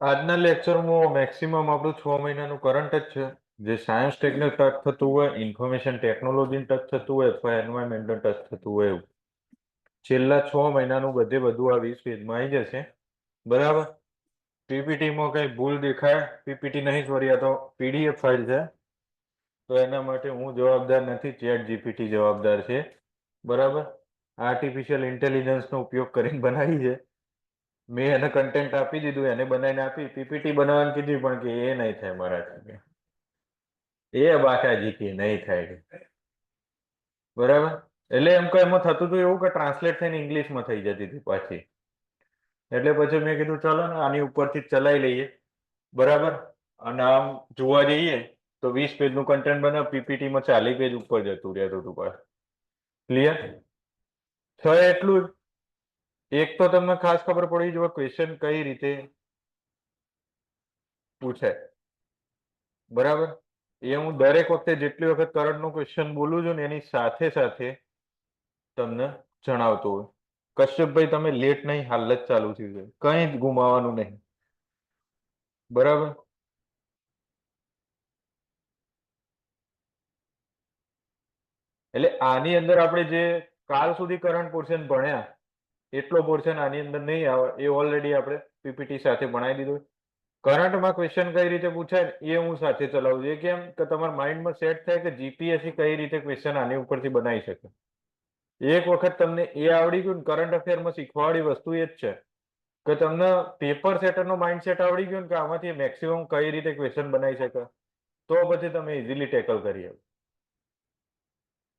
આજના લેક્ચરમાં મેક્સિમમ આપણું 6 મહિનાનું કરંટ જ છે, જે સાયન્સ ટેકને ટચ થતું હોય, ઇન્ફોર્મેશન ટેકનોલોજીને ટચ થતું હોય અથવા એન્વાયરમેન્ટને ટચ થતું હોય એવું છેલ્લા 6 મહિનાનું બધું આ 20 પેજમાં આવી જશે. બરાબર. પીપીટીમાં કઈ ભૂલ દેખાય, પીપીટી નહીં સોરી, આ તો પીડીએફ ફાઇલ છે, તો એના માટે હું જવાબદાર નથી, ચેટ જીપીટી જવાબદાર છે. બરાબર. આર્ટિફિશિયલ ઇન્ટેલિજન્સનો ઉપયોગ કરીને બનાવી છે. મેં એને કન્ટેન્ટ આપી દીધું, એને બનાવીને આપી, પીપીટી બનાવવાની કીધી પણ કે એ નહીં થાય મારાથી, એ બાકાજી કે નહીં થાય. બરાબર. એટલે એમ કે એમાં થતું હતું એવું કે ટ્રાન્સલેટ થઈને ઇંગ્લિશમાં થઈ જતી હતી પાછી. એટલે પછી મેં કીધું ચલો ને આની ઉપરથી ચલાવી લઈએ. બરાબર. અને આમ જોવા જઈએ તો 20 પેજનું કન્ટેન્ટ બનાવ, પીપીટીમાં 40 પેજ ઉપર જતું રહેતું હતું પાછું. ક્લિયર છે એટલું જ. એક તો તમને ખાસ ખબર પડી જો ક્વેશ્ચન કઈ રીતે પૂછે. બરાબર. એ હું દરેક વખતે જેટલી વખત કરંટનો ક્વેશ્ચન બોલું છું ને એની સાથે સાથે તમને જણાવતો હોય. કશ્યપભાઈ તમે લેટ નહીં, હાલ જ ચાલુ થયું છે, કઈ જ ગુમાવાનું નહીં. બરાબર. એટલે આની અંદર આપણે જે કાલ સુધી કરંટ પોર્શન ભણ્યા એટલો પોર્શન આની અંદર નહીં આવે, એ ઓલરેડી આપણે પીપીટી સાથે ભણાવી દીધો. કરંટમાં ક્વેશ્ચન કઈ રીતે પૂછાય એ હું સાથે ચલાવું છું. કેમ કે તમારા માઇન્ડમાં સેટ થાય કે જીપીએસસી કઈ રીતે ક્વેશ્ચન આની ઉપરથી બનાવી શકે. એક વખત તમને એ આવડી ગયું ને, કરંટ અફેરમાં શીખવાડી વસ્તુ એ જ છે કે તમને પેપર સેટરનો માઇન્ડસેટ આવડી ગયો ને કે આમાંથી મેક્સિમમ કઈ રીતે ક્વેશ્ચન બનાવી શકે, તો પછી તમે ઇઝીલી ટેકલ કરી શકો.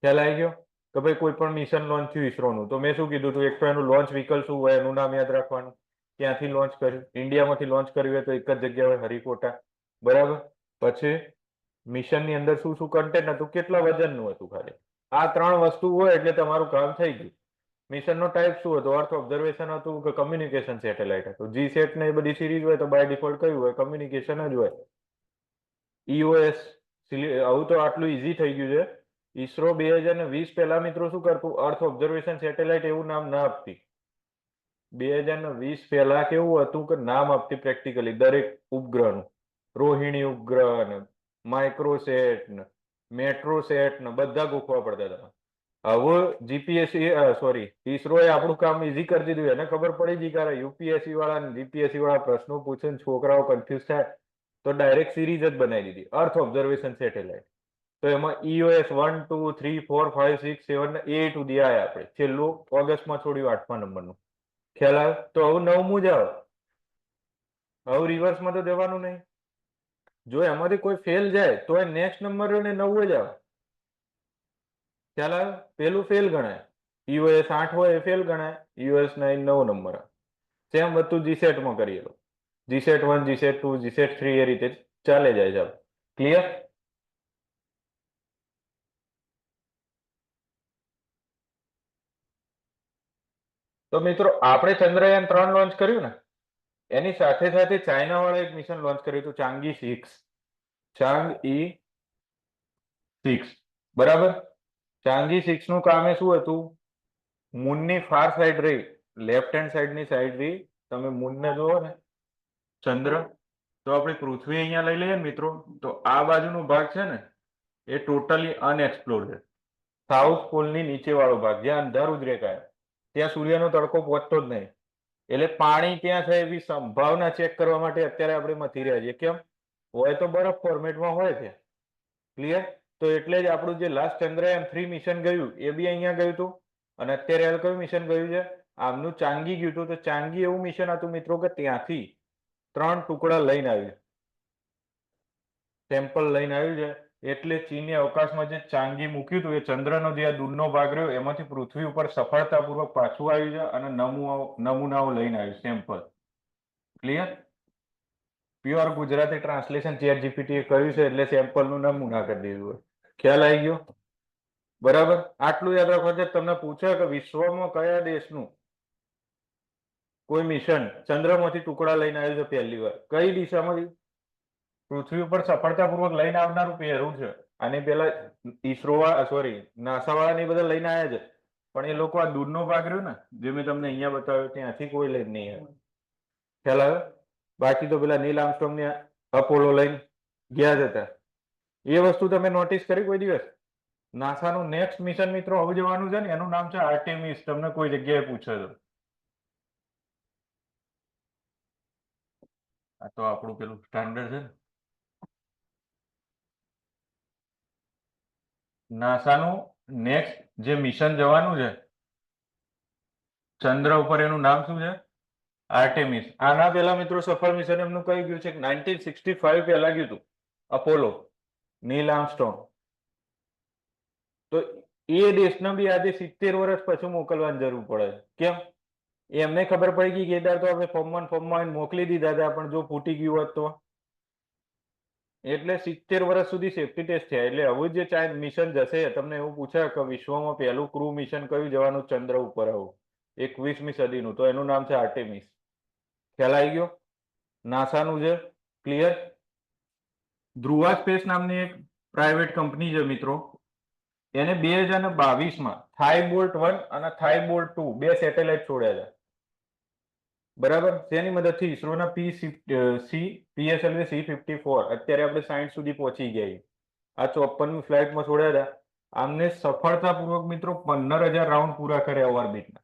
ખ્યાલ આવી ગયો કે ભાઈ કોઈ પણ મિશન લોન્ચ થયું ઇસરોનું, તો મેં શું કીધું હતું, એક તો એનું લોન્ચ વ્હીકલ શું હોય એનું નામ યાદ રાખવાનું, ક્યાંથી લોન્ચ કર્યું, ઇન્ડિયામાંથી લોન્ચ કર્યું હોય તો એક જ જગ્યા હોય હરિકોટા. બરાબર. પછી મિશનની અંદર શું શું કન્ટેન્ટ હતું, કેટલા વજનનું હતું, ખાલી આ 3 વસ્તુ હોય એટલે તમારું કામ થઈ ગયું. મિશનનો ટાઈપ શું હતો, અર્થ ઓબ્ઝર્વેશન હતું કે કમ્યુનિકેશન સેટેલાઇટ હતું. જી સેટ ને એ બધી સિરીઝ હોય તો બાય ડિફોલ્ટ કયું હોય, કમ્યુનિકેશન જ હોય. ઈઓએસ આવું તો આટલું ઈઝી થઈ ગયું છે. ઈસરો 2020 પહેલા મિત્રો શું કરતું, અર્થ ઓબ્ઝર્વેશન સેટેલાઇટ એવું નામ ના આપતી. 2020 પહેલા કેવું હતું કે નામ આપતી પ્રેક્ટિકલી દરેક ઉપગ્રહનું. રોહિણી ઉપગ્રહ ને માઇક્રોસેટ ને મેટ્રોસેટ ને બધા ગોખવા પડતા હતા. હવે જીપીએસસી સોરી ઈસરોએ આપણું કામ ઈઝી કરી દીધું. એને ખબર પડી ગઈ કે યુપીએસસી વાળા ને જીપીએસસી વાળા પ્રશ્નો પૂછે ને છોકરાઓ કન્ફ્યુઝ થાય, તો ડાયરેક્ટ સિરીઝ જ બનાવી દીધી, અર્થ ઓબ્ઝર્વેશન સેટેલાઇટ. તો એમાં ઈઓએસ 1 2 3 4 5 6 7 8 સુધી આવ્યા. આપણે છેલ્લું ઓગસ્ટમાં છોડ્યું 8મા નંબરનું. ખ્યાલ આવે? તો હવે 9મું જ આવે. હવે રિવર્સમાં તો જવાનું નહીં. જો એમાંથી કોઈ ફેલ જાય તો એ નેક્સ્ટ નંબર ને 9 જ આવે. ખ્યાલ આવે? પેલું ફેલ ગણાય. ઈઓએસ 8 હોય એ ફેલ ગણાય, ઈઓએસ 9 9 નંબર આવે. સેમ બધું જીસેટમાં કરીએ તો જીસેટ 1 જીસેટ 2 જીસેટ 3 એ રીતે ચાલે જાય છે. ક્લિયર? તો મિત્રો આપણે ચંદ્રયાન 3 લોન્ચ કર્યું ને, એની સાથે સાથે ચાઇના વાળા એક મિશન લોન્ચ કર્યું હતું, ચાંગી 6. ચાંગઈ 6. બરાબર. ચાંગી 6 નું કામ એ શું હતું, મૂનની ફાર સાઈડ રહી, લેફ્ટ હેન્ડ સાઈડની સાઈડ રહી, તમે મૂનને જોવો ને ચંદ્ર, તો આપણી પૃથ્વી અહીંયા લઈ લઈએ ને મિત્રો, તો આ બાજુનો ભાગ છે ને એ ટોટલી અનએક્સપ્લોર્ડ છે. સાઉથ પોલની નીચે વાળો ભાગ જ્યાં અંધારું જ રેખાય, ત્યાં સૂર્યનો તડકો પહોંચતો જ નહીં. એટલે પાણી ત્યાં છે એવી સંભાવના ચેક કરવા માટે અત્યારે આપણે મથી રહ્યા છીએ. કેમ? હોય તો બરફ ફોર્મેટમાં હોય છે. ક્લિયર? તો એટલે જ આપણું જે લાસ્ટ ચંદ્રયાન 3 મિશન ગયું એ બી અહીંયા ગયું હતું. અને અત્યારે હાલ કયું મિશન ગયું છે, આમનું ચાંગી ગયું હતું. તો ચાંગી એવું મિશન હતું મિત્રો કે ત્યાંથી 3 ટુકડા લઈને આવ્યું, સેમ્પલ લઈને આવ્યું છે. એટલે ચીને અવકાશમાં જે ચાંગી મૂક્યું હતું, એ ચંદ્રનો જે આ દૂરનો ભાગ રહ્યો એમાંથી પૃથ્વી ઉપર સફળતાપૂર્વક પાછું આવ્યું છે અને નમૂનાઓ લઈને આવ્યું, sample. Clear? Pure Gujarati translation chat GPT કર્યું છે, એટલે સેમ્પલનું નમૂના કરી દીધું. ખ્યાલ આવી ગયો? બરાબર. આટલું યાદ રાખવા છે. તમને પૂછે કે વિશ્વમાં કયા દેશનું કોઈ મિશન ચંદ્રમાંથી ટુકડા લઈને આવ્યું છે પહેલી વાર, કઈ દિશામાંથી પૃથ્વી ઉપર સફળતાપૂર્વક લઈને આવનારું પહેરું છે. આની પેલા ઈસરો વાળા સોરી નાસા વાળા ને બધા લઈને આવ્યા છે, પણ એ લોકો આ દૂરનો ભાગ રહ્યો ને જે મેં તમને અહીંયા બતાવ્યો ત્યાંથી કોઈ લઈને નહીં આવ્યો. ખ્યાલ આવે? બાકી તો પેલા નીલ આર્મસ્ટ્રોંગ ને અપોલો લઈને ગયા જ હતા. એ વસ્તુ તમે નોટિસ કરી કોઈ દિવસ? નાસાનું નેક્સ્ટ મિશન મિત્રો હવે જવાનું છે ને, એનું નામ છે આર્ટેમિસ. તમને કોઈ જગ્યાએ પૂછે તો આ તો આપણું પેલું સ્ટાન્ડર્ડ છે ને. નાસાનું નેક્સ્ટ જે મિશન જવાનું છે ચંદ્ર ઉપર, એનું નામ શું છે? આર્ટેમિસ. આના પહેલા મિત્રો સફળ મિશન એમનું કઈ ગયું છે? 1965 પહેલા ગયું હતું, અપોલો, નીલ આર્મસ્ટ્રોંગ. તો એ દેશને બી આજે 70 વર્ષ પછી મોકલવાની જરૂર પડે. કેમ? એમને ખબર પડી ગઈ કેદાર તો આપણે ફોર્મમાં મોકલી દીધા હતા, પણ જો ફૂટી ગયું હોત તો. એટલે 70 વર્ષ સુધી સેફ્ટી ટેસ્ટ થયા. એટલે હવે જે મિશન જશે, તમને એવું પૂછે કે વિશ્વમાં પહેલું ક્રૂ મિશન કયું જવાનું ચંદ્ર ઉપર, આવું 21મી સદીનું, તો એનું નામ છે આર્ટેમિસ. ખ્યાલ આવી ગયો? નાસાનું છે. ક્લિયર? ધ્રુવા સ્પેસ નામની એક પ્રાઇવેટ કંપની છે મિત્રો, એને 2022માં થાઇબોલ્ટ 1 અને થાઇબોલ્ટ 2 બે સેટેલાઇટ છોડ્યા છે. બરાબર? તેની મદદથી ઈસરોના પીએસએલવી C-54 અત્યારે આપણે 60 સુધી પહોંચી ગયા. આ 54મી ફ્લાઇટમાં છોડ્યા હતા. આમને સફળતાપૂર્વક મિત્રો 15,000 રાઉન્ડ પૂરા કર્યા ઓર્બિટના.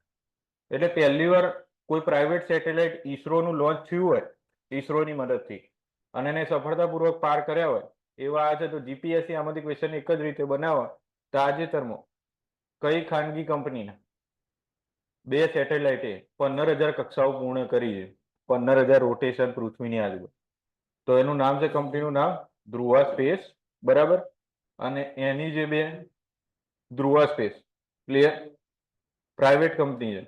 એટલે પહેલી વાર કોઈ પ્રાઇવેટ સેટેલાઇટ ઈસરોનું લોન્ચ થયું હોય ઈસરોની મદદથી અને એને સફળતાપૂર્વક પાર કર્યા હોય એવા આ છે. તો જીપીએસસી આમાંથી ક્વેશ્ચન એક જ રીતે બનાવવા, તાજેતરમાં કઈ ખાનગી કંપનીના બે સેટેલાઇટે 15,000 કક્ષાઓ પૂર્ણ કરી છે, 15,000 રોટેશન પૃથ્વીની આજુબાજુ. તો એનું નામ છે, કંપનીનું નામ ધ્રુવા સ્પેસ. બરાબર? અને એની જે બે Dhruva space, clear, private company છે,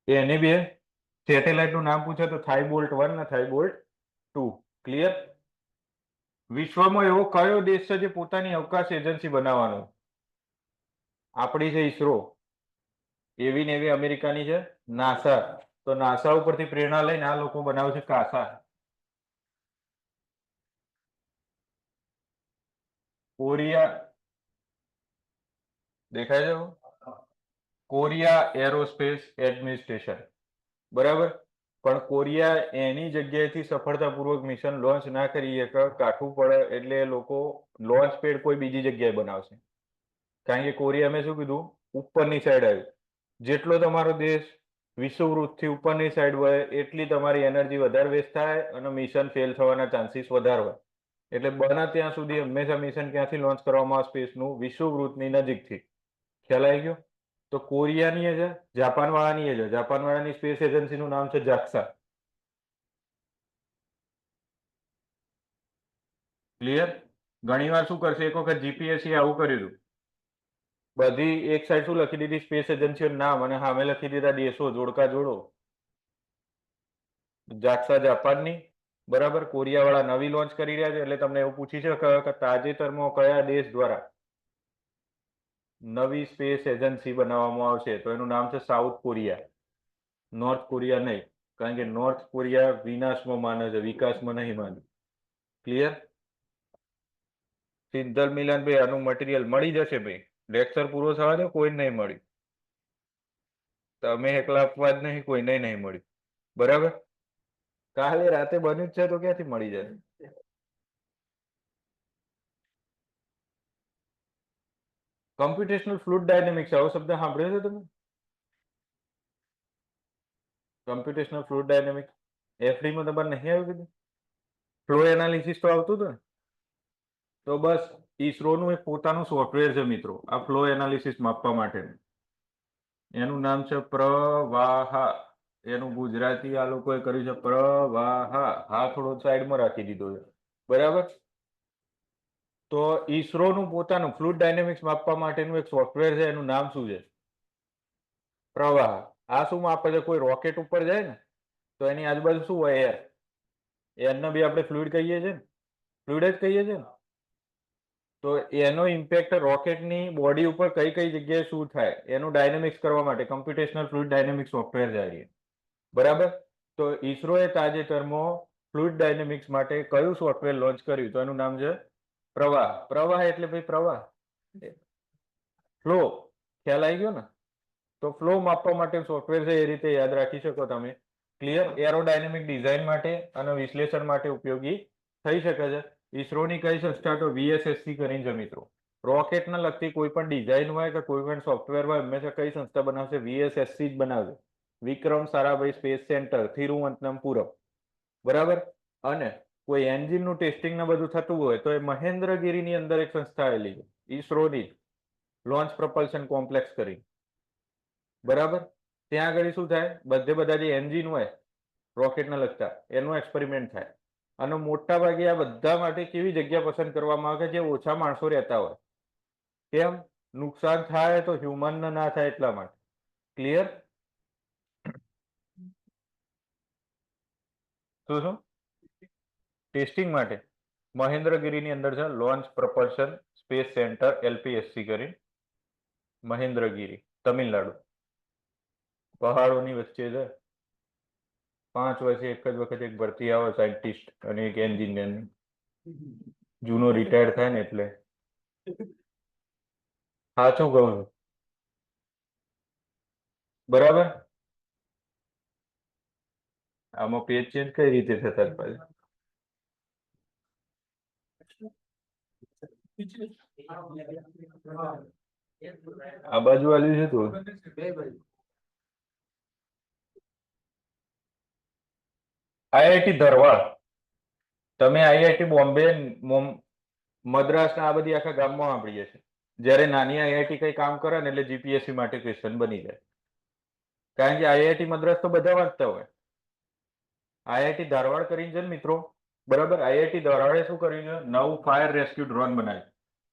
એની બે સેટેલાઇટનું નામ પૂછે તો થાઇબોલ્ટ 1 અને થાઇબોલ્ટ 2. ક્લિયર? વિશ્વમાં એવો કયો દેશ છે જે પોતાની અવકાશ એજન્સી બનાવવાનો? આપણી છે ઈસરો, એવી ને એવી અમેરિકાની છે નાસા. તો નાસા ઉપરથી પ્રેરણા લઈને આ લોકો બનાવે છે કાસા. કોરિયા દેખાય છે? Korea aerospace administration. બરાબર? પણ કોરિયા એની જગ્યાએથી સફળતાપૂર્વક મિશન લોન્ચ ના કરી શકે, કાઠું પડે એટલે એ લોકો લોન્ચ પેડ કોઈ બીજી જગ્યાએ બનાવશે. કારણ કે કોરિયા મેં શું કીધું, ઉપરની સાઈડ આવ્યું. જેટલો તમારો દેશ વિષુવવૃત્તથી ઉપરની સાઈડ હોય એટલી તમારી એનર્જી વધારે વેસ્ટ થાય અને મિશન ફેલ થવાના ચાન્સીસ વધારે હોય. એટલે બને ત્યાં સુધી હંમેશા મિશન ક્યાંથી લોન્ચ કરવામાં આવે? સ્પેસનું વિષુવવૃત્તની નજીકથી. ખ્યાલ આવી ગયો? તો કોરિયાની છે, જાપાન વાળાની છે. જાપાન વાળાની સ્પેસ એજન્સીનું નામ છે જાક્સા. ક્લિયર? ઘણી વાર શું કરશે, એક વખત જીપીએસસી આવું કર્યું હતું, બધી એક સાઈડ શું લખી દીધી, સ્પેસ એજન્સીઓનું નામ, અને સામે લખી દીધા દેશો, જોડકા જોડો. જાક્સા જાપાનની, બરાબર, કોરિયા વાળા નવી લોન્ચ કરી રહ્યા છે. એટલે તમને એવું પૂછી શકે કે તાજેતરમાં કયા દેશ દ્વારા નવી સ્પેસ એજન્સી બનાવવામાં આવશે? તો એનું નામ છે સાઉથ કોરિયા. નોર્થ કોરિયા નહીં, કારણ કે નોર્થ કોરિયા વિનાશમાં માને છે, વિકાસમાં નહીં માને. ક્લિયર? સિદ્ધલ મિલનભાઈ, આનું મટીરિયલ મળી જશે ભાઈ. લેક્ચર પૂરો થવા દો, કોઈ નહીં મળ્યું. તમે એકલા આપવા જ નહીં, કોઈને નહીં મળ્યું. બરાબર? કાલે રાતે બન્યું જ છે તો ક્યાંથી મળી જાય? કમ્પ્યુટેશનલ ફ્લુઇડ ડાયનેમિક્સ, આવો શબ્દ સાંભળ્યો છે તમે? કમ્પ્યુટેશનલ ફ્લુઇડ ડાયનેમિક્સ એફડીમાં તમારે નહીં આવ્યું કીધું? ફ્લો એનાલિસિસ તો આવતું હતું ને? તો બસ ઈસરોનું એક પોતાનું સોફ્ટવેર છે મિત્રો, આ ફ્લો એનાલિસિસ માપવા માટેનું. એનું નામ છે પ્રવાહ. એનું ગુજરાતી આ લોકોએ કર્યું છે પ્રવાહ. હા, થોડો સાઈડમાં રાખી દીધો છે. બરાબર? તો ઈસરોનું પોતાનું ફ્લુઇડ ડાયનેમિક્સ માપવા માટેનું એક સોફ્ટવેર છે, એનું નામ શું છે? પ્રવાહ. આ શું માપે છે? કોઈ રોકેટ ઉપર જાય ને તો એની આજુબાજુ શું હોય? એર. એરને બી આપણે ફ્લુઇડ કહીએ છીએ ને, ફ્લુઇડ જ કહીએ છીએ ને. તો એનો ઇમ્પેક્ટ રોકેટની બોડી ઉપર કઈ કઈ જગ્યાએ શું થાય એનું ડાયનેમિક્સ કરવા માટે કમ્પ્યુટેશનલ ફ્લુઇડ ડાયનેમિક્સ સોફ્ટવેર છે. બરાબર? તો ઈસરોએ તાજેતરમાં ફ્લુઇડ ડાયનેમિક્સ માટે કયું સોફ્ટવેર લોન્ચ કર્યું? તો એનું નામ છે પ્રવાહ. પ્રવાહ એટલે ભાઈ પ્રવાહ, ફ્લો. ખ્યાલ આવી ગયો ને? તો ફ્લો માપવા માટે સોફ્ટવેર છે, એ રીતે યાદ રાખી શકો તમે. ક્લિયર? એરોડાયનેમિક ડિઝાઇન માટે અને વિશ્લેષણ માટે ઉપયોગી થઈ શકે છે. ઈસરોની કઈ સંસ્થા? તો VSSC કરીને છે મિત્રો. રોકેટને લગતી કોઈ પણ ડિઝાઇન હોય કે કોઈ પણ સોફ્ટવેર હોય હંમેશા કઈ સંસ્થા બનાવશે? VSSC જ બનાવશે. Vikram Sarabhai space centre, Thiruvananthapuram. બરાબર? અને કોઈ એન્જિનનું ટેસ્ટિંગ ને બધું થતું હોય તો એ મહેન્દ્રગીરીની અંદર એક સંસ્થા આવેલી છે, ઈસરોની લોન્ચ પ્રપલ્શન કોમ્પ્લેક્સ કરી. બરાબર? ત્યાં આગળ શું થાય? બધા જે એન્જિન હોય રોકેટને લગતા એનું એક્સપેરિમેન્ટ થાય. અને મોટા ભાગે આ બધા માટે કેવી જગ્યા પસંદ કરવામાં આવે જે ઓછા માણસો રહેતા હોય. કેમ? નુકસાન થાય તો હ્યુમન ના થાય એટલા માટે. ક્લિયર? શું ટેસ્ટિંગ માટે મહેન્દ્રગીરીની અંદર છે launch propulsion space centre, LPSC કરી, મહેન્દ્રગીરી, તમિલનાડુ. પહાડોની વચ્ચે છે. 5 વર્ષે એક જ વખત એક ભરતી આવે સાયન્ટિસ્ટ અને એક એન્જિનિયર. જૂનો રિટાયર થાય ને એટલે. સાચું કહું છું. બરાબર? આમાં પેજ ચેન્જ કઈ રીતે થતા પાછું? આ બાજુ વાળ્યું છે તો IIT ધરવાડ. તમે IIT બોમ્બે, મદ્રાસ આ બધી આખા ગામમાં સાંભળીએ છે. જ્યારે નાની IIT કઈ કામ કરે ને એટલે GPSC માટે ક્વેશ્ચન બની જાય. કારણ કે IIT મદ્રાસ તો બધા વાંચતા હોય. IIT ધારવાડ કરીને છે ને મિત્રો. બરાબર? IIT ધારવાડે શું કર્યું છે? નવું ફાયર રેસ્ક્યુ ડ્રોન બનાવ્યું.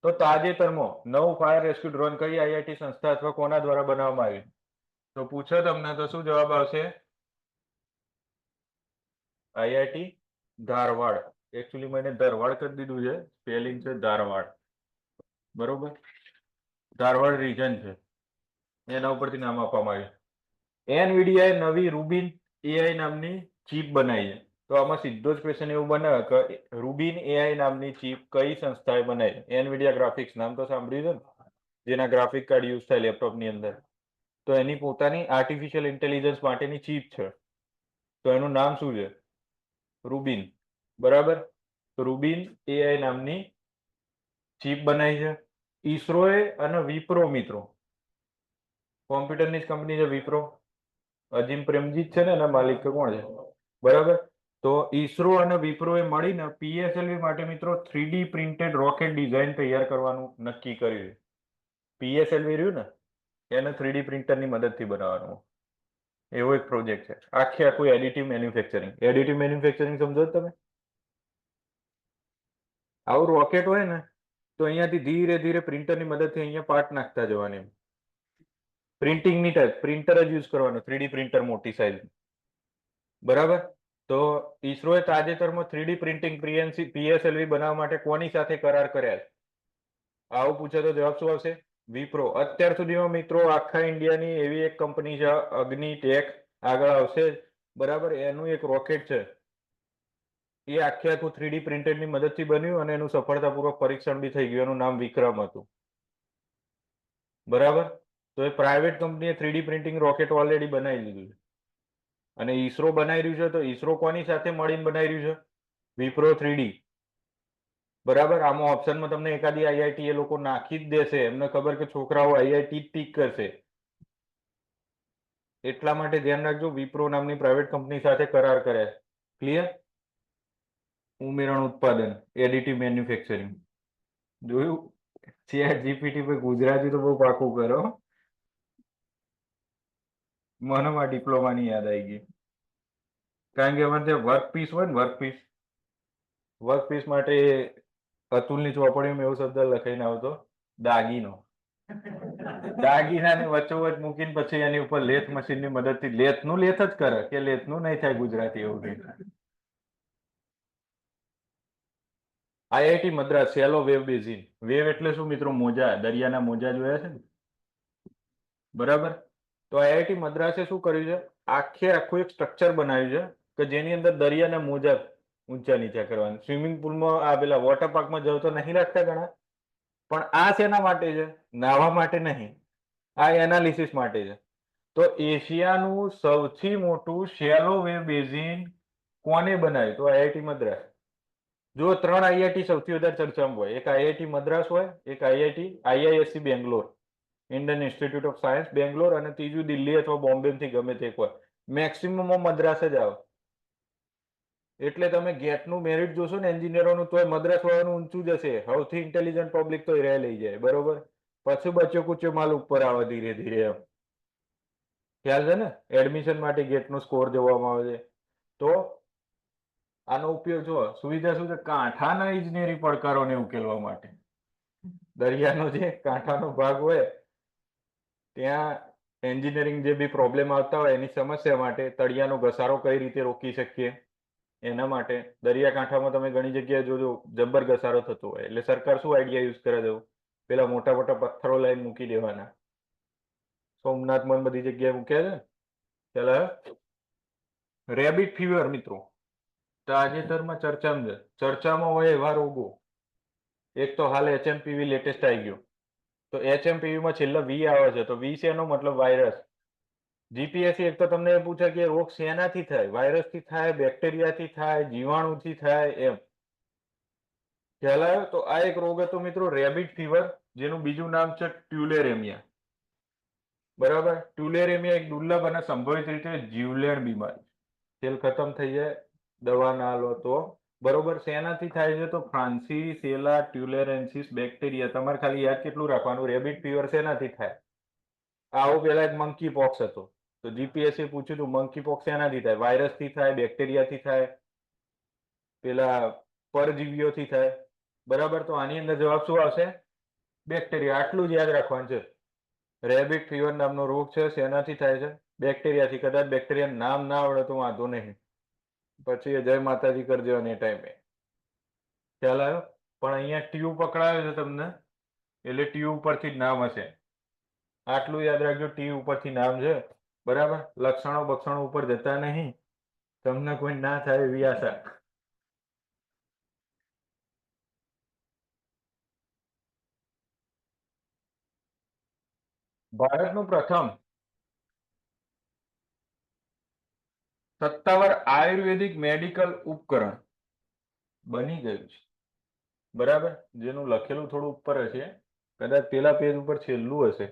તો તાજેતરમાં નવું ફાયર રેસ્ક્યુ ડ્રોન કઈ IIT સંસ્થા અથવા કોના દ્વારા બનાવવામાં આવ્યું? તો પૂછો તમને તો શું જવાબ આવશે? IIT ધારવાડ. એકચ્યુઅલી મને ધારવાડ કરી દીધું છે, સ્પેલિંગ છે ધારવાડ. બરોબર? ધારવાડ રીજન છે, એના ઉપરથી નામ આપવામાં આવ્યું. NVIDIA નવી રૂબિન AI નામની ચીપ બનાવી છે. તો આમાં સીધો જ ક્વેશ્ચન એવું બને કે રૂબિન AI નામની ચીપ કઈ સંસ્થાએ બનાવી? NVIDIA ગ્રાફિક્સ નામ તો સાંભળ્યું છે ને, જેના ગ્રાફિક કાર્ડ યુઝ થાય લેપટોપની અંદર. તો એની પોતાની આર્ટિફિશિયલ ઇન્ટેલિજન્સ માટેની ચીપ છે. તો એનું નામ શું છે? રૂબિન. બરાબર? તો રૂબિન AI નામની ચીપ બનાવી છે. ઈસરોએ અને વિપ્રો મિત્રો, કોમ્પ્યુટરની જ કંપની છે વિપ્રો. અજીમ પ્રેમજીત છે ને એના માલિક કોણ છે? બરાબર? તો ઈસરો અને વિપ્રોએ મળીને PSLV માટે મિત્રો 3D પ્રિન્ટેડ રોકેટ ડિઝાઇન તૈયાર કરવાનું નક્કી કર્યું. PSLV રહ્યું ને એને 3D પ્રિન્ટરની મદદથી બનાવવાનું. એવો એક પ્રોજેક્ટ છે. આખું એડિટિવ મેન્યુફેક્ચરિંગ. એડિટિવ મેન્યુફેક્ચરિંગ સમજો તમે? આવું રોકેટ હોય ને તો અહીંયાથી ધીરે ધીરે પ્રિન્ટરની મદદથી અહીંયા પાર્ટ નાખતા જવાની. પ્રિન્ટિંગની ટાઈપ પ્રિન્ટર જ યુઝ કરવાનું, 3D પ્રિન્ટર મોટી સાઇઝ. બરાબર? તો ઈસરોએ તાજેતરમાં 3D પ્રિન્ટિંગ PSLV બનાવવા માટે કોની સાથે કરાર કર્યા? આવું પૂછે તો જવાબ શું આવશે? વિપ્રો. અત્યાર સુધીમાં મિત્રો આખા ઇન્ડિયાની એવી એક કંપની છે અગ્નિ ટેક, આગળ આવશે. બરાબર? એનું એક રોકેટ છે, એ આખું 3D પ્રિન્ટેડની મદદથી બન્યું અને એનું સફળતાપૂર્વક પરીક્ષણ બી થઈ ગયું. એનું નામ વિક્રમ હતું. બરાબર? તો એ પ્રાઇવેટ કંપનીએ 3D પ્રિન્ટિંગ રોકેટ ઓલરેડી બનાવી લીધું છે. અને ઈસરો બનાવી રહ્યું છે. તો ઈસરો કોની સાથે મળીને બનાવી રહ્યું છે? વિપ્રો 3D. બરાબર? આમાં ઓપ્શનમાં તમને એકાદી IIT એ લોકો નાખી જ દેશે. એમને ખબર કે છોકરાઓ IIT ટીક કરશે. એટલા માટે ધ્યાન રાખજો, વિપ્રો નામની પ્રાઇવેટ કંપની સાથે કરાર કરે. ક્લિયર? ઉમેરણ ઉત્પાદન, એડિટિવ મેન્યુફેક્ચરિંગ. જોયું? ChatGPT પર ગુજરાતી તો બહુ પાકું કરો. મને આ ડિપ્લોમાની યાદ આવી ગઈ. કારણ કે અમારે જે વર્કપીસ હોય ને, વર્કપીસ માટે અતુલની ચોપડીમાં એવો શબ્દ લખાઈને આવતો, દાગીનો. દાગીનાને વચ્ચોવચ મૂકીને પછી એની ઉપર લેથ મશીનની મદદથી લેથનું લેથ જ કરે કે લેથનું નહીં થાય ગુજરાતી એવું કંઈ. IIT મદ્રાસ શેલો વેવ બેઝિન. વેવ એટલે શું મિત્રો? મોજા, દરિયાના મોજા જોયા છે ને? બરાબર? તો IIT મદ્રાસે શું કર્યું છે? આખું એક સ્ટ્રક્ચર બનાવ્યું છે કે જેની અંદર દરિયાના મોજા ઊંચા નીચા કરવાનું. સ્વિમિંગ પુલમાં આ પેલા વોટર પાર્કમાં જાવ તો નહીં રાખતા ઘણા, પણ આ શેના માટે છે? નાહવા માટે નહીં, આ એનાલિસિસ માટે છે. તો એશિયાનું સૌથી મોટું શેલો વેવ બેઝિન કોને બનાવ્યું? તો આઈઆઈટી મદ્રાસ. જો 3 આઈઆઈટી સૌથી વધારે ચર્ચામાં હોય, એક આઈઆઈટી મદ્રાસ હોય, એક IISc Bangalore, Indian institute of science Bangalore, અને ત્રીજું દિલ્હી અથવા બોમ્બે થી ગમે તે હોય. મેક્સિમમ મદ્રાસ જ આવે. એટલે તમે ગેટનું મેરિટ જોશો ને એન્જિનિયરોનું, તો મદ્રાસ વાળાનું ઊંચું જ હશે. સૌથી ઇન્ટેલિજન્ટ પબ્લિક તો એ લઈ જાય, બરોબર. પછી બચ્ચો કુચ્ચો માલ ઉપર આવે ધીરે ધીરે, એમ ખ્યાલ છે ને. એડમિશન માટે ગેટનો સ્કોર જોવામાં આવે છે. તો આનો ઉપયોગ જો સુવિધા શું છે? કાંઠાના ઇજનેરી પડકારોને ઉકેલવા માટે. દરિયાનો જે કાંઠાનો ભાગ હોય ત્યાં એન્જિનિયરિંગ જે બી પ્રોબ્લેમ આવતા હોય એની સમસ્યા માટે તળિયાનો ઘસારો કઈ રીતે રોકી શકીએ એના માટે. દરિયાકાંઠામાં તમે ઘણી જગ્યાએ જોજો જબ્બર ઘસારો થતો હોય, એટલે સરકાર શું આઈડિયા યુઝ કરે દેવું, પેલા મોટા મોટા પથ્થરો લઈને મૂકી દેવાના. સોમનાથમાં બધી જગ્યાએ મૂક્યા છે. ચાલો, રેબિટ ફીવર મિત્રો તાજેતરમાં ચર્ચામાં હોય એવા રોગો. એક તો હાલ એચએમપીવી લેટેસ્ટ આવી ગયો. તો એચએમપીવી માં છેલ્લા વી આવે છે, તો વી શેનો મતલબ? વાયરસ. જીપીએસસી એક તો તમને પૂછે કે રોગ શેનાથી થાય? વાયરસ થી થાય, બેક્ટેરિયાથી થાય, જીવાણુથી થાય, એમ ખ્યાલ આવ્યો? તો આ એક રોગ હતો મિત્રો, રેબિટ ફીવર, જેનું બીજું નામ છે ટ્યુલેરેમિયા. બરાબર. ટ્યુલેરેમિયા એક દુર્લભ અને સંભવિત રીતે જીવલેણ બીમારી. સેલ ખતમ થઈ જાય, દવા ના લો તો. બરોબર. શેનાથી થાય છે? તો ફ્રાન્સીસેલા ટ્યુલેરેન્સિસ બેક્ટેરિયા. તમારે ખાલી યાદ કેટલું રાખવાનું, રેબિટ ફીવર શેનાથી થાય? આવો પેલા એક મંકી પોક્સ હતો, તો જીપીએસસી પૂછ્યું હતું મંકી પોક્સ શેનાથી થાય? વાયરસ થી થાય, બેક્ટેરિયાથી થાય, પેલા પરજીવીઓથી થાય. બરાબર. તો આની અંદર જવાબ શું આવશે? બેક્ટેરિયા. આટલું જ યાદ રાખવાનું છે. રેબિટ ફીવર નામનો રોગ છે, શેનાથી થાય છે? બેક્ટેરિયાથી. કદાચ બેક્ટેરિયા નામ ના આવડે તો વાંધો નહીં, પછી જય માતાજી કરજો એ ટાઈમે. ખ્યાલ આવ્યો? પણ અહીંયા ટ્યુબ પકડાયો છે તમને, એટલે ટ્યુબ પરથી જ નામ હશે. આટલું યાદ રાખજો, ટ્યુબ ઉપરથી નામ છે. બરાબર. લક્ષણો બક્ષણો ઉપર જતા નહીં, તમને કોઈ ના થાય એવી આશા. ભારતનું પ્રથમ સત્તાવાર આયુર્વેદિક મેડિકલ ઉપકરણ બની ગયું છે. બરાબર. જેનું લખેલું થોડું ઉપર હશે, કદાચ પેલા પેજ ઉપર છેલ્લું હશે.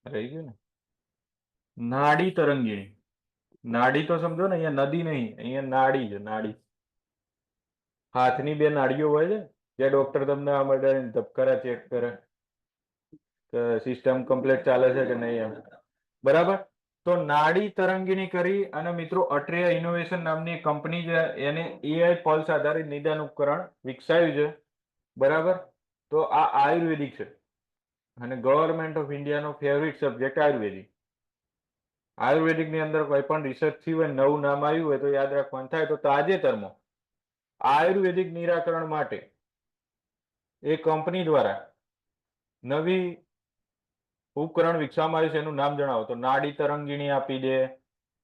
રહી ગયું ને? નાડી તરંગીણી. નાડી તો સમજો ને, અહીંયા નદી નહીં, અહીંયા નાડી છે. નાડી હાથની બે નાડીઓ હોય છે, જે ડોક્ટર તમને આ માટે ધબકારા ચેક કરે કે સિસ્ટમ કમ્પ્લીટ ચાલે છે કે નહીં, એમ. બરાબર. તો નાડી તરંગીણી કરી અને મિત્રો અટ્રિયા ઇનોવેશન નામની કંપની છે, એને એઆઈ પલ્સ આધારિત નિદાન ઉપકરણ વિકસાવ્યું છે. બરાબર. તો આ આયુર્વેદિક છે, અને ગવર્મેન્ટ ઓફ ઇન્ડિયાનો ફેવરિટ સબ્જેક્ટ આયુર્વેદિક. આયુર્વેદિક ની અંદર કોઈ પણ રિસર્ચ થયું હોય, નવું નામ આવ્યું હોય તો યાદ રાખવાનું થાય. તો તાજેતરમાં આયુર્વેદિક નિરાકરણ માટે એ કંપની દ્વારા નવી ઉપકરણ વિકસાવવામાં આવ્યું છે. એનું નામ જણાવો. તો નાડી તરંગીણી આપી દે,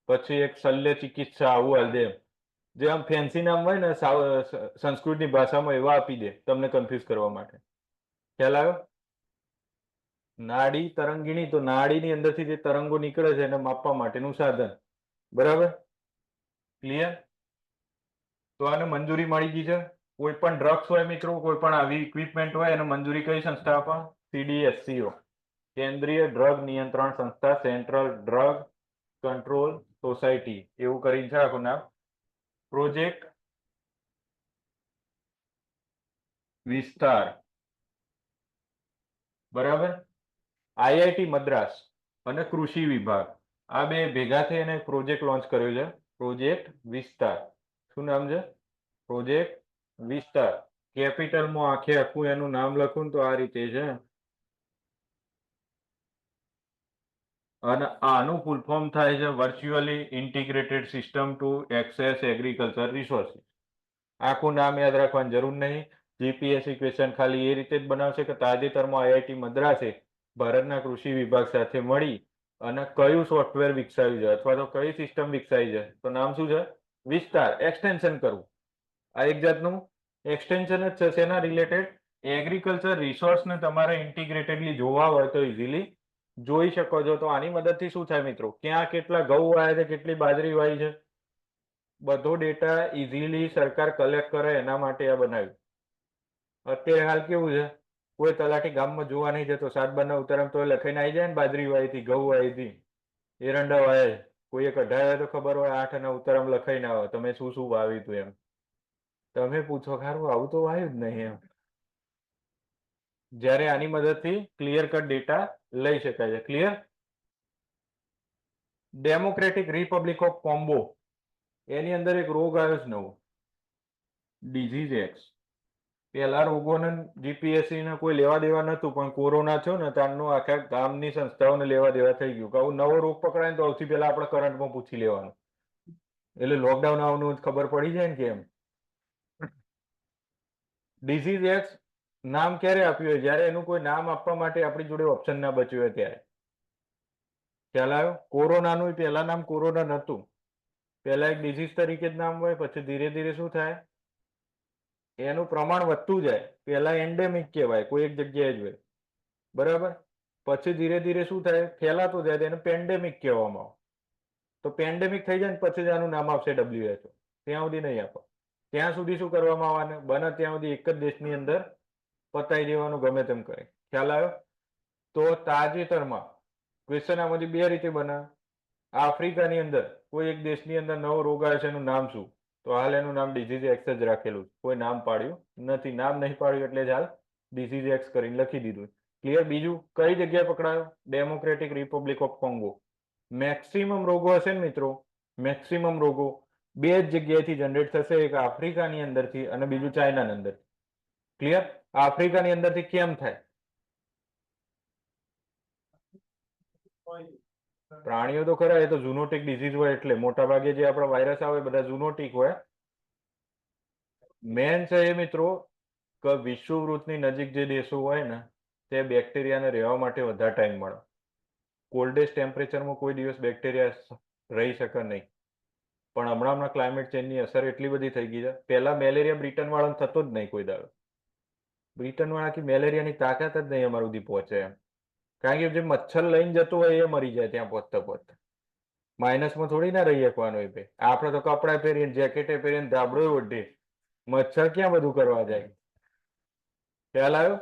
પછી એક શલ્ય ચિકિત્સા આવું હાલ દે. જે આમ ફેન્સી નામ હોય ને સંસ્કૃતની ભાષામાં એવા આપી દે તમને કન્ફ્યુઝ કરવા માટે. ખ્યાલ આવ્યો? નાડી તરંગીણી, તો નાડીની અંદરથી જે તરંગો નીકળે છે એને માપવા માટેનું સાધન. બરાબર. ક્લિયર? તો આને મંજૂરી મળી ગઈ છે. કોઈ પણ ડ્રગ્સ હોય મિત્રો, કોઈ પણ આવી ઇક્વિપમેન્ટ હોય, એને મંજૂરી કઈ સંસ્થા આપે? સીડીએસસીઓ, કેન્દ્રીય ડ્રગ નિયંત્રણ સંસ્થા, સેન્ટ્રલ ડ્રગ કંટ્રોલ સોસાયટી એવું કરીને છે આખું નામ. પ્રોજેક્ટ વિસ્તાર. બરાબર. આઈઆઈટી મદ્રાસ અને કૃષિ વિભાગ આ બે ભેગા થઈ અને પ્રોજેક્ટ લોન્ચ કર્યો છે, પ્રોજેક્ટ વિસ્તાર. શું નામ છે? પ્રોજેક્ટ વિસ્તાર. કેપિટલમાં આખે આખું એનું નામ લખું તો આ રીતે છે. અને આનું ફૂલ ફોર્મ થાય છે virtually integrated system to access agriculture resources. આખું નામ યાદ રાખવાની જરૂર નહીં. જીપીએસસી ક્વેશ્ચન ખાલી એ રીતે જ બનાવશે કે તાજેતરમાં આઈઆઈટી મદ્રાસે ભારતના કૃષિ વિભાગ સાથે મળી અને કયું સોફ્ટવેર વિકસાવ્યું છે અથવા તો કઈ સિસ્ટમ વિકસાવી છે. તો નામ શું છે? વિસ્તાર. એક્સટેન્શન કરવું. આ એક જાતનું એક્સટેન્શન જ છે. શેના રિલેટેડ? એગ્રીકલ્ચર રિસોર્સ ને તમારે ઇન્ટિગ્રેટેડલી જોવા હોય તો ઇઝીલી જોઈ શકો છો. તો આની મદદથી શું થાય મિત્રો, ક્યાં કેટલા ઘઉં વાયા છે, કેટલી બાજરી વાઈ છે, બધો ડેટા ઇઝીલી સરકાર કલેક્ટ કરે એના માટે આ બનાવ્યું. અત્યારે હાલ કેવું છે, કોઈ તલાટી ગામમાં જોવા નહીં જતો, 7/2 ઉતારામ તો લખાઈને આવી જાય ને, બાજરી વાઈ હતી, ઘઉં વાઈ હતી, એરંડા વાયા છે. કોઈએ કઢાયા તો ખબર હોય, 8 ઉતારામ લખાઈને આવે તમે શું શું વાવ્યું હતું એમ. તમે પૂછો ખારું આવું તો વાયું જ નહીં એમ. જ્યારે આની મદદથી ક્લિયર કટ ડેટા લઈ શકાય છે. Clear. Democratic Republic of Congo, એની અંદર એક રોગ આવ્યો છે નવો, ડિઝીઝ એક્સ. પેલા રોગોને જીપીએસસી ને કોઈ લેવા દેવા નતું, પણ કોરોના થયો ને ત્યારનું આખા ગામની સંસ્થાઓને લેવા દેવા થઈ ગયું કે આવું નવો રોગ પકડાય ને તો સૌથી પહેલા આપણે કરંટમાં પૂછી લેવાનું. એટલે લોકડાઉન આવવાનું ખબર પડી જાય ને કે એમ. ડિઝીઝ એક્સ નામ ક્યારે આપ્યું હોય, જ્યારે એનું કોઈ નામ આપવા માટે આપણી જોડે ઓપ્શન ના બચ્યું હોય ત્યારે. ખ્યાલ આવ્યો? કોરોનાનું પહેલા નામ કોરોના નતું, પહેલા એક ડિઝીઝ તરીકે જ નામ હોય, પછી ધીરે ધીરે શું થાય, એનું પ્રમાણ વધતું જાય. પહેલા એન્ડેમિક કહેવાય, કોઈ એક જગ્યાએ જ હોય, બરાબર. પછી ધીરે ધીરે શું થાય, ફેલાતું જાય, એને પેન્ડેમિક કહેવામાં આવે. તો પેન્ડેમિક થઈ જાય ને પછી જ આનું નામ આવશે WHO. ત્યાં સુધી નહીં આપો. ત્યાં સુધી શું કરવામાં આવવાનું, બને ત્યાં સુધી એક જ દેશની અંદર પતાવી દેવાનું, ગમે તેમ કરે. ખ્યાલ આવ્યો? તો તાજેતરમાં ક્વેશ્ચન આમાંથી બે રીતે બને. આફ્રિકાની અંદર કોઈ એક દેશની અંદર નવો રોગ આવે છે, એનું નામ શું? તો હાલ એનું નામ ડિઝીઝ એક્સ જ રાખેલું, કોઈ નામ પાડ્યું નથી. નામ નહીં પાડ્યું એટલે જ હાલ ડિઝીઝ એક્સ કરીને લખી દીધું. ક્લિયર. બીજું, કઈ જગ્યાએ પકડાયો? Democratic Republic of Congo. Maximum રોગો હશે ને મિત્રો, મેક્સિમમ રોગો બે જ જગ્યાએથી જનરેટ થશે, એક આફ્રિકાની અંદરથી અને બીજું ચાઇનાની અંદર. ક્લિયર. આફ્રિકાની અંદરથી કેમ થાય? પ્રાણીઓ તો ખરા, એ તો ઝૂનોટિક ડિઝીઝ હોય, એટલે મોટા ભાગે જે આપણા વાયરસ આવે બધા ઝૂનોટિક હોય. મેન છે એ મિત્રો કે વિષુવવૃત્તની નજીક જે દેશો હોય ને, તે બેક્ટેરિયાને રહેવા માટે વધારે ટાઈમ મળે. કોલ્ડેસ્ટ ટેમ્પરેચરમાં કોઈ દિવસ બેક્ટેરિયા રહી શકે નહીં. પણ હમણાં ક્લાઇમેટ ચેન્જની અસર એટલી બધી થઈ ગઈ છે. પહેલા મેલેરિયા બ્રિટન વાળાને થતો જ નહીં કોઈ દાડો. બ્રિટન વાળા કે મેલેરિયાની તાકાત જ નહીં અમારા સુધી પહોંચે એમ. કારણ કે જે મચ્છર લઈને જતો હોય એ મરી જાય ત્યાં પહોંચતા પહોંચતા. માઇનસમાં થોડી ના રહી શકવાનું હોય ભાઈ. આપણે તો કપડા પહેરીને, જેકેટે પહેરીને, ધાબળો ઓઢી, મચ્છર ક્યાં બધું કરવા જાય. ખ્યાલ આવ્યો?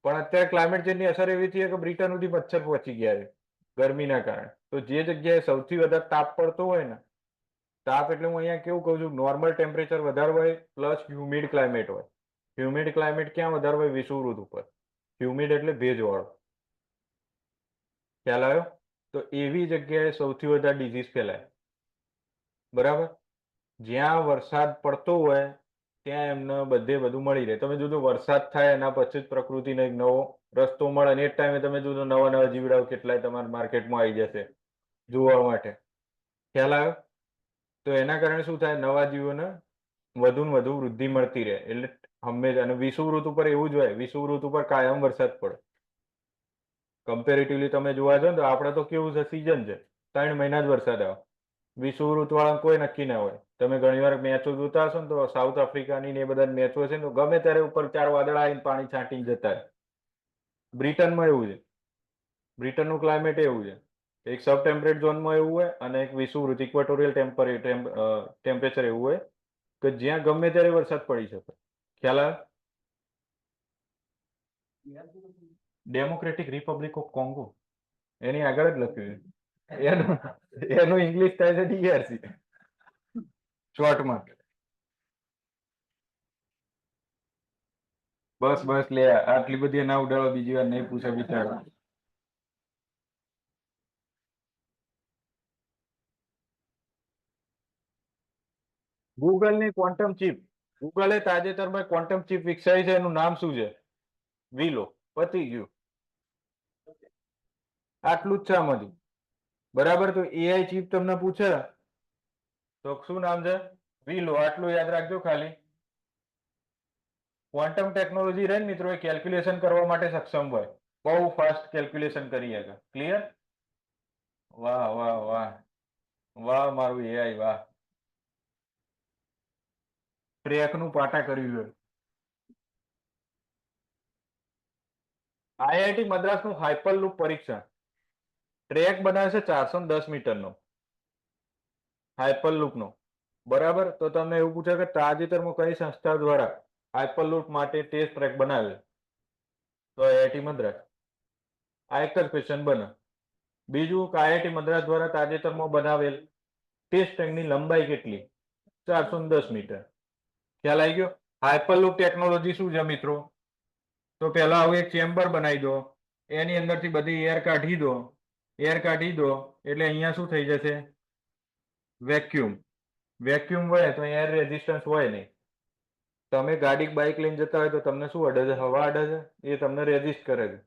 પણ અત્યારે ક્લાઇમેટ ચેન્જની અસર એવી થઈ કે બ્રિટન સુધી મચ્છર પહોંચી ગયા છે ગરમીના કારણે. તો જે જગ્યાએ સૌથી વધારે તાપ પડતો હોય ને, તાપ એટલે હું અહીંયા કેવું કહું છું, નોર્મલ ટેમ્પરેચર વધારે હોય પ્લસ હ્યુમિડ ક્લાઇમેટ હોય. હ્યુમિડ ક્લાઇમેટ ક્યાં વધારે હોય? વિષુવવૃત્ત ઉપર. હ્યુમિડ એટલે ભેજવાળો. ખ્યાલ આવ્યો? તો એવી જગ્યાએ સૌથી વધારે ડિઝીઝ ફેલાય. બરાબર. જ્યાં વરસાદ પડતો હોય ત્યાં એમને બધે બધું મળી રહે. તમે જોજો વરસાદ થાય એના પછી જ પ્રકૃતિને એક નવો રસ્તો મળે, અને એ જ ટાઈમે તમે જોજો નવા નવા જીવડાઓ કેટલાય તમારા માર્કેટમાં આવી જશે જોવા માટે. ખ્યાલ આવ્યો? તો એના કારણે શું થાય, નવા જીવોને વધુ ને વધુ વૃદ્ધિ મળતી રહે. એટલે હંમેશા, અને વિષુવવૃત્ત ઉપર એવું જ હોય, વિષુવવૃત્ત ઉપર કાયમ વરસાદ પડે. કમ્પેરેટિવલી તમે જોવા જાઓ તો આપણે તો કેવું છે, સિઝન છે, 3 મહિના જ વરસાદ આવે. વિષુવવૃત્ત વાળા કોઈ નક્કી ના હોય. તમે ઘણીવાર મેચો જોતા હશો ને, તો સાઉથ આફ્રિકાની ને એ બધા મેચો છે ને, તો ગમે ત્યારે ઉપર 4 વાદળા આવીને પાણી છાંટીને જતા રહે. બ્રિટનમાં એવું છે. બ્રિટનનું ક્લાઇમેટ એવું છે. એક સબ ટેમ્પરેટ ઝોનમાં એવું હોય અને એક વિષુવવૃત્ત ઇક્વેટોરિયલ ટેમ્પરેચર એવું હોય કે જ્યાં ગમે ત્યારે વરસાદ પડી શકે. ખ્યાલ આવે? ડેમોક્રેટિક રિપબ્લિક ઓફ કોંગો, એની આગળ જ લખ્યું છે. એનું ઇંગ્લિશ થાય છે DRC શોર્ટમાં. બસ બસ લે, આટલી બધી ના ઉડાડો, બીજી વાર નહીં પૂછે બિચારો. ગૂગલની ક્વોન્ટમ ચિપ, ગૂગલે તાજેતરમાં ક્વોન્ટમ ચિપ વિકસાવી છે, એનું નામ શું છે? વિલો. પતી ગયું. આટલું જ છે આમાંથી. બરાબર. તો AI ચિપ તમને પૂછે તો શું નામ છે? વિલો. આટલું યાદ રાખજો ખાલી. ક્વોન્ટમ ટેકનોલોજી રહે ને મિત્રો, એ કેલ્ક્યુલેશન કરવા માટે સક્ષમ હોય. બહુ ફાસ્ટ કેલ્ક્યુલેશન કરી શકે. ક્લિયર? વાહ વાહ વાહ વાહ, મારું AI વાહ. ટ્રેકનું પાટા કર્યું છે. આઈઆઈટી મદ્રાસનું હાઇપરલૂપ પરીક્ષણ ટ્રેક બનાવે છે 410 મીટરનો હાઇપરલૂપનો, બરાબર. તો તમને એવું પૂછે કે તાજેતરમાં કઈ સંસ્થા દ્વારા હાઇપરલૂપ માટે ટેસ્ટ ટ્રેક બનાવેલ, તો આઈઆઈટી મદ્રાસ. આ એક જ ક્વેશ્ચન બને. બીજું કે આઈઆઈટી મદ્રાસ દ્વારા તાજેતરમાં બનાવેલ ટેસ્ટ ટ્રેકની લંબાઈ કેટલી, 410 મીટર. ખ્યાલ આવી ગયો. હાઇપરલૂપ ટેકનોલોજી શું છે મિત્રો? તો પહેલા આવું એક ચેમ્બર બનાવી દો, એની અંદરથી બધી એર કાઢી દો, એર કાઢી દો એટલે અહીંયા શું થઈ જશે, વેક્યુમ. વેક્યુમ હોય તો એર રેઝિસ્ટન્સ હોય નહીં. તમે ગાડી બાઇક લઈને જતા હોય તો તમને શું અડે છે, હવા અડે છે, એ તમને રેઝિસ્ટ કરે છે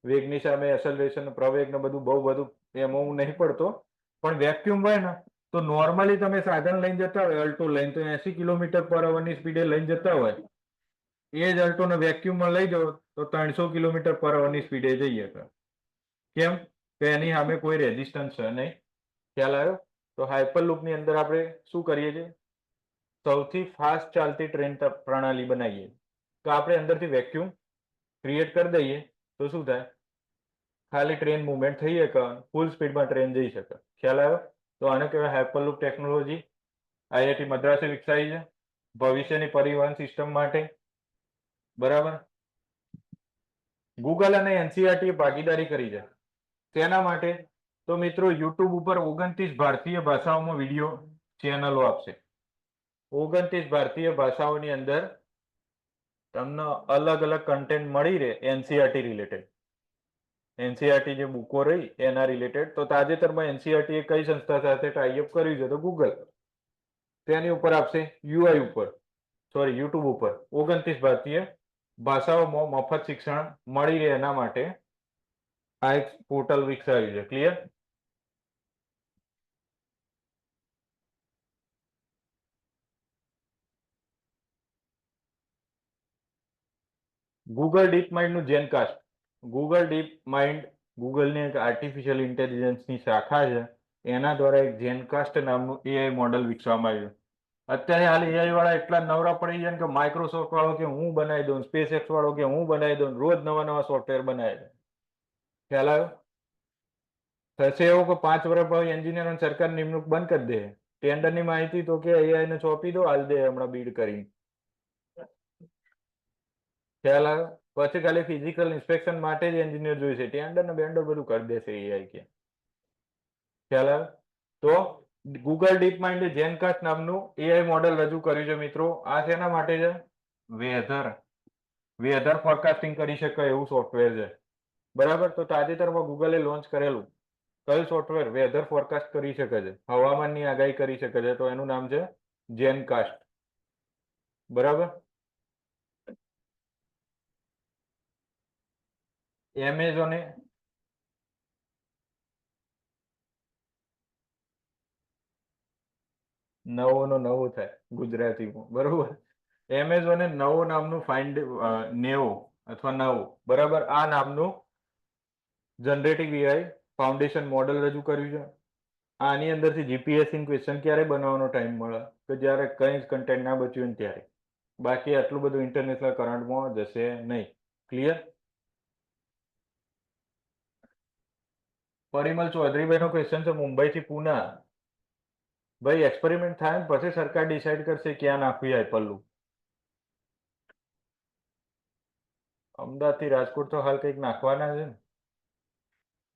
વેગની સામે. એસેલરેશન, પ્રવેગ ને બધું બહુ બધું એમાં હું નહીં પડતો, પણ વેક્યુમ હોય ને તો નોર્મલી તમે સાધન લઈને જતા હોય અલ્ટો લઈને, તો 80 કિલોમીટર પર અવરની સ્પીડે લઈને જતા હોય, એ જ અલ્ટોને વેક્યુમમાં લઈ જાઓ તો 300 કિલોમીટર પર અવરની સ્પીડે જઈએ. કેમ? તો એની સામે કોઈ રેઝિસ્ટન્સ છે નહીં. ખ્યાલ આવ્યો? તો હાઇપરલૂપની અંદર આપણે શું કરીએ છીએ, સૌથી ફાસ્ટ ચાલતી ટ્રેન પ્રણાલી બનાવીએ. તો આપણે અંદરથી વેક્યુમ ક્રિએટ કરી દઈએ તો શું થાય, ખાલી ટ્રેન મુવમેન્ટ થઈ શકે, ફૂલ સ્પીડમાં ટ્રેન જઈ શકે. ખ્યાલ આવ્યો? તો આને કહેવાય હાઇપરલૂપ ટેકનોલોજી. આઈઆઈટી મદ્રાસે વિકસાવી છે ભવિષ્યની પરિવહન સિસ્ટમ માટે, બરાબર. ગૂગલ અને એનસીઆરટી ભાગીદારી કરી છે. તેના માટે તો મિત્રો યુટ્યુબ ઉપર 29 ભારતીય ભાષાઓમાં વિડીયો ચેનલો આપશે. 29 ભારતીય ભાષાઓની અંદર તમને અલગ અલગ કન્ટેન્ટ મળી રહે એનસીઆરટી રિલેટેડ. એનસીઆરટી જે બુકો રહી એના રિલેટેડ. તો તાજેતરમાં એનસીઆરટી એ કઈ સંસ્થા સાથે ટાઈઅપ કર્યું છે, તો ગૂગલ. તેની ઉપર આપશે યુઆઈ ઉપર, સોરી યુટ્યુબ ઉપર 29 ભારતીય ભાષાઓમાં મફત શિક્ષણ મળી રહે એના માટે આ એક પોર્ટલ વિકસાવ્યું છે. ક્લિયર? ગૂગલ ડીપ માઇન્ડનું જેનકાસ્ટ. ગૂગલ ડીપ માઇન્ડ ગૂગલની એક આર્ટિફિશિયલ ઇન્ટેલિજન્સની શાખા છે, એના દ્વારા એક જેનકાસ્ટ નામનું એઆઈ મોડેલ વિકસાવવામાં આવ્યું. અત્યારે હાલ એઆઈ વાળા એટલા નવરા પડી જાય કે માઇક્રોસોફ્ટ વાળો કે હું બનાવી દઉં, સ્પેસએક્સ વાળો કે હું બનાવી દઉં, રોજ નવા નવા સોફ્ટવેર બનાવે છે. ખ્યાલ આવ્યો? થશે એવું કે 5 વર્ષ પછી એન્જિનિયર સરકાર નિમણૂક બંધ કરી દે. ટેન્ડરની માહિતી તો કે એઆઈ ને સોંપી દો, હાલ દે હમણાં બીડ કરીને. ખ્યાલ આવ્યો? પછી ખાલી ફિઝિકલ ઇન્સ્પેક્શન માટે જ એન્જિનિયર જોઈશે, ટેન્ડર ને બેન્ડર બધું કરી દેશે એઆઈ કે. ખ્યાલ આવ્યો? તો ગૂગલ ડીપ માઇન્ડે જેનકાસ્ટ નામનું એઆઈ મોડેલ રજૂ કર્યું છે મિત્રો. આ શેના માટે છે? વેધર ફોરકાસ્ટિંગ કરી શકાય એવું સોફ્ટવેર છે, બરાબર. તો તાજેતરમાં ગૂગલે લોન્ચ કરેલું કયું સોફ્ટવેર વેધર ફોરકાસ્ટ કરી શકે છે, હવામાનની આગાહી કરી શકે છે, તો એનું નામ છે જેનકાસ્ટ, બરાબર. એમેઝોને નવો થાય ગુજરાતીમાં, બરોબર. એમેઝોને નવો નામનું ફાઇન્ડ નેવો અથવા નવો, બરાબર, આ નામનું જનરેટિવ એઆઈ ફાઉન્ડેશન મોડેલ રજૂ કર્યું છે. આની અંદરથી જીપીએસસી ક્વેશ્ચન ક્યારે બનાવવાનો ટાઈમ મળે, કે જ્યારે કંઈ જ કન્ટેન્ટ ના બચ્યું ને ત્યારે. બાકી આટલું બધું ઇન્ટરનેશનલ કરંટમાં જશે નહીં. ક્લિયર? પરિમલ ચૌધરીભાઈ નો ક્વેશ્ચન છે મુંબઈ થી પુના. ભાઈ એક્સપેરિમેન્ટ થાય ને પછી સરકાર ડિસાઈડ કરશે ક્યાં નાખવી હાઇપરલૂપ. અમદાવાદ થી રાજકોટ તો હાલ કંઈક નાખવાના છે ને,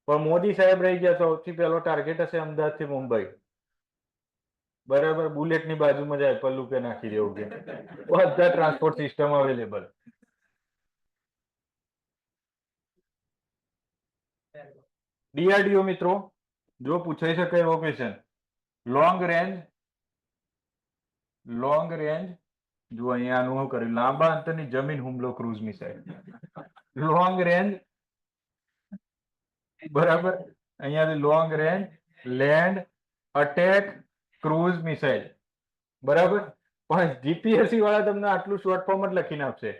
પણ મોદી સાહેબ રહી ગયા, સૌથી પહેલો ટાર્ગેટ હશે અમદાવાદ થી મુંબઈ, બરાબર. બુલેટ ની બાજુમાં જ હાઇપરલૂપ નાખી દેવું કે બધા ટ્રાન્સપોર્ટ સિસ્ટમ અવેલેબલ. ડીઆરડીઓ મિત્રો જો પૂછાઈ શકે એવો ક્વેશ્ચન, લોંગ રેન્જ જો અહીંયા આનું કર્યું, લાંબા અંતરની જમીન હુમલો ક્રૂઝ મિસાઇલ, લોંગ રેન્જ, બરાબર. અહીંયાથી long range land attack cruise missile, બરાબર. પણ જીપીએસસી વાળા તમને આટલું શોર્ટ ફોર્મ જ લખીને આપશે.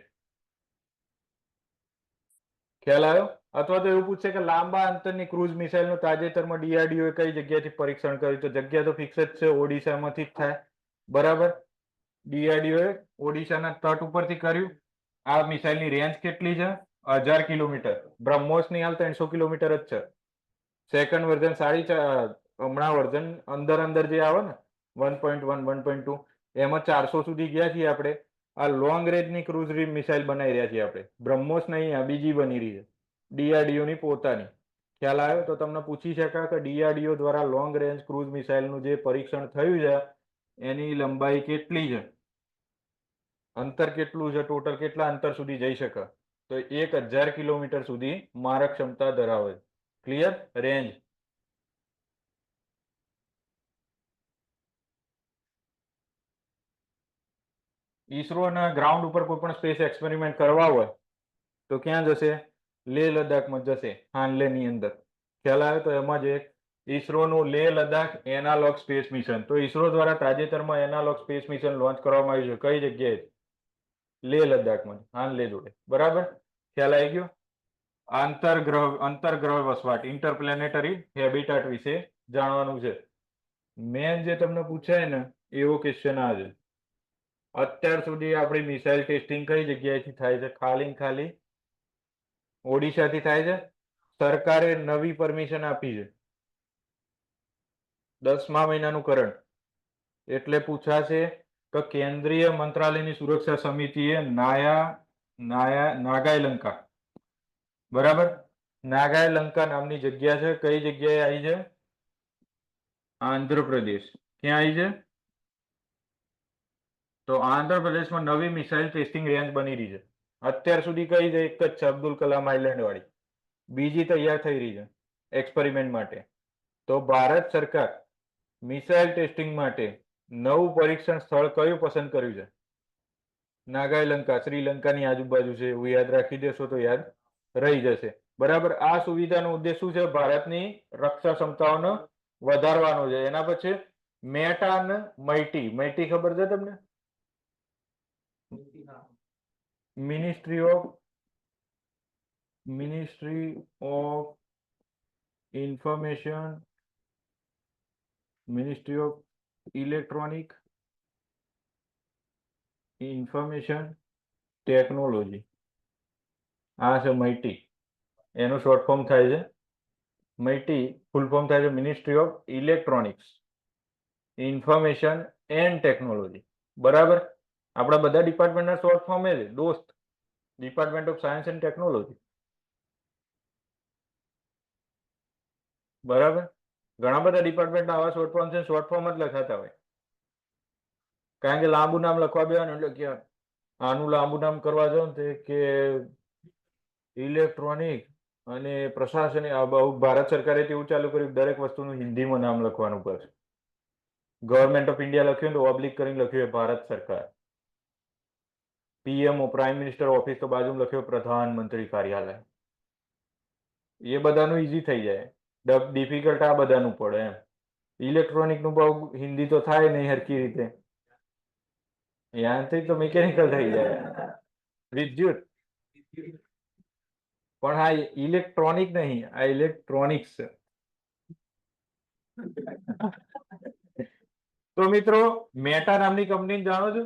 ખ્યાલ આવ્યો? અથવા તો એવું પૂછશે કે લાંબા અંતરની ક્રૂઝ મિસાઇલનું તાજેતરમાં ડીઆરડીઓ કઈ જગ્યાથી પરીક્ષણ કર્યું, તો જગ્યા તો ફિક્સ જ છે, ઓડિશામાંથી જ થાય, બરાબર. ડીઆરડીઓ ઓડિશાના તટ ઉપરથી કર્યું. આ મિસાઇલની રેન્જ કેટલી છે 1000 કિલોમીટર. બ્રહ્મોસ ની હાલ 300 કિલોમીટર જ છે. સેકન્ડ વર્ઝન હમણાં વર્ઝન અંદર અંદર જે આવે ને 1.1 1.2 એમાં 400 સુધી ગયા છીએ આપણે. આ લોંગ રેન્જ ની ક્રુઝ મિસાઇલ બનાવી રહ્યા છીએ આપણે. બ્રહ્મોસ નહીં, આ બીજી બની રહી છે ડીઆરડીઓ ની પોતાની. ખ્યાલ આવ્યો? તો તમને પૂછી શકાય કે ડીઆરડીઓ દ્વારા લોંગ રેન્જ ક્રુઝ મિસાઇલનું જે પરીક્ષણ થયું છે એની લંબાઈ કેટલી છે, અંતર કેટલું છે, ટોટલ કેટલા અંતર સુધી જઈ શકે? તો 1000 કિલોમીટર સુધી મારક ક્ષમતા ધરાવે છે. ક્લિયર? રેન્જ. ઈસરોના ગ્રાઉન્ડ ઉપર કોઈ પણ સ્પેસ એક્સપેરિમેન્ટ કરવા હોય તો ક્યાં જશે? લેહ લદ્દાખમાં જશે, હાનલે ની અંદર. ખ્યાલ આવે? તો એમાં જે ઈસરોનું Leh Ladakh analog space mission, તો ઈસરો દ્વારા તાજેતરમાં એનાલોગ સ્પેસ મિશન લોન્ચ કરવામાં આવ્યું છે. કઈ જગ્યાએ? લેહ લદ્દાખમાં, હાનલે જોડે. બરાબર? ખ્યાલ આવી ગયો? અંતરગ્રહ વસવાટ, ઇન્ટરપ્લેનેટરી હેબિટાટ વિશે જાણવાનું છે. મેન જે તમને પૂછાય ને એવો ક્વેશ્ચન આ છે. અત્યાર સુધી આપણી મિસાઇલ ટેસ્ટિંગ કઈ જગ્યાએથી થાય છે? ખાલી ઓડિશાથી થાય છે. સરકારે નવી પરમિશન આપી છે 10મા મહિનાનું કરંટ. એટલે પૂછાશે કે કેન્દ્રીય મંત્રાલયની સુરક્ષા સમિતિએ નાગાલંકા, બરાબર, નાગાલંકા નામની જગ્યા છે. કઈ જગ્યાએ આવી છે? આંધ્રપ્રદેશ. ક્યાં આવી છે? તો આંધ્રપ્રદેશમાં નવી મિસાઇલ ટેસ્ટિંગ રેન્જ બની રહી છે. અત્યાર સુધી કઈ છે? એક જ છે, અબ્દુલ કલામ આઇલેન્ડ વાળી. બીજી તૈયાર થઈ રહી છે એક્સપેરિમેન્ટ માટે. તો ભારત સરકાર મિસાઇલ ટેસ્ટિંગ માટે નવું પરીક્ષણ સ્થળ કયું પસંદ કર્યું છે? નાગાલંકા, શ્રીલંકાની આજુબાજુ છે. એવું યાદ રાખી દેશો તો યાદ રહી જશે. બરાબર? આ સુવિધાનો ઉદ્દેશ શું છે? ભારતની રક્ષા ક્ષમતાઓનો વધારવાનો છે. એના પછી મેટા અને મૈટી ખબર છે તમને? Ministry of information, ministry of electronic information technology. આ છે મૈટી. એનું શોર્ટ ફોર્મ થાય છે મૈટી. ફૂલ ફોર્મ થાય છે ministry of electronics information and technology. બરાબર? આપણા બધા ડિપાર્ટમેન્ટના શોર્ટ ફોર્મ એ છે દોસ્ત. Department of science and technology. બરાબર? ઘણા બધા ડિપાર્ટમેન્ટના આવા શોર્ટ ફોર્મ છે, શોર્ટ ફોર્મ જ લખાતા હોય. કારણ કે લાંબુ નામ લખવા બેવાનું એટલે કે આનું લાંબુ નામ કરવા જાવ ને કે ઇલેક્ટ્રોનિક અને પ્રશાસનિક, ભારત સરકારે તેવું ચાલુ કર્યું દરેક વસ્તુનું હિન્દીમાં નામ લખવાનું પડશે. ગવર્મેન્ટ ઓફ ઇન્ડિયા લખ્યું તો ઓબ્લિક કરીને લખ્યું ભારત સરકાર. પીએમઓ, પ્રાઇમ મિનિસ્ટર ઓફિસ, તો બાજુમાં લખ્યું પ્રધાનમંત્રી કાર્યાલય. એ બધાનું ઈઝી થઈ જાય. ડિફિકલ્ટ આ બધાનું પડે એમ. ઇલેક્ટ્રોનિક નું બહુ હિન્દી તો થાય નહીં હરખી રીતે. યાંત્રિક તો મિકેનિકલ થઈ જાય, વિદ્યુત. પણ આ ઇલેક્ટ્રોનિક નહીં, આ ઇલેક્ટ્રોનિક્સ છે. તો મિત્રો, મેટા નામની કંપની જાણો છો?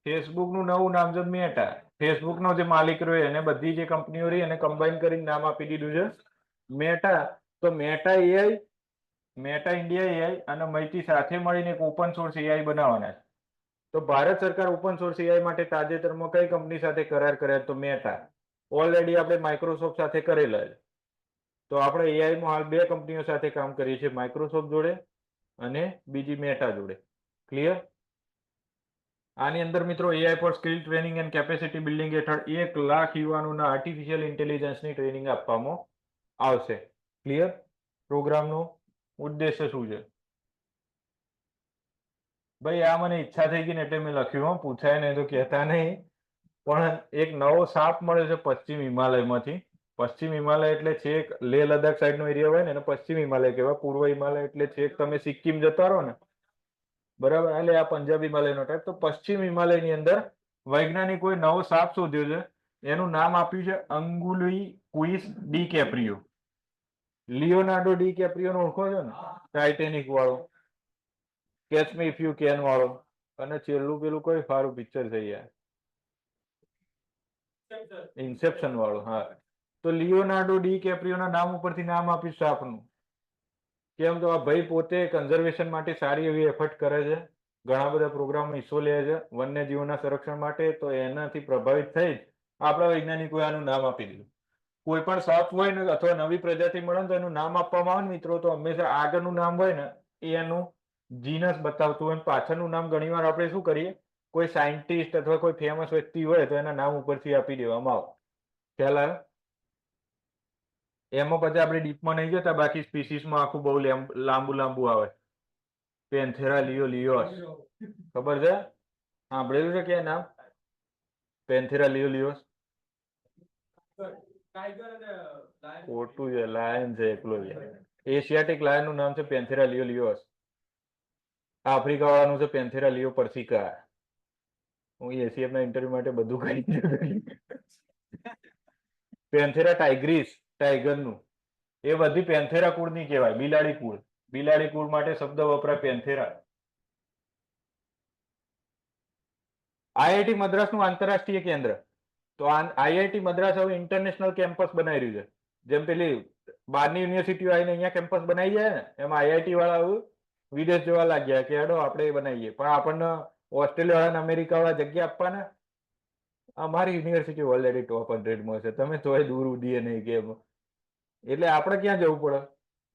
ફેસબુક નું નવું નામ છે મેટા. ફેસબુક નો જે માલિક રહ્યો એને બધી જે કંપનીઓ રહી એને કમ્બાઈન કરીને નામ આપી દીધું છે મેટા. તો meta AI, meta India AI અને મૈટી સાથે મળીને એક ઓપન સોર્સ એઆઈ બનાવવાના છે. તો ભારત સરકાર ઓપન સોર્સ એઆઈ માટે તાજેતરમાં કઈ કંપની સાથે કરાર કર્યા? તો મેટા. ઓલરેડી આપણે માઇક્રોસોફ્ટ સાથે કરેલા છે. તો આપણે એઆઈમાં હાલ બે કંપનીઓ સાથે કામ કરીએ છીએ, માઇક્રોસોફ્ટ જોડે અને બીજી મેટા જોડે. ક્લિયર? આની અંદર મિત્રો AI for skill training and capacity building હેઠળ 1 લાખ યુવાનોના આર્ટિફિશિયલ ઇન્ટેલિજન્સની ટ્રેનિંગ આપવામાં આવશે. ક્લિયર? પ્રોગ્રામનો ઉદ્દેશ્ય શું છે? ભાઈ આ મને ઈચ્છા થઈ ગઈ ને એટલે મેં લખ્યું. પૂછાય નહીં તો કહેતા નહીં. પણ એક નવો સાપ મળે છે પશ્ચિમ હિમાલયમાંથી. પશ્ચિમ હિમાલય એટલે છેક લેહ લદ્દાખ સાઈડ નો એરિયા હોય ને એને પશ્ચિમ હિમાલય કહેવાય. પૂર્વ હિમાલય એટલે છેક તમે સિક્કિમ જતા રહો ને, બરાબર, એટલે આ પંજાબ હિમાલયનો ટાઈપ. તો પશ્ચિમ હિમાલયની અંદર વૈજ્ઞાનિકોએ નવો સાપ શોધ્યો છે. એનું નામ આપ્યું છે અંગુલી ક્વિસ ડી કેપ્રિયો. લિયોનાર્ડો ડી કેપ્રિયો ઓળખો છો ને? ટાઇટેનિક વાળો, catch me if you can વાળો, અને છેલ્લું પેલું કોઈ સારું પિક્ચર છે યાર, ઇન્સેપ્શન વાળું, હા. તો લિયોનાર્ડો ડી કેપ્રિયોના નામ ઉપરથી નામ આપ્યું શાર્કનું. કેમ તો આ ભાઈ પોતે કન્ઝર્વેશન માટે સારી એવી એફર્ટ કરે છે, ઘણા બધા પ્રોગ્રામમાં હિસ્સો લે છે વન્યજીવોના સંરક્ષણ માટે, તો એનાથી પ્રભાવિત થઈ જ આપણા વૈજ્ઞાનિકોએ આનું નામ આપી દીધું. કોઈ પણ સાપ હોય ને અથવા નવી પ્રજાતિ મળે ને તો એનું નામ આપવામાં આવે ને મિત્રો, તો હંમેશા આગળનું નામ હોય ને એ એનું જીનસ બતાવતું હોય, પાછળનું નામ ઘણીવાર આપણે શું કરીએ, કોઈ સાયન્ટિસ્ટ અથવા કોઈ ફેમસ વ્યક્તિ હોય તો એના નામ ઉપરથી આપી દેવામાં આવે. ખ્યાલ આવ્યો? એમાં પછી આપણે ડીપમાં નહીં જતા, બાકી સ્પીસીસમાં આખું બહુ લાંબુ આવે. પેન્થેરા લિયોલિયોસ, ખબર છે? સાંભળેલું છે કે નામ પેન્થેરા લિયોલિયોસ? ખોટું છે, લાયન છે એકલો છે. એશિયાટિક લાયન નું નામ છે પેન્થેરા લિયોલિયોસ. આફ્રિકા વાળાનું છે પેન્થેરા લિયો પરસિકા. હું એસીએફ ના ઇન્ટરવ્યુ માટે બધું કરી. પેન્થેરા ટાઇગ્રીસ, ટાઈગર નું, એ બધી પેન્થેરા કુળની કહેવાય, બિલાડી કુળ. બિલાડી કુળ માટે શબ્દ વપરાય પેન્થેરા. આઈઆઈટી મદ્રાસનું આંતરરાષ્ટ્રીય કેન્દ્ર. તો આઈઆઈટી મદ્રાસ હવે ઇન્ટરનેશનલ કેમ્પસ બનાવી રહ્યું છે. જેમ પેલી બહારની યુનિવર્સિટીઓ આવીને અહીંયા કેમ્પસ બનાવી જાય ને, એમાં આઈઆઈટી વાળા વિદેશ જવા લાગ્યા કે હેડો આપણે બનાવીએ, પણ આપણને ઓસ્ટ્રેલિયા વાળા અમેરિકા વાળા જગ્યા આપવાના. અમારી યુનિવર્સિટી ઓલરેડી ટોપ 100માં છે, તમે તોય દૂર ઉડીએ નહીં કેમ. એટલે આપણે ક્યાં જવું પડે?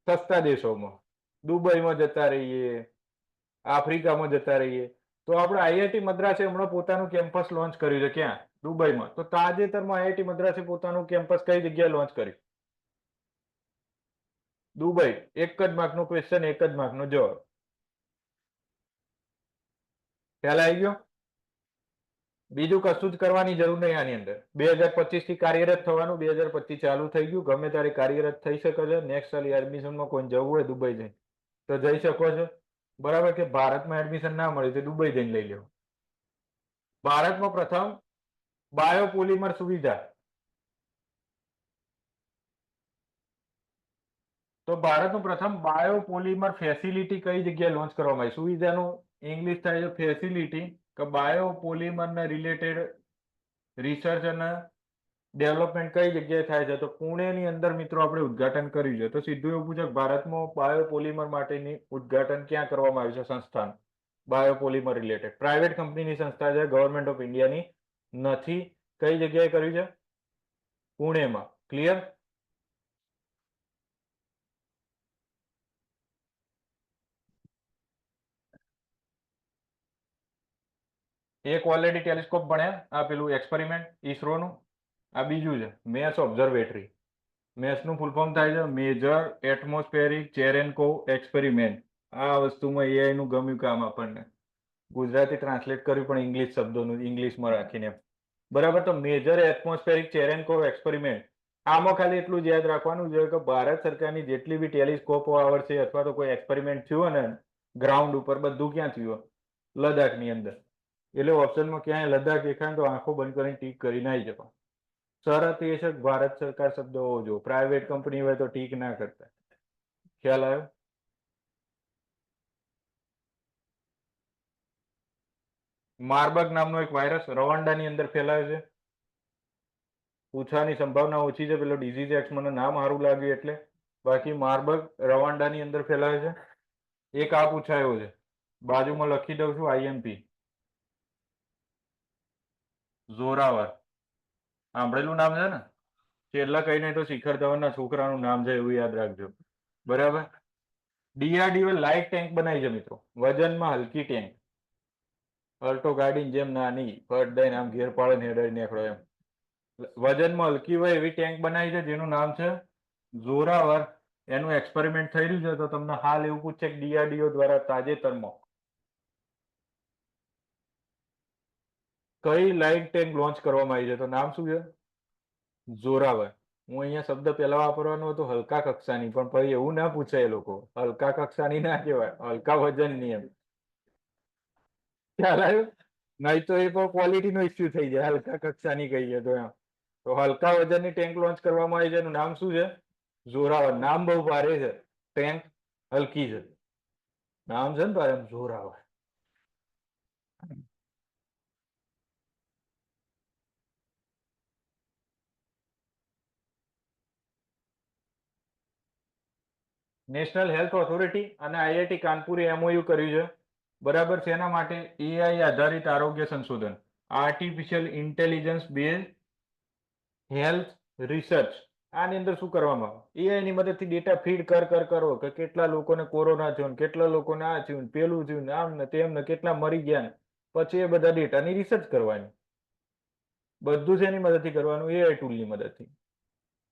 સસ્તા દેશોમાં, દુબઈમાં જતા રહીએ, આફ્રિકામાં જતા રહીએ. તો આપણે આઈઆઈટી મદ્રાસે હમણાં પોતાનું કેમ્પસ લોન્ચ કર્યું છે. ક્યાં? દુબઈમાં. તો તાજેતરમાં આઈઆઈટી મદ્રાસે પોતાનું કેમ્પસ કઈ જગ્યાએ લોન્ચ કર્યું? દુબઈ. એક જ માર્કનો ક્વેશ્ચન, એક જ માર્કનો જવાબ. ખ્યાલ આવી ગયો? બીજું કશું જ કરવાની જરૂર નહીં આની અંદર. 2025 થી કાર્યરત થવાનું. 2025 ચાલુ થઈ ગયું, ગમે ત્યારે કાર્યરત થઈ શકે છે. નેક્સ્ટ સાલ એડમિશનમાં કોઈ જવું હોય દુબઈ જઈને તો જઈ શકો છો. બરાબર? કે ભારતમાં એડમિશન ના મળે તો દુબઈ જઈને લઈ લેવું. ભારતમાં પ્રથમ બાયોપોલિમર સુવિધા. તો ભારતનું પ્રથમ બાયોપોલિમર ફેસિલિટી કઈ જગ્યાએ લોન્ચ કરવામાં આવી? સુવિધાનું ઇંગ્લિશ થાય છે ફેસિલિટી, કે બાયોપોલિમરને રિલેટેડ રિસર્ચ અને ડેવલપમેન્ટ કઈ જગ્યાએ થાય છે? તો પુણેની અંદર મિત્રો આપણે ઉદઘાટન કર્યું છે. તો સીધું એવું પૂછે ભારતમાં બાયોપોલિમર માટેની ઉદઘાટન ક્યાં કરવામાં આવ્યું છે? સંસ્થાનું બાયોપોલિમર રિલેટેડ પ્રાઇવેટ કંપનીની સંસ્થા છે, ગવર્મેન્ટ ઓફ ઇન્ડિયાની નથી. કઈ જગ્યાએ કર્યું છે? પુણેમાં. ક્લિયર? એક ઓલરેડી ટેલિસ્કોપ ભણ્યા, આ પેલું એક્સપેરિમેન્ટ ઈસરોનું. આ બીજું છે મેસ ઓબ્ઝર્વેટરી. મેસનું ફૂલ ફોર્મ થાય છે મેજર એટમોસ્ફેરિક ચેરેન્કોવ એક્સપેરિમેન્ટ. આ વસ્તુમાં એઆઈ નું ગમ્યું કામ આપણને. ગુજરાતી ટ્રાન્સલેટ કર્યું પણ ઇંગ્લિશ શબ્દોનું ઇંગ્લિશમાં રાખીને. બરાબર? તો મેજર એટમોસ્ફેરિક ચેરેન્કોવ એક્સપેરિમેન્ટ. આમાં ખાલી એટલું જ યાદ રાખવાનું છે કે ભારત સરકારની જેટલી બી ટેલિસ્કોપો આવડશે અથવા તો કોઈ એક્સપેરિમેન્ટ થયું ને ગ્રાઉન્ડ ઉપર, બધું ક્યાં થયું? લદ્દાખની અંદર. એટલે ઓપ્શનમાં ક્યાંય લદ્દાખ દેખાય તો આંખો બંધ કરીને ટીક કરીને આવી જવા. શરત એ છે કે ભારત સરકાર શબ્દ હોવો જોઈએ. પ્રાઇવેટ કંપની હોય તો ટીક ના કરતા. ખ્યાલ આવ્યો? માર્બર્ગ નામનો એક વાયરસ રવાંડાની અંદર ફેલાયો છે. પૂછવાની સંભાવના ઓછી છે. પેલો ડિઝીઝ એક્સ મને નામ સારું લાગ્યું એટલે. બાકી માર્બર્ગ રવાંડાની અંદર ફેલાયો છે. એક આ પૂછાયો છે, બાજુમાં લખી દઉં છું આઈએમપી. જોરાવર. સાંભળેલું નામ છે ને? છેલ્લા કઈ નહીં તો શિખર ધવનના છોકરાનું નામ છે, એવું યાદ રાખજો. બરાબર? ડીઆરડીઓ લાઇટ ટેન્ક બનાવી છે મિત્રો, વજનમાં હલકી ટેન્ક. અલ્ટો ગાડીની જેમ નાની, ફટ દઈને આમ ઘેર પાડે ને હેડાઈ નીકળો એમ. વજનમાં હલકી હોય એવી ટેન્ક બનાવી છે જેનું નામ છે જોરાવર. એનું એક્સપેરિમેન્ટ થઈ રહ્યું છે. તો તમને હાલ એવું પૂછે કે ડીઆરડીઓ દ્વારા તાજેતરમાં કઈ લાઇટ ટેન્ક લોન્ચ કરવામાં આવી છે? તો નામ શું છે? જોરાવર. હું અહીંયા શબ્દ પેલા વાપરવાનો હતો હલકા કક્ષાની, પણ પછી એવું ના પૂછે એ લોકો. હલકા કક્ષાની ના કહેવાય, હલકા વજનની એમ. ખ્યાલ આવ્યો? નહીં તો એ પણ ક્વોલિટીનો ઇસ્યુ થઈ જાય, હલકા કક્ષાની કહીએ તો એમ. તો હલકા વજનની ટેન્ક લોન્ચ કરવામાં આવી છે. એનું નામ શું છે? જોરાવર. નામ બહુ ભારે છે, ટેન્ક હલકી છે. નામ છે ને ભારે, જોરાવર. નેશનલ હેલ્થ ઓથોરિટી અને આઈઆઈટી કાનપુરે એમઓયુ કર્યું છે, બરાબર. શેના માટે? એઆઈ આધારિત આરોગ્ય સંશોધન, artificial intelligence base health research. આની અંદર શું કરવામાં આવે? એઆઈ ની મદદથી ડેટા ફીડ કરો કે કેટલા લોકોને કોરોના થયો, કેટલા લોકોને આ થયું, પેલું થયું, આમ ને તેમ ને કેટલા મરી ગયા ને. પછી એ બધા ડેટાની રિસર્ચ કરવાની. બધું જ એની મદદથી કરવાનું, એઆઈ ટૂલની મદદથી.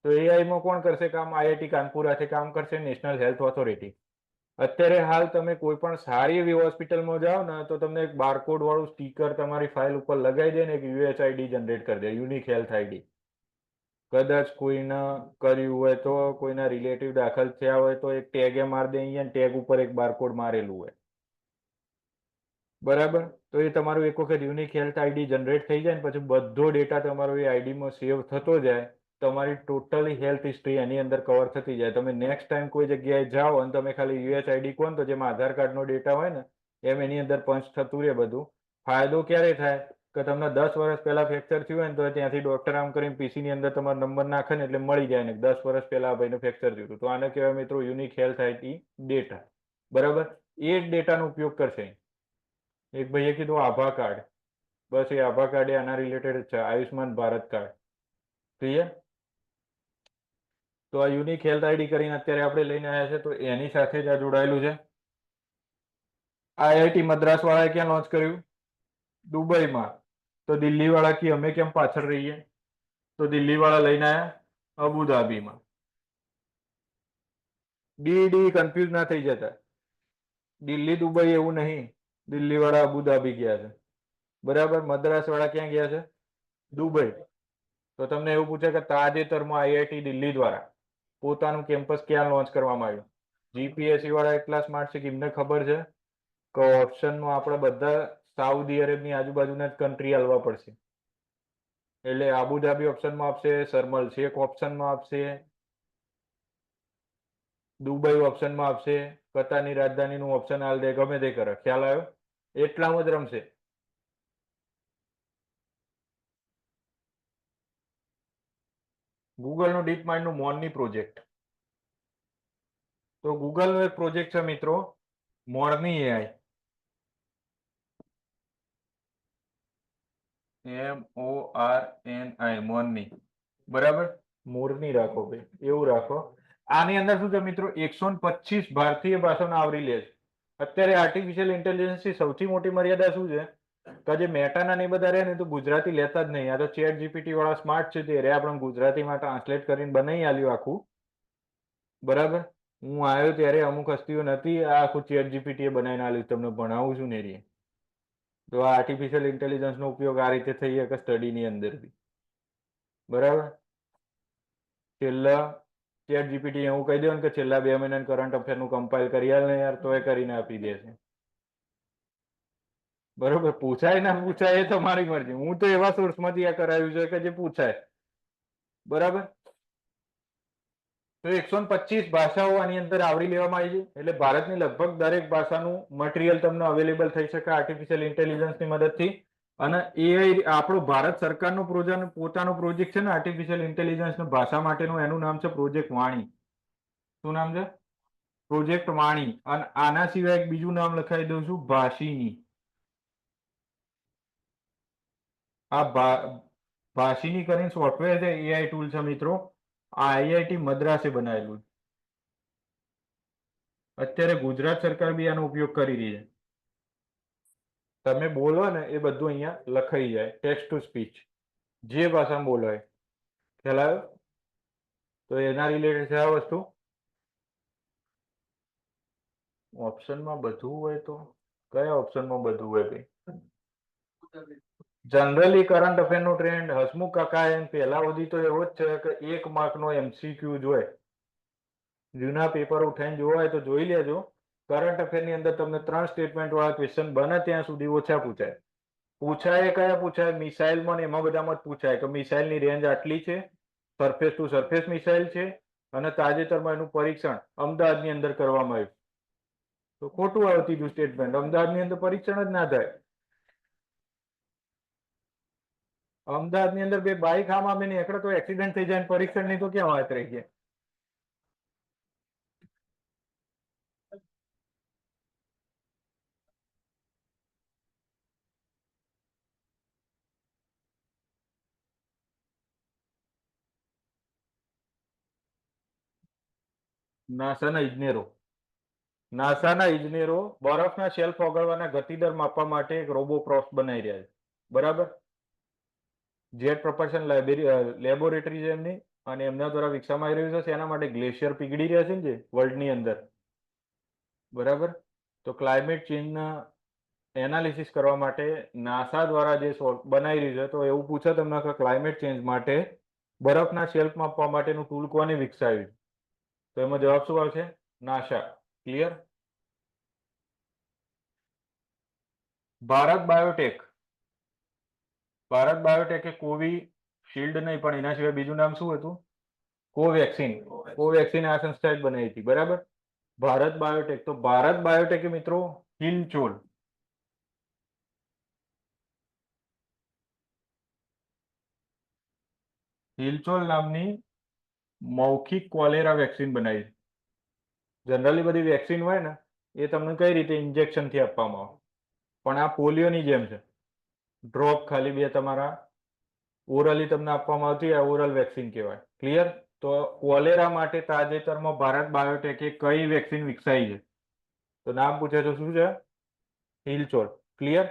તો એઆઈમાં કોણ કરશે કામ? આઈઆઈટી કાનપુરાથી કામ કરશે નેશનલ હેલ્થ ઓથોરિટી. અત્યારે હાલ તમે કોઈ પણ સારી એવી હોસ્પિટલમાં જાઓ ને તો તમને એક બારકોડ વાળું સ્ટીકર તમારી ફાઇલ ઉપર લગાવી દે ને એક યુએચઆઈડી જનરેટ કરી દે, યુનિક હેલ્થ આઈડી. કદાચ કોઈને કર્યું હોય તો, કોઈના રિલેટિવ દાખલ થયા હોય તો એક ટેગે માર દે, અહીંયા ટેગ ઉપર એક બારકોડ મારેલું હોય, બરાબર. તો એ તમારું એક વખત યુનિક હેલ્થ આઈડી જનરેટ થઈ જાય ને પછી બધો ડેટા તમારો એ આઈડીમાં સેવ થતો જાય. તમારી ટોટલી હેલ્થ હિસ્ટ્રી એની અંદર કવર થતી જાય. તમે નેક્સ્ટ ટાઈમ કોઈ જગ્યાએ જાઓ અને તમે ખાલી યુએચઆઈડી કહો ને તો જેમાં આધાર કાર્ડનો ડેટા હોય ને એમ એની અંદર પંચ થતું રહે બધું. ફાયદો ક્યારે થાય કે તમને 10 વર્ષ પહેલા ફ્રેક્ચર થયું હોય ને તો ત્યાંથી ડોક્ટર આમ કરીને પીસી ની અંદર તમારો નંબર નાખે ને એટલે મળી જાય ને 10 વર્ષ પહેલા આ ભાઈને ફ્રેક્ચર થયું હતું. તો આને કહેવાય મિત્રો યુનિક હેલ્થ આઈડી ડેટા, બરાબર. એ જ ડેટાનો ઉપયોગ કરશે. એક ભાઈએ કીધું આભા કાર્ડ, બસ એ આભા કાર્ડ એ આના રિલેટેડ છે, આયુષ્માન ભારત કાર્ડ. ક્લિયર? તો આ યુનિક હેલ્થ આઈડી કરીને અત્યારે આપણે લઈને આવ્યા છે, તો એની સાથે જ આ જોડાયેલું છે. આઈઆઈટી મદ્રાસ વાળાએ ક્યાં લોન્ચ કર્યું? દુબઈમાં. તો દિલ્હી વાળા કે અમે કેમ પાછળ રહીએ? તો દિલ્હી વાળા લઈને આવ્યા અબુધાબીમાં. ડી કન્ફ્યુઝ ના થઈ જતા. દિલ્હી દુબઈ એવું નહીં, દિલ્હી વાળા અબુધાબી ગયા છે, બરાબર. મદ્રાસ વાળા ક્યાં ગયા છે? દુબઈ. તો તમને એવું પૂછે કે તાજેતરમાં આઈઆઈટી દિલ્હી દ્વારા પોતાનું કેમ્પસ ક્યાં લોન્ચ કરવામાં આવ્યું? જીપીએસસી વાળા એટલા સ્માર્ટ છે કે એમને ખબર છે કે ઓપ્શનમાં આપણે બધા સાઉદી અરેબની આજુબાજુના જ કન્ટ્રી હાલવા પડશે. એટલે આબુધાબી ઓપ્શનમાં આપશે, શર્મલ શેખ ઓપ્શનમાં આપશે, દુબઈ ઓપ્શનમાં આપશે, કતારની રાજધાનીનું ઓપ્શન હાલ દે, ગમે તે કરે. ખ્યાલ આવ્યો? એટલામાં જ રમશે. ગૂગલનું ડીપ માઇન્ડનું મોનની પ્રોજેક્ટ. તો ગૂગલનો એક પ્રોજેક્ટ છે મિત્રો, મોરની એઆઈ. MORNI, મોરની, બરાબર. મોરની રાખો ભાઈ, એવું રાખો. આની અંદર શું છે મિત્રો, 125 ભારતીય ભાષાને આવરી લે છે. અત્યારે આર્ટિફિશિયલ ઇન્ટેલિજન્સની સૌથી મોટી મર્યાદા શું છે કે જે મેટાના ને બધા રહ્યા ને તો ગુજરાતી લેતા જ નહીં. આ તો ચેટ જીપીટી વાળા સ્માર્ટ છે, તે રે આપણે ગુજરાતીમાં ટ્રાન્સલેટ કરીને બનાવી આલ્યું આખું, બરાબર. હું આવ્યો ત્યારે અમુક હસ્તીઓ નથી, આ આખું ચેટ જીપીટી બનાવીને આલ્યું, તમને ભણાવું છું ને રે. તો આ આર્ટિફિશિયલ ઇન્ટેલિજન્સનો ઉપયોગ આ રીતે થઈ શકે સ્ટડીની અંદર બી, બરાબર. છેલ્લા ચેટ જીપીટી એવું કહી દેવાનું કે છેલ્લા 2 મહિના કરંટ અફેરનું કમ્પાઇલ કરી આલ ને યાર, તો એ કરીને આપી દે છે, બરોબર. પૂછાય ના પૂછાય એ તમારી મરજી. હું તો એવા સોર્સમાંથી આ કરાવ્યું છે કે જે પૂછાય, બરાબર. તો 125 ભાષાઓ આની અંદર આવરી લેવામાં આવી છે. એટલે ભારતની લગભગ દરેક ભાષાનું મટીરિયલ તમને અવેલેબલ થઈ શકે આર્ટિફિશિયલ ઇન્ટેલિજન્સની મદદથી. અને એઆઈ આપણું ભારત સરકારનું પોતાનું પ્રોજેક્ટ છે ને આર્ટિફિશિયલ ઇન્ટેલિજન્સ ભાષા માટેનું, એનું નામ છે પ્રોજેક્ટ વાણી. શું નામ છે? પ્રોજેક્ટ વાણી. અને આના સિવાય એક બીજું નામ લખાવી દઉં છું, ભાષીની. આ ભાષીની કરીને સોફ્ટવેર છે, એઆઈ ટૂલ છે મિત્રો. આ આઈઆઈટી મદ્રાસે બનાવેલું. અત્યારે ગુજરાત સરકાર બી આનો ઉપયોગ કરી રહી છે. તમે બોલો ને એ બધું અહીંયા લખાઈ જાય, ટેક્સ્ટ ટુ સ્પીચ, જે ભાષામાં બોલો હોય. ખ્યાલ આવ્યો? તો એના રિલેટેડ છે આ વસ્તુ. ઓપ્શનમાં બધું હોય તો કયા ઓપ્શનમાં બધું હોય ભાઈ? જનરલી કરંટ અફેરનો ટ્રેન્ડ હસમુખ કાકા એમ પહેલા સુધી તો એવો જ છે કે 1 માર્કનો એમસીક્યુ જ હોય. જૂના પેપર ઉઠાઈને જોવા હોય તો જોઈ લેજો. કરંટ અફેરની અંદર તમને 3 સ્ટેટમેન્ટ વાળા ક્વેશ્ચન બને ત્યાં સુધી ઓછા પૂછાય. પૂછાય કયા પૂછાય? મિસાઇલમાં ને એમાં બધામાં જ પૂછાય કે મિસાઇલની રેન્જ આટલી છે, સરફેસ ટુ સરફેસ મિસાઇલ છે, અને તાજેતરમાં એનું પરીક્ષણ અમદાવાદની અંદર કરવામાં આવ્યું. તો ખોટું આવ્યું ત્રીજું સ્ટેટમેન્ટ, અમદાવાદની અંદર પરીક્ષણ જ ના થાય. અમદાવાદની અંદર 2 બાઈક આમાં નીકળે તો એક્સિડન્ટ થઈ જાય, પરીક્ષણ ની તો ક્યાં વાત રહી છે? નાસાના ઇજનેરો બરફના શેલ્ફ ઓગળવાના ગતિદર માપવા માટે એક રોબોપ્રોપ બનાવી રહ્યા છે. બરાબર. જેટ પ્રપલ્શન લેબોરેટરી છે એમની, અને એમના દ્વારા વિકસાવવામાં આવી રહ્યું છે એના માટે ગ્લેશિયર પીગળી રહ્યા છે ને જે વર્લ્ડની અંદર. બરાબર. તો ક્લાઇમેટ ચેન્જના એનાલિસિસ કરવા માટે નાસા દ્વારા જે બનાવી રહ્યું છે, તો એવું પૂછે તમને કે ક્લાઇમેટ ચેન્જ માટે બરફના શેલ્ફ માપવા માટેનું ટૂલ કોને વિકસાવ્યું? તો એમાં જવાબ શું આવશે? નાસા. ક્લિયર? ભારત બાયોટેકે કોવિશિલ્ડ નહીં, પણ એના સિવાય બીજું નામ શું હતું? કોવેક્સિન આ સંસ્થાએ જ બનાવી હતી. બરાબર. ભારત બાયોટેક. તો ભારત બાયોટેકે મિત્રો હિલચોલ નામની મૌખિક કોલેરા વેક્સિન બનાવી. જનરલી બધી વેક્સિન હોય ને એ તમને કઈ રીતે ઇન્જેક્શન થી આપવામાં આવે, પણ આ પોલિયોની જેમ છે. ડ્રોપ ખાલી બે તમારા ઓરલી તમને આપવામાં આવતી, આ ઓરલ વેક્સિન કહેવાય. ક્લિયર? તો કોલેરા માટે તાજેતરમાં ભારત બાયોટેકે કઈ વેક્સિન વિકસાવી છે? તો નામ પૂછે તો શું છે? હિલચોલ. ક્લિયર?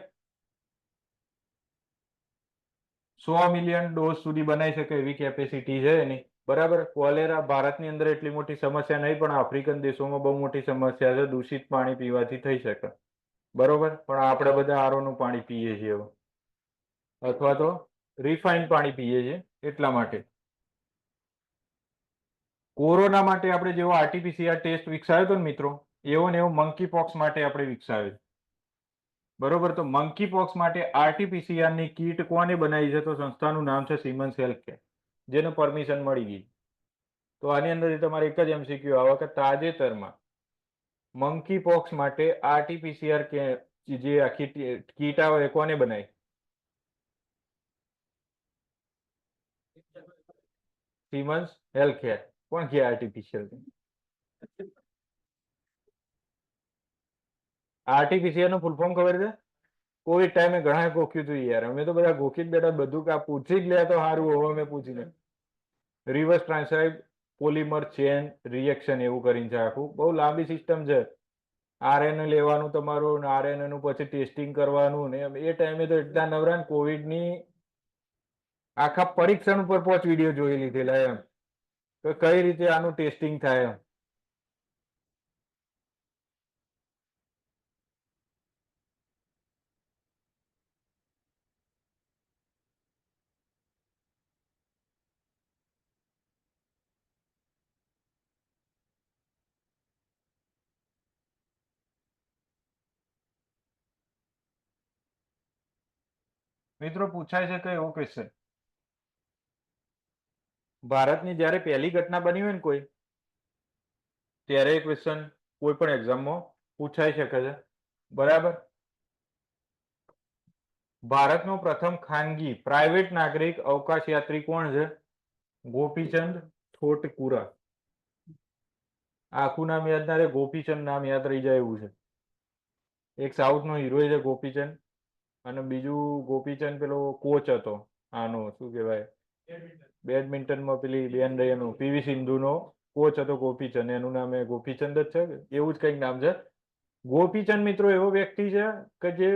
100 મિલિયન ડોઝ સુધી બનાવી શકે એવી કેપેસિટી છે એની. બરાબર. કોલેરા ભારતની અંદર એટલી મોટી સમસ્યા નહીં, પણ આફ્રિકન દેશોમાં બહુ મોટી સમસ્યા છે. દૂષિત પાણી પીવાથી થઈ શકે. બરોબર. પણ આપણે બધા આરોનું પાણી પીએ છીએ અથવા તો રિફાઇન્ડ પાણી પીએ છીએ, એટલા માટે. કોરોના માટે આપણે જેવો આરટીપીસીઆર ટેસ્ટ વિકસાવ્યો હતો ને મિત્રો, એવો ને એવો મંકી પોક્સ માટે આપણે વિકસાવ્યો. બરોબર. તો મંકી પોક્સ માટે આરટીપીસીઆર ની કીટ કોને બનાવી છે? તો સંસ્થાનું નામ છે સિમન્સ હેલ્થકેર, જેને પરમિશન મળી ગઈ. તો આની અંદરથી તમારે એક જ એમસીક્યુ આવે કે તાજેતરમાં મંકી પોક્સ માટે આરટીપીસીઆર કે જે આખી કીટ આવે એ કોને બનાવી? સિમન્સ હેલ્થકેર. કોણ કે આરટીપીસીઆર? આરટીપીસીઆર નું ફૂલ ફોર્મ ખબર છે? કોવિડ ટાઈમે ઘણા ગોખ્યું હતું યાર. અમે તો બધા ગોખી જ બેઠા, બધું કા પૂછી જ લે તો સારું. હવે અમે પૂછી લે. રિવર્સ ટ્રાન્સક્રાઇબ પોલિમર ચેન રિએક્શન એવું કરીને છે આખું. બહુ લાંબી સિસ્ટમ છે. આરએનએ લેવાનું તમારું, આરએનએ નું પછી ટેસ્ટિંગ કરવાનું ને એ ટાઈમે તો એટલા નવરા કોવિડ ની આખા પરીક્ષણ ઉપર 5 વિડીયો જોઈ લીધેલા એમ, તો કઈ રીતે આનું ટેસ્ટિંગ થાય એમ. મિત્રો પૂછાય છે કે એવો ક્વેશ્ચન, ભારતની જયારે પહેલી ઘટના બની હોય ને કોઈ, ત્યારે એ ક્વેશ્ચન કોઈ પણ એક્ઝામમાં પૂછાઈ શકે છે. બરાબર. ભારતનો પ્રથમ ખાનગી પ્રાઇવેટ નાગરિક અવકાશ યાત્રી કોણ છે? ગોપીચંદ થોટકુરા. આખું નામ યાદ ના રહે, ગોપીચંદ નામ યાદ રહી જાય એવું છે. એક સાઉથ નો હીરો છે ગોપીચંદ, અને બીજું ગોપીચંદ પેલો કોચ હતો આનો, શું કહેવાય, બેડમિન્ટનમાં પેલી બેન રહી એનું પીવી સિંધુ નો કોચ હતો ગોપીચંદ, એનું નામ ગોપીચંદ જ છે, એવું જ કઈક નામ છે. ગોપીચંદ મિત્રો એવો વ્યક્તિ છે કે જે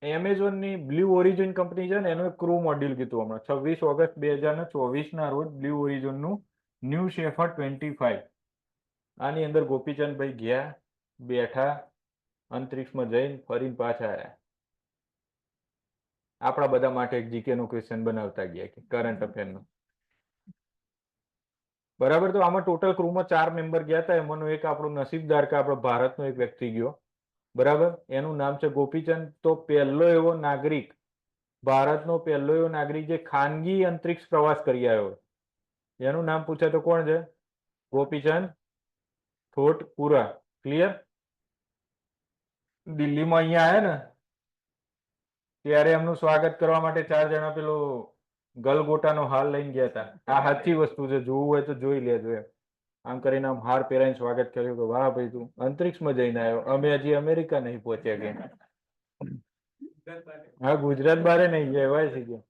એમેઝોન ની બ્લુ ઓરિજિન કંપની છે ને, એનું ક્રૂ મોડ્યુલ કીધું હમણાં 26 ઓગસ્ટ 2024 ના રોજ બ્લુ ઓરિજિન નું ન્યૂ શેફર્ડ 25 આની અંદર ગોપીચંદ ભાઈ ગયા, બેઠા, અંતરિક્ષમાં જઈને ફરીને પાછા આવ્યા. આપણા બધા માટે એક જીકે નું ક્વેશ્ચન બનાવતા ગયા કે કરંટ અફેર નું. બરાબર. તો આમાં ટોટલ ક્રૂમાં 4 મેમ્બર ગયા હતા, એમાંનો એક આપણો નસીબદાર કે આપણો ભારતનો એક વ્યક્તિ ગયો. બરાબર. એનું નામ છે ગોપીચંદ. તો પહેલો એવો નાગરિક, ભારતનો પહેલો એવો નાગરિક જે ખાનગી અંતરિક્ષ પ્રવાસ કરી આવ્યો, એનું નામ પૂછે તો કોણ છે? ગોપીચંદ થોટકુરા. ક્લિયર? દિલ્હીમાં અહીંયા આવ્યા ને ત્યારે એમનું સ્વાગત કરવા માટે 4 જણા પેલો ગલગોટાનો હાર લઈને ગયા હતા. આ સાચી વસ્તુ છે, જોવું હોય તો જોઈ લેજો એમ. આમ કરીને આમ હાર પહેરાઈને સ્વાગત કર્યું કે વાહ ભાઈ તું અંતરિક્ષમાં જઈને આવ્યો, અમે હજી અમેરિકા નહીં પહોંચ્યા કે. હા, ગુજરાત બારે નહીં ગયા, એવાય છે ગયા.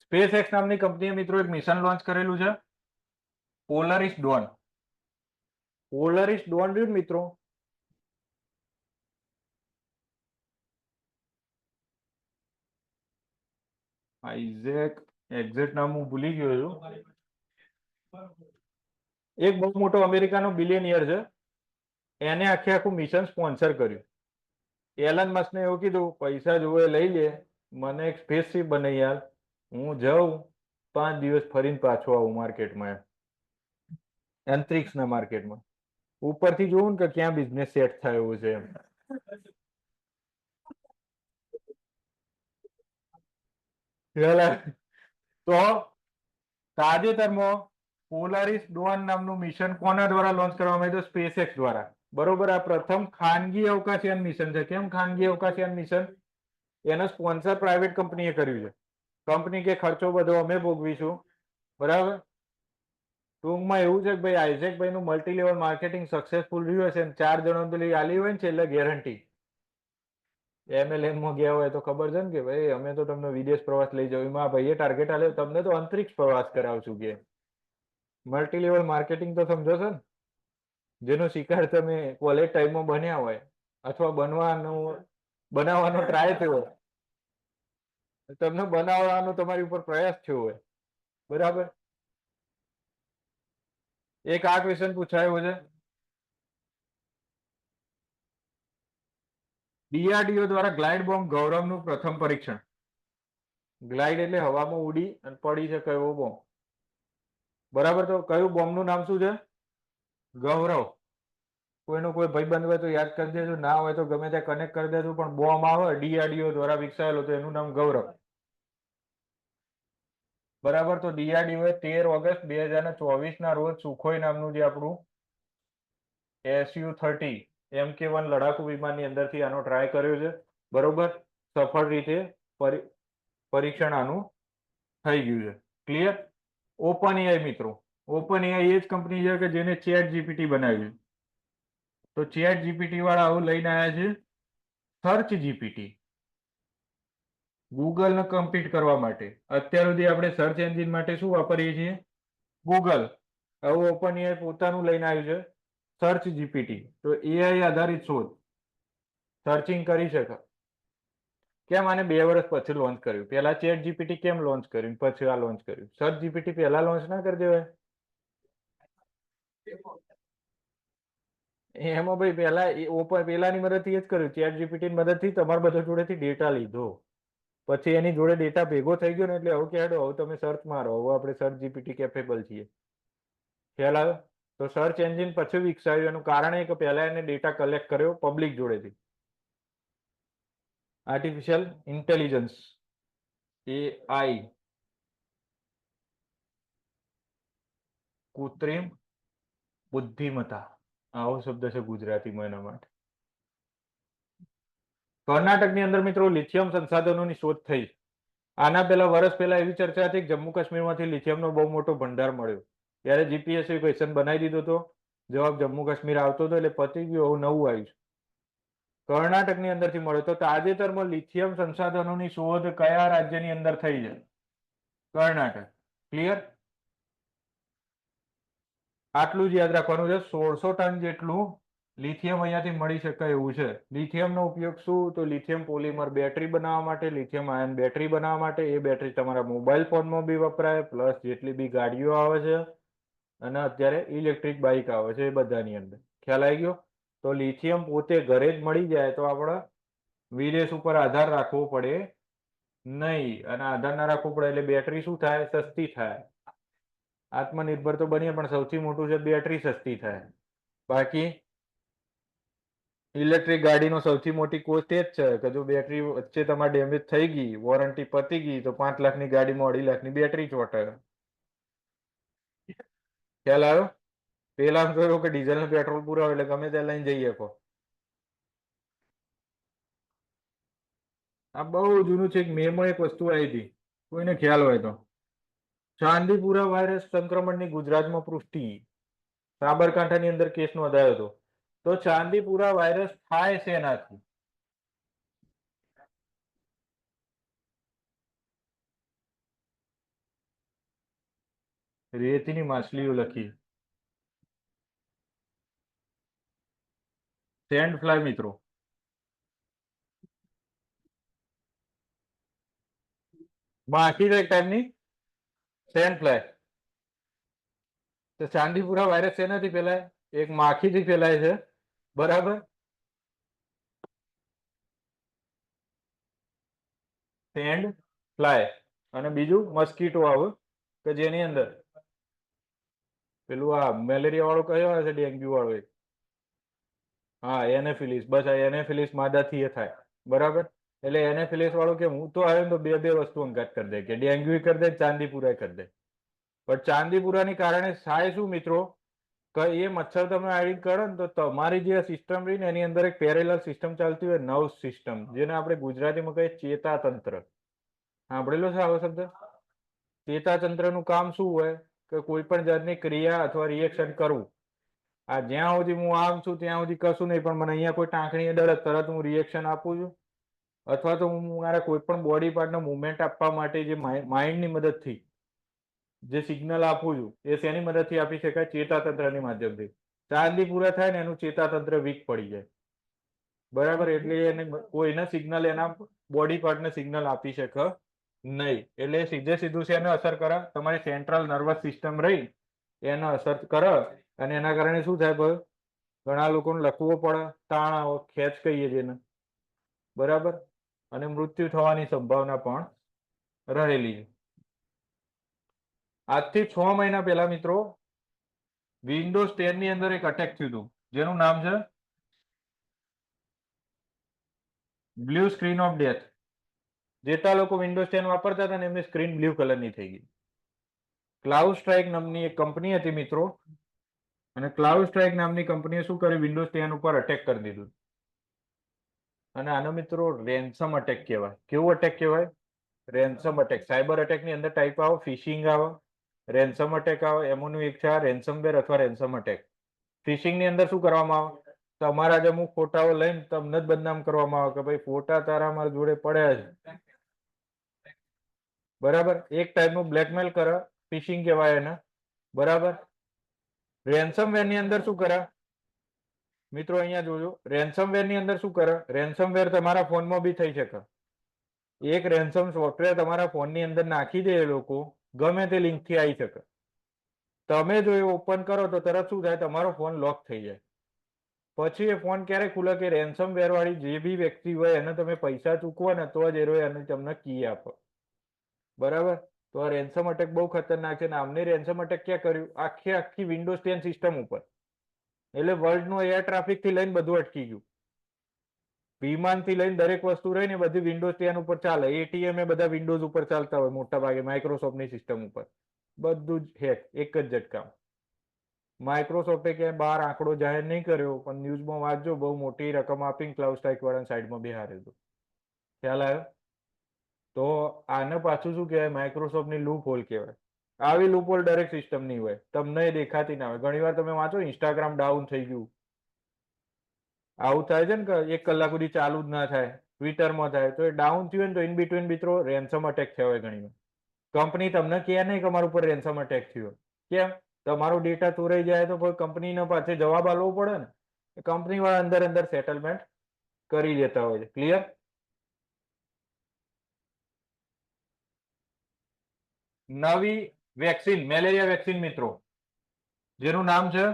સ્પેસ એક્સ નામની કંપનીએ મિત્રો એક મિશન લોન્ચ કરેલું છે પોલારિસ ડોન. પોલારિસ ડોન રહ્યું ને મિત્રો, આઇઝેક એક્ઝેક્ટ નામ હું ભૂલી ગયો છું. એક બહુ મોટો અમેરિકાનો બિલિયનિયર છે, એને આખે આખું મિશન સ્પોન્સર કર્યું. એલન મસ્કને એવું કીધું પૈસા જોવે લઈ લે, મને એક સ્પેસશીપ બનાવી યાર, હું જાઉં 5 દિવસ ફરીને પાછો આવું માર્કેટમાં, અંતરિક્ષના માર્કેટમાં. ઉપરથી જોવું ને કે ક્યાં બિઝનેસ સેટ થાય એવું છે એમ. તો તાજેતરમાં પોલારિસ ડોન નામનું મિશન કોના દ્વારા લોન્ચ કરવામાં આવ્યું? સ્પેસએક્સ દ્વારા. બરોબર, આ પ્રથમ ખાનગી અવકાશયાન મિશન છે. કેમ ખાનગી અવકાશયાન મિશન? એનો સ્પોન્સર પ્રાઇવેટ કંપનીએ કર્યું છે. કંપની કે ખર્ચો બધો અમે ભોગવીશું, બરાબર. ટૂંકમાં એવું છે કે ભાઈ આઇઝેકભાઈ નું મલ્ટી લેવલ માર્કેટિંગ સક્સેસફુલ રહ્યું હશે, 4 જણો પેલી આલી હોય ને છે એટલે ગેરંટી. MLM માં ગયા હોય તો ખબર છે ને કે ભાઈ અમે તો તમને વિદેશ પ્રવાસ લઈ જાવ, એમાં ભાઈએ ટાર્ગેટ આલ્યો તમને તો અંતરિક્ષ પ્રવાસ કરાવશું કે. મલ્ટી લેવલ માર્કેટિંગ તો સમજો છો ને, જેનો શિકાર તમે કોલેજ ટાઈમમાં બન્યા હોય અથવા બનાવવાનો ટ્રાય થયો હોય, તમને બનાવવાનો તમારી ઉપર પ્રયાસ થયો હોય, બરાબર. એક આ ક્વેશ્ચન પૂછાયો છે, DRDO દ્વારા ગ્લાઇડ બોમ્બ ગૌરવનું પ્રથમ પરીક્ષણ. ગ્લાઇડ એટલે હવામાં ઉડી અને પડી શકે એવો બોમ્બ, બરાબર. તો કયું બોમ્બનું નામ શું છે? ગૌરવ. કોઈનો કોઈ ભાઈબંધ હોય તો યાદ કરી દેજો, ના હોય તો ગમે ત્યાં કનેક્ટ કરી દેજો, પણ બોમ્બ આવે DRDO દ્વારા વિકસાયેલો તો એનું નામ ગૌરવ, બરાબર. તો DRDO 13 ઓગસ્ટ 2024 ના રોજ સુખોઈ નામનું જે આપણું Su-30 MK-1 લડાકુ વિમાનની અંદરથી આનો ટ્રાય કર્યો છે, બરોબર. સફળ રીતે પરીક્ષણ આનું થઈ ગયું છે. ક્લિયર? ઓપન એઆઈ મિત્રો, ઓપન એઆઈ એ જ કંપની છે કે જેને ચેટ જીપીટી બનાવ્યું. તો ચેટ જીપીટી વાળા આવું લઈને આવ્યા છે સર્ચ જીપીટી, ગૂગલ ને કમ્પીટ કરવા માટે. અત્યાર સુધી આપણે સર્ચ એન્જિન માટે શું વાપરીએ છીએ? ગૂગલ. હવે ઓપન એઆઈ પોતાનું લઈને આવ્યું છે સર્ચ જીપીટી. તો એઆઈ આધારિત શોધ, સર્ચિંગ કરી શકે. કેમ આને 2 વર્ષ પછી લોન્ચ કર્યું? પહેલા ચેટ જીપીટી કેમ લોન્ચ કર્યું પછી આ લોન્ચ કર્યું? સર્ચ જીપીટી પહેલા લોન્ચ ના કરી દેવાય? એમાં ભાઈ પહેલા પેલાની મદદથી જ કર્યું, ચેટ જીપીટી ની મદદથી તમારા બધા જોડેથી ડેટા લીધો, પછી એની જોડે ડેટા ભેગો થઈ ગયો ને એટલે હવે કે હેડો હવે તમે સર્ચ મારો, હવે આપણે સર્ચ જીપીટી કેપેબલ છીએ. ખ્યાલ આવ્યો? તો સર્ચ એન્જિન પછી વિકસાવ્યું, એનું કારણ એ કે પહેલા એને ડેટા કલેક્ટ કર્યો પબ્લિક જોડેથી. આર્ટિફિશિયલ ઇન્ટેલિજન્સ, AI, કૃત્રિમ બુદ્ધિમત્તા, આવો શબ્દ છે ગુજરાતીમાં એના માટે. કર્ણાટકની અંદર મિત્રો લિથિયમ સંસાધનોની શોધ થઈ. આના વર્ષ પહેલા એવી ચર્ચા હતી કે જમ્મુ કાશ્મીરમાંથી લિથિયમનો બહુ મોટો ભંડાર મળ્યો. ત્યારે જીપીએસસી ક્વેશ્ચન બનાવી દીધો હતો, જવાબ જમ્મુ કાશ્મીર આવતો હતો, એટલે પતી ગયું. નવું આવ્યું છે, કર્ણાટકની અંદરથી મળ્યો. તો તાજેતરમાં લિથિયમ સંસાધનોની શોધ કયા રાજ્યની અંદર થઈ છે? કર્ણાટક. ક્લિયર? આટલું જ યાદ રાખવાનું છે. 1600 ટન જેટલું લિથિયમ અહીંયાથી મળી શકાય એવું છે. લિથિયમનો ઉપયોગ શું? તો લિથિયમ પોલિમર બેટરી બનાવવા માટે, લિથિયમ આયન બેટરી બનાવવા માટે. એ બેટરી તમારા મોબાઈલ ફોનમાં બી વપરાય, પ્લસ જેટલી બી ગાડીઓ આવે છે અને અત્યારે ઇલેક્ટ્રિક બાઇક આવે છે એ બધાની અંદર. ખ્યાલ આવી ગયો? તો લિથિયમ પોતે ઘરે જ મળી જાય તો આપણે વિદેશ ઉપર આધાર રાખવો પડે નહીં, અને આધાર ના રાખવો પડે એટલે બેટરી શું થાય? સસ્તી થાય. આત્મનિર્ભર તો બનીએ પણ સૌથી મોટું છે બેટરી સસ્તી થાય. બાકી ઇલેક્ટ્રિક ગાડીનો સૌથી મોટી કોસ્ટ એ જ છે કે જો બેટરી વચ્ચે તમારે ડેમેજ થઈ ગઈ, વોરંટી પતી ગઈ, તો 5 લાખની ગાડીમાં 2.5 લાખની બેટરી ચોટે. ખ્યાલ આવ્યો? પેલા તો એવું કે ડીઝલ ને પેટ્રોલ પુરાવે એટલે ગમે ત્યાં લઈને જઈએ કહો. આ બહુ જૂનું છે. મેમાં એક વસ્તુ આવી હતી, કોઈને ખ્યાલ હોય તો. ચાંદીપુરા વાયરસ સંક્રમણની ગુજરાતમાં પુષ્ટિ. સાબરકાંઠાની અંદર કેસ નોંધાયો હતો. તો ચાંદીપુરા વાયરસ થાય શેનાથી? રેતીની માછલીઓ લખી. સેન્ડ ફ્લાય મિત્રો, માખી છે એક ટાઈપની સેન્ડ ફ્લાય. તો ચાંદીપુરા વાયરસ શેનાથી ફેલાય? એક માખીથી ફેલાય છે, બરાબર. Send fly. અને બીજું મસ્કીટો આવે કે જેની અંદર પેલું આ મેલેરિયા વાળો કયો આવે છે, ડેન્ગ્યુ વાળો એક, હા એનેફિલિસ. બસ આ એનેફિલિસ માદાથી એ થાય, બરાબર. એટલે એનેફિલિસ વાળું કે હું તો આવ્યો તો બે બે વસ્તુ અંગાત કરી દે, કે ડેન્ગ્યુ કરી દે, ચાંદીપુરા કરી દે. પણ ચાંદીપુરાની કારણે થાય શું મિત્રો, કે એ મચ્છર તમે આડી કરો ને તો તમારી જે સિસ્ટમ રહી ને એની અંદર એક પેરેલલ સિસ્ટમ ચાલતી હોય, નર્વ સિસ્ટમ, જેને આપણે ગુજરાતીમાં કહીએ ચેતાતંત્ર. સાંભળેલો છે આવો શબ્દ? ચેતાતંત્રનું કામ શું હોય કે કોઈ પણ જાતની ક્રિયા અથવા રિએક્શન કરવું. આ જ્યાં સુધી હું આમ છું ત્યાં સુધી કશું નહીં, પણ મને અહીંયા કોઈ ટાંકણી અડે તરત હું રિએક્શન આપું છું, અથવા તો હું મારા કોઈ પણ બોડી પાર્ટને મુવમેન્ટ આપવા માટે જે માઇન્ડની મદદથી જે સિગ્નલ આપું છું એ શેની મદદથી આપી શકાય? ચેતાતંત્રની માધ્યમથી. ચાંદીપુરા થાય ને એનું ચેતાતંત્ર વીક પડી જાય, બરાબર. એટલે એને કોઈને સિગ્નલ એના બોડી પાર્ટને સિગ્નલ આપી શકે નહીં. એટલે સીધે સીધું શેને અસર કરે? તમારી સેન્ટ્રલ નર્વસ સિસ્ટમ રહી એને અસર કરે. અને એના કારણે શું થાય ભાઈ? ઘણા લોકોને લખવો પડે, તાણ આવે, ખેંચ કહીએ જેને, બરાબર. અને મૃત્યુ થવાની સંભાવના પણ રહેલી છે. આજથી 6 મહિના પહેલા મિત્રો વિન્ડોઝ 10 ની અંદર એક અટેક થયું હતું, જેનું નામ છે બ્લુ સ્ક્રીન ઓફ ડેથ. જેટલા લોકો વિન્ડોઝ 10 વાપરતા હતા ને એમની સ્ક્રીન બ્લુ કલરની થઈ ગઈ. ક્લાઉડ સ્ટ્રાઇક નામની એક કંપની હતી મિત્રો, અને ક્લાઉડ સ્ટ્રાઇક નામની કંપનીએ શું કર્યું? વિન્ડોઝ 10 ઉપર અટેક કરી દીધું. અને આનો મિત્રો રેન્સમ અટેક કહેવાય. કેવું અટેક કહેવાય? રેન્સમ અટેક. સાયબર અટેક ની અંદર ટાઈપ આવે, ફિશિંગ આવે, રેન્સમ અટેક આવે. એમાંનું એક છે આ રેન્સમવેર અથવા રેન્સમ અટેક. ફિશિંગ ની અંદર શું કરવામાં આવે? તમારા જે અમુક ફોટાઓ લઈને તમને જ બદનામ કરવામાં આવે કે ભાઈ ફોટા તારા મારા જોડે પડ્યા છે, બરાબર. એક ટાઈપનું બ્લેકમેલ કરે, ફિશિંગ કહેવાય એને, બરાબર. રેન્સમવેર ની અંદર શું કરે મિત્રો? અહીંયા જોજો. રેન્સમવેર ની અંદર શું કરે? રેન્સમવેર તમારા ફોનમાં બી થઈ શકે. એક રેન્સમ સોફ્ટવેર તમારા ફોનની અંદર નાખી દે એ લોકો, ગમે તે લિંકથી આવી શકે. તમે જો એ ઓપન કરો તો તરત શું થાય? તમારો ફોન લોક થઈ જાય. પછી એ ફોન ક્યારે ખુલે? કે રેન્સમવેર વાળી જે બી વ્યક્તિ હોય એને તમે પૈસા ચૂકવો ને તો જ એને તમને કી આપો, બરાબર. તો આ રેન્સમ અટેક બહુ ખતરનાક છે. આમની રેન્સમ અટેક ક્યાં કર્યું? આખી આખી વિન્ડોઝ 10 સિસ્ટમ ઉપર. એટલે વર્લ્ડનું એર ટ્રાફિક થી લઈને બધું અટકી ગયું. વિમાનથી લઈને દરેક વસ્તુ રહી ને બધી વિન્ડોઝ 10 ઉપર ચાલે. એટીએમ એ બધા વિન્ડોઝ ઉપર ચાલતા હોય મોટા ભાગે, માઇક્રોસોફ્ટની સિસ્ટમ ઉપર. બધું જ હેક એક જ ઝટકામાં. માઇક્રોસોફ્ટે ક્યાંય બહાર આંકડો જાહેર નહીં કર્યો, પણ ન્યૂઝમાં વાંચજો, બહુ મોટી રકમ આપીને ક્લાઉડ સ્ટ્રાઇક વાળા સાઈડમાં બેહારે હતું. ખ્યાલ આવ્યો? તો આને પાછું શું કહેવાય? માઇક્રોસોફ્ટની લૂપ હોલ કહેવાય. આવી લૂપ હોલ દરેક સિસ્ટમ ની હોય, તમને એ દેખાતી ના હોય. ઘણી વાર તમે વાંચો ઇન્સ્ટાગ્રામ ડાઉન થઈ ગયું, આવું થાય છે ને કે 1 કલાક સુધી ચાલુ જ ના થાય. ટ્વિટરમાં થાય તો એ ડાઉન થયું ને તો ઇન બિટવીન મિત્રો રેન્સમ અટેક થયો હોય. ઘણી વાર કંપની તમને કહે નહીં કે અમારા ઉપર રેન્સમ અટેક થયો. કેમ? તમારો ડેટા ચોરાઈ જાય તો કોઈ કંપનીને પાછે જવાબ આપવો પડે ને. કંપની વાળા અંદર અંદર સેટલમેન્ટ કરી દેતા હોય છે. ક્લિયર? નવી વેક્સિન, મેલેરિયા વેક્સિન મિત્રો, જેનું નામ છે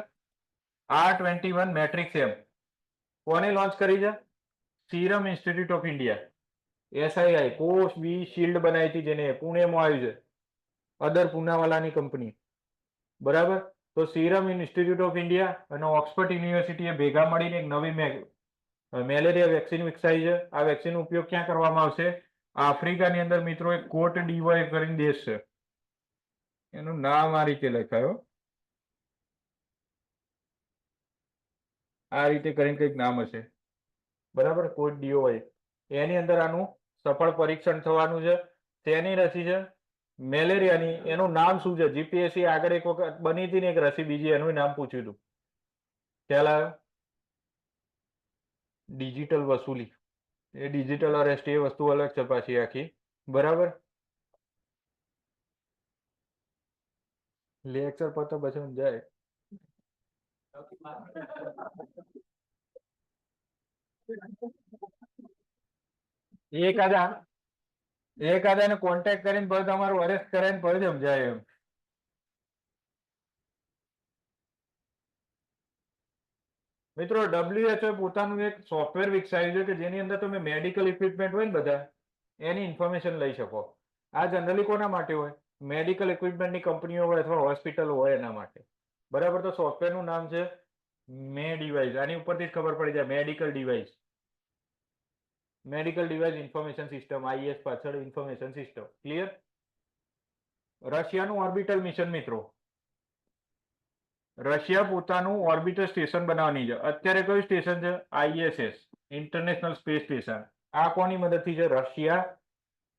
R21 મેટ્રિક્સ એમ. કોને લોન્ચ કરી છે? Serum institute of India, SII, કોષ બી શિલ્ડ બનાવી હતી, જેને પુણેમાં આવ્યું છે, અદર પૂનાવાલાની કંપની, બરાબર. તો સીરમ ઇન્સ્ટિટ્યૂટ ઓફ ઇન્ડિયા અને ઓક્સફર્ડ યુનિવર્સિટીએ ભેગા મળીને એક નવી મેલેરિયા વેક્સિન વિકસાવી છે. આ વેક્સિનનો ઉપયોગ ક્યાં કરવામાં આવશે? આફ્રિકાની અંદર મિત્રો એક કોટ ડીવોય કરીને દેશ છે, એનું નામ આ રીતે લખાયો, આ રીતે કરીને કંઈક નામ હશે, બરાબર. કોટ ડીઓવાય. એની અંદર આનું સફળ પરીક્ષણ થવાનું છે. તેની રસી છે મેલેરિયાની. એનું નામ શું છે? જીપીએસસી આગળ એક વખત બની હતી ને એક રસી બીજી, એનું નામ પૂછ્યું હતું. ખ્યાલ આવ્યો? ડિજિટલ વસૂલી. એ ડિજિટલ અરેસ્ટ એ વસ્તુ અલગ છે પાછી આખી, બરાબર. લેક્ચર પતો પછી જાય. એકાદાને કોન્ટેક્ટ કરીને પછી તમારું અરેસ્ટ કરાવીને પછી સમજાય એમ. મિત્રો WHO પોતાનું એક સોફ્ટવેર વિકસાવ્યું છે કે જેની અંદર તમે મેડિકલ ઇક્વિપમેન્ટ હોય ને બધા એની ઇન્ફોર્મેશન લઈ શકો. આ જનરલી કોના માટે હોય? મેડિકલ ઇક્વિપમેન્ટની કંપનીઓ હોય અથવા હોસ્પિટલ હોય એના માટે. બરાબર. તો સોફ્ટવેરનું નામ છે મે ડિવાઇસ. આની ઉપરથી જ ખબર પડી જાય medical device. Medical device information system, IS પાછળ ઇન્ફોર્મેશન સિસ્ટમ. ક્લિયર? રશિયાનું ઓર્બિટલ મિશન મિત્રો. રશિયા પોતાનું ઓર્બિટર સ્ટેશન બનાવવાની છે. અત્યારે કયું સ્ટેશન છે? ISS, International Space Station. આ કોની મદદથી છે? Russia,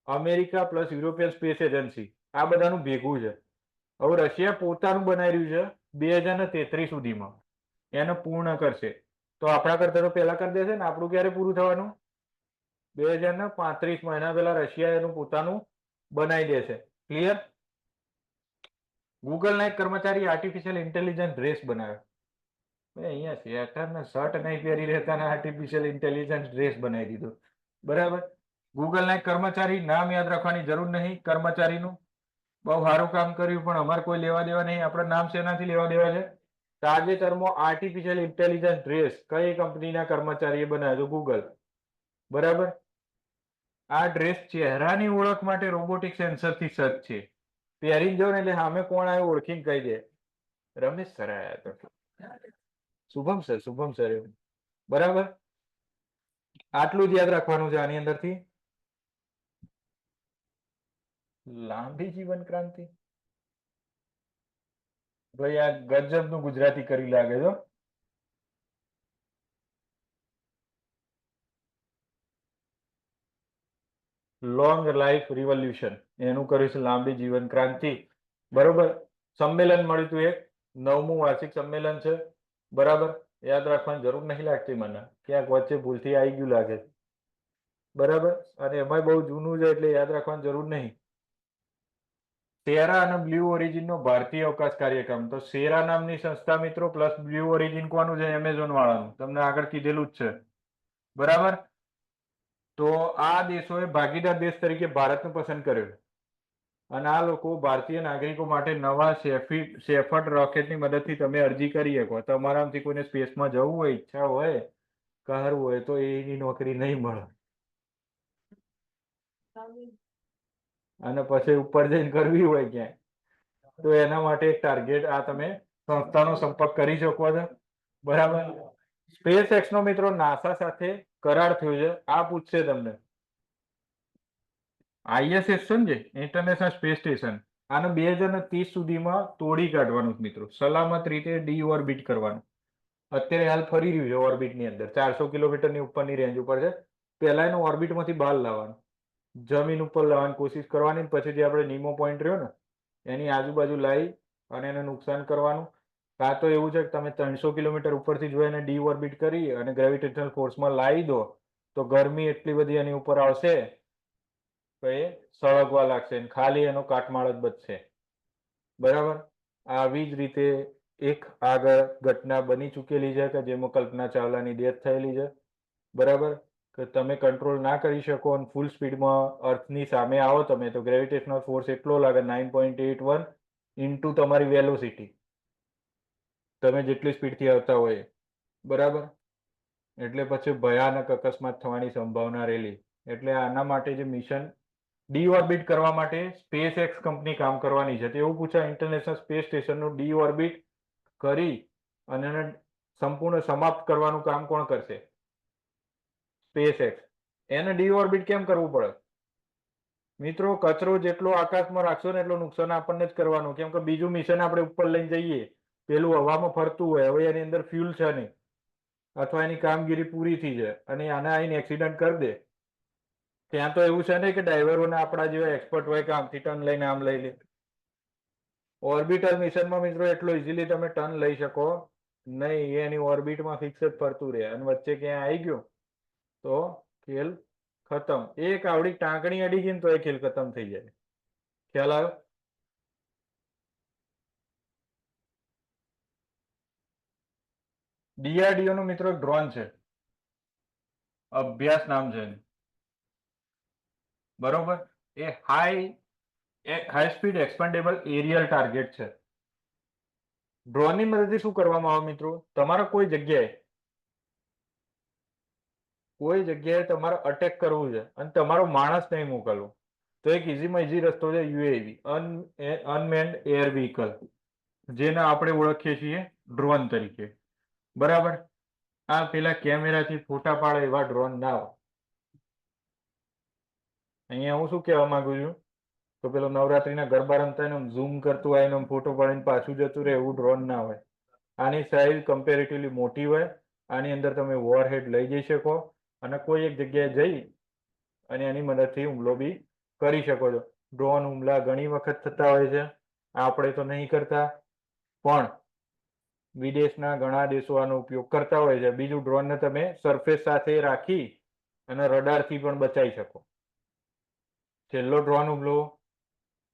America plus European Space Agency. આ બધાનું ભેગું છે. હવે રશિયા પોતાનું બનાવી રહ્યું છે 2033 સુધીમાં. એને પૂર્ણ કરશે. તો આપણા કરતા તો પહેલા કરી દેશે ને. આપણું ક્યારે પૂરું થવાનું? 2035 મહિના પહેલા રશિયા એનું પોતાનું બનાવી દેશે. ક્લિયર? ગૂગલના એક કર્મચારી આર્ટિફિશિયલ ઇન્ટેલિજન્સ ડ્રેસ બનાવ્યો. અહીંયા સ્વેટર શર્ટ નહીં પહેરી રહેતા ને આર્ટિફિશિયલ ઇન્ટેલિજન્સ ડ્રેસ બનાવી દીધો. બરાબર. ગૂગલના એક કર્મચારી, નામ યાદ રાખવાની જરૂર નહીં કર્મચારીનું. બહુ સારું કામ કર્યું પણ અમારે કોઈ લેવા દેવા નહીં. આપણે નામ શેનાથી લેવા દેવા છે? તાજેતરમાં આર્ટિફિશિયલ ઇન્ટેલિજન્સ ડ્રેસ કઈ કંપનીના કર્મચારીએ બનાવ્યો? ગૂગલ. બરાબર. આ ડ્રેસ ચહેરાની ઓળખ માટે રોબોટિક સેન્સરથી સજ્જ છે. પહેરીને જાઓ ને એટલે સામે કોણ આવ્યું ઓળખીને કહી દે રમેશ સર આવ્યા તો શુભમ સર એવું. બરાબર. આટલું જ યાદ રાખવાનું છે આની અંદરથી. લાંબી જીવન ક્રાંતિ. ભાઈ આ ગજબનું ગુજરાતી કરી લાગે છો. લોંગ લાઈફ રિવોલ્યુશન એનું કર્યું છે લાંબી જીવન ક્રાંતિ. બરોબર. સંમેલન મળ્યું હતું એક 9મું વાર્ષિક સંમેલન છે. બરાબર. યાદ રાખવાની જરૂર નહીં લાગતી મને. ક્યાંક વચ્ચે ભૂલથી આવી ગયું લાગે છે. બરાબર. અને એમાં બહુ જૂનું છે એટલે યાદ રાખવાની જરૂર નહીં. સેરા અને બ્લુ ઓરિજિનનો ભારતીય અવકાશ કાર્યક્રમ. તો સેરા નામની સંસ્થા મિત્રો પ્લસ બ્લુ ઓરિજિન કોનું છે? એમેઝોન વાળાનું. તમને આગળ કીધેલું જ છે. બરાબર. તો આ દેશોએ ભાગીદાર દેશ તરીકે ભારતને પસંદ કર્યો. અને આ લોકો ભારતીય નાગરિકો માટે નવા શેફર્ડ રોકેટની મદદથી તમે અરજી કરી શકો. તમારામાંથી કોઈને સ્પેસમાં જવું હોય, ઈચ્છા હોય, કરવું હોય તો એની નોકરી નહીં મળે. અને પછી ઉપર જઈને કરવી હોય ક્યાંય તો એના માટે એક ટાર્ગેટ આ તમે સંસ્થાનો સંપર્ક કરી શકો છો. બરાબર. સ્પેસ એક્સ નો મિત્રો નાસા સાથે કરાર થયો છે. આ પૂછશે તમને. આઈએસએસ છે ને ઇન્ટરનેશનલ સ્પેસ સ્ટેશન, આને 2030 સુધીમાં તોડી કાઢવાનું મિત્રો. સલામત રીતે ડીઓર્બિટ કરવાનું. અત્યારે હાલ ફરી રહ્યું છે ઓર્બિટની અંદર. 400 કિલોમીટરની ઉપરની રેન્જ ઉપર છે. પહેલા એનું ઓર્બિટમાંથી બહાર લાવવાનું, જમીન ઉપર લાવવાની કોશિશ કરવાની. પછી જે આપણે નીમો પોઈન્ટ રહ્યો ને એની આજુબાજુ લાવી અને એને નુકસાન કરવાનું. કાં તો એવું છે કે તમે 300 કિલોમીટર ઉપરથી જો એને ડીઓર્બિટ કરી અને ગ્રેવિટેશનલ ફોર્સમાં લાવી દો તો ગરમી એટલી બધી એની ઉપર આવશે તો એ સળગવા લાગશે. ખાલી એનો કાટમાળ જ બચશે. બરાબર. આવી જ રીતે એક આગળ ઘટના બની ચૂકેલી છે કે જેમાં કલ્પના ચાવલાની ડેથ થયેલી છે. બરાબર. કે તમે કંટ્રોલ ના કરી શકો અને ફૂલ સ્પીડમાં અર્થની સામે આવો તમે તો ગ્રેવિટેશનલ ફોર્સ એટલો લાગે 9.81 ઇન્ટુ તમારી વેલોસિટી. તમે જેટલી સ્પીડથી આવતા હોય. બરાબર. એટલે પછી ભયાનક અકસ્માત થવાની સંભાવના રહેલી. એટલે આના માટે જે મિશન ડીઓર્બિટ કરવા માટે સ્પેસ એક્સ કંપની કામ કરવાની છે. એવું પૂછાય ઇન્ટરનેશનલ સ્પેસ સ્ટેશનનું ડીઓર્બિટ કરી અને એને સંપૂર્ણ સમાપ્ત કરવાનું કામ કોણ કરશે? Space x. એને ડીઓર્બિટ કેમ કરવું પડે? મિત્રો કચરો જેટલો આકાશમાં રાખશો ને એટલો નુકસાન આપણને જ કરવાનું. કેમ કે બીજું મિશન આપણે ઉપર લઈને જઈએ પેલું હવામાં ફરતું હોય, હવે એની અંદર ફ્યુલ છે નહીં અથવા એની કામગીરી પૂરી થઈ જાય અને આને આવીને એક્સિડન્ટ કરી દે. ત્યાં તો એવું છે ને કે ડ્રાઈવરોને આપણા જેવા એક્સપર્ટ હોય કે આમથી ટર્ન લઈને આમ લઈ લે. ઓર્બિટલ મિશનમાં મિત્રો એટલો ઇઝીલી તમે ટર્ન લઈ શકો નહીં. એની ઓર્બિટમાં ફિક્સ જ ફરતું રહે અને વચ્ચે ક્યાં આવી ગયું તો ખેલ ખતમ. એક આવડી ટાંકણી અડી ગઈ ને તો એ ખેલ ખતમ થઈ જાય. ખ્યાલ આવ્યો? ડીઆરડીઓ નું મિત્રો ડ્રોન છે. અભ્યાસ નામ છે બરોબર. એ high speed expandable aerial target છે. ડ્રોનની મદદથી શું કરવામાં આવે મિત્રો, તમારે કોઈ જગ્યાએ તમારે અટેક કરવું છે અને તમારો માણસ નહીં મોકલવો, તો એક ઇઝીમાં ઇઝી રસ્તો છે યુએવી, અનમેન્ડ એર વ્હીકલ, જેને આપણે ઓળખીએ છીએ ડ્રોન તરીકે. બરાબર. આ પેલા કેમેરાથી ફોટા પાડે એવા ડ્રોન ના હોય. અહીંયા હું શું કહેવા માંગુ છું, તો પેલો નવરાત્રીના ગરબા રમતા એને ઝૂમ કરતું હોય એનો ફોટો પાડીને પાછું જતું રહે એવું ડ્રોન ના હોય. આની સાઇઝ કમ્પેરેટિવલી મોટી હોય. આની અંદર તમે વોરહેડ લઈ જઈ શકો અને કોઈ એક જગ્યાએ જઈ અને એની મદદથી હુમલો બી કરી શકો છો. ડ્રોન હુમલા ઘણી વખત થતા હોય છે, આપણે તો નહીં કરતા, પણ વિદેશના ઘણા દેશો આનો ઉપયોગ કરતા હોય છે. બીજું, ડ્રોનને તમે સરફેસ સાથે રાખી અને રડારથી પણ બચાવી શકો. છેલ્લો ડ્રોન હુમલો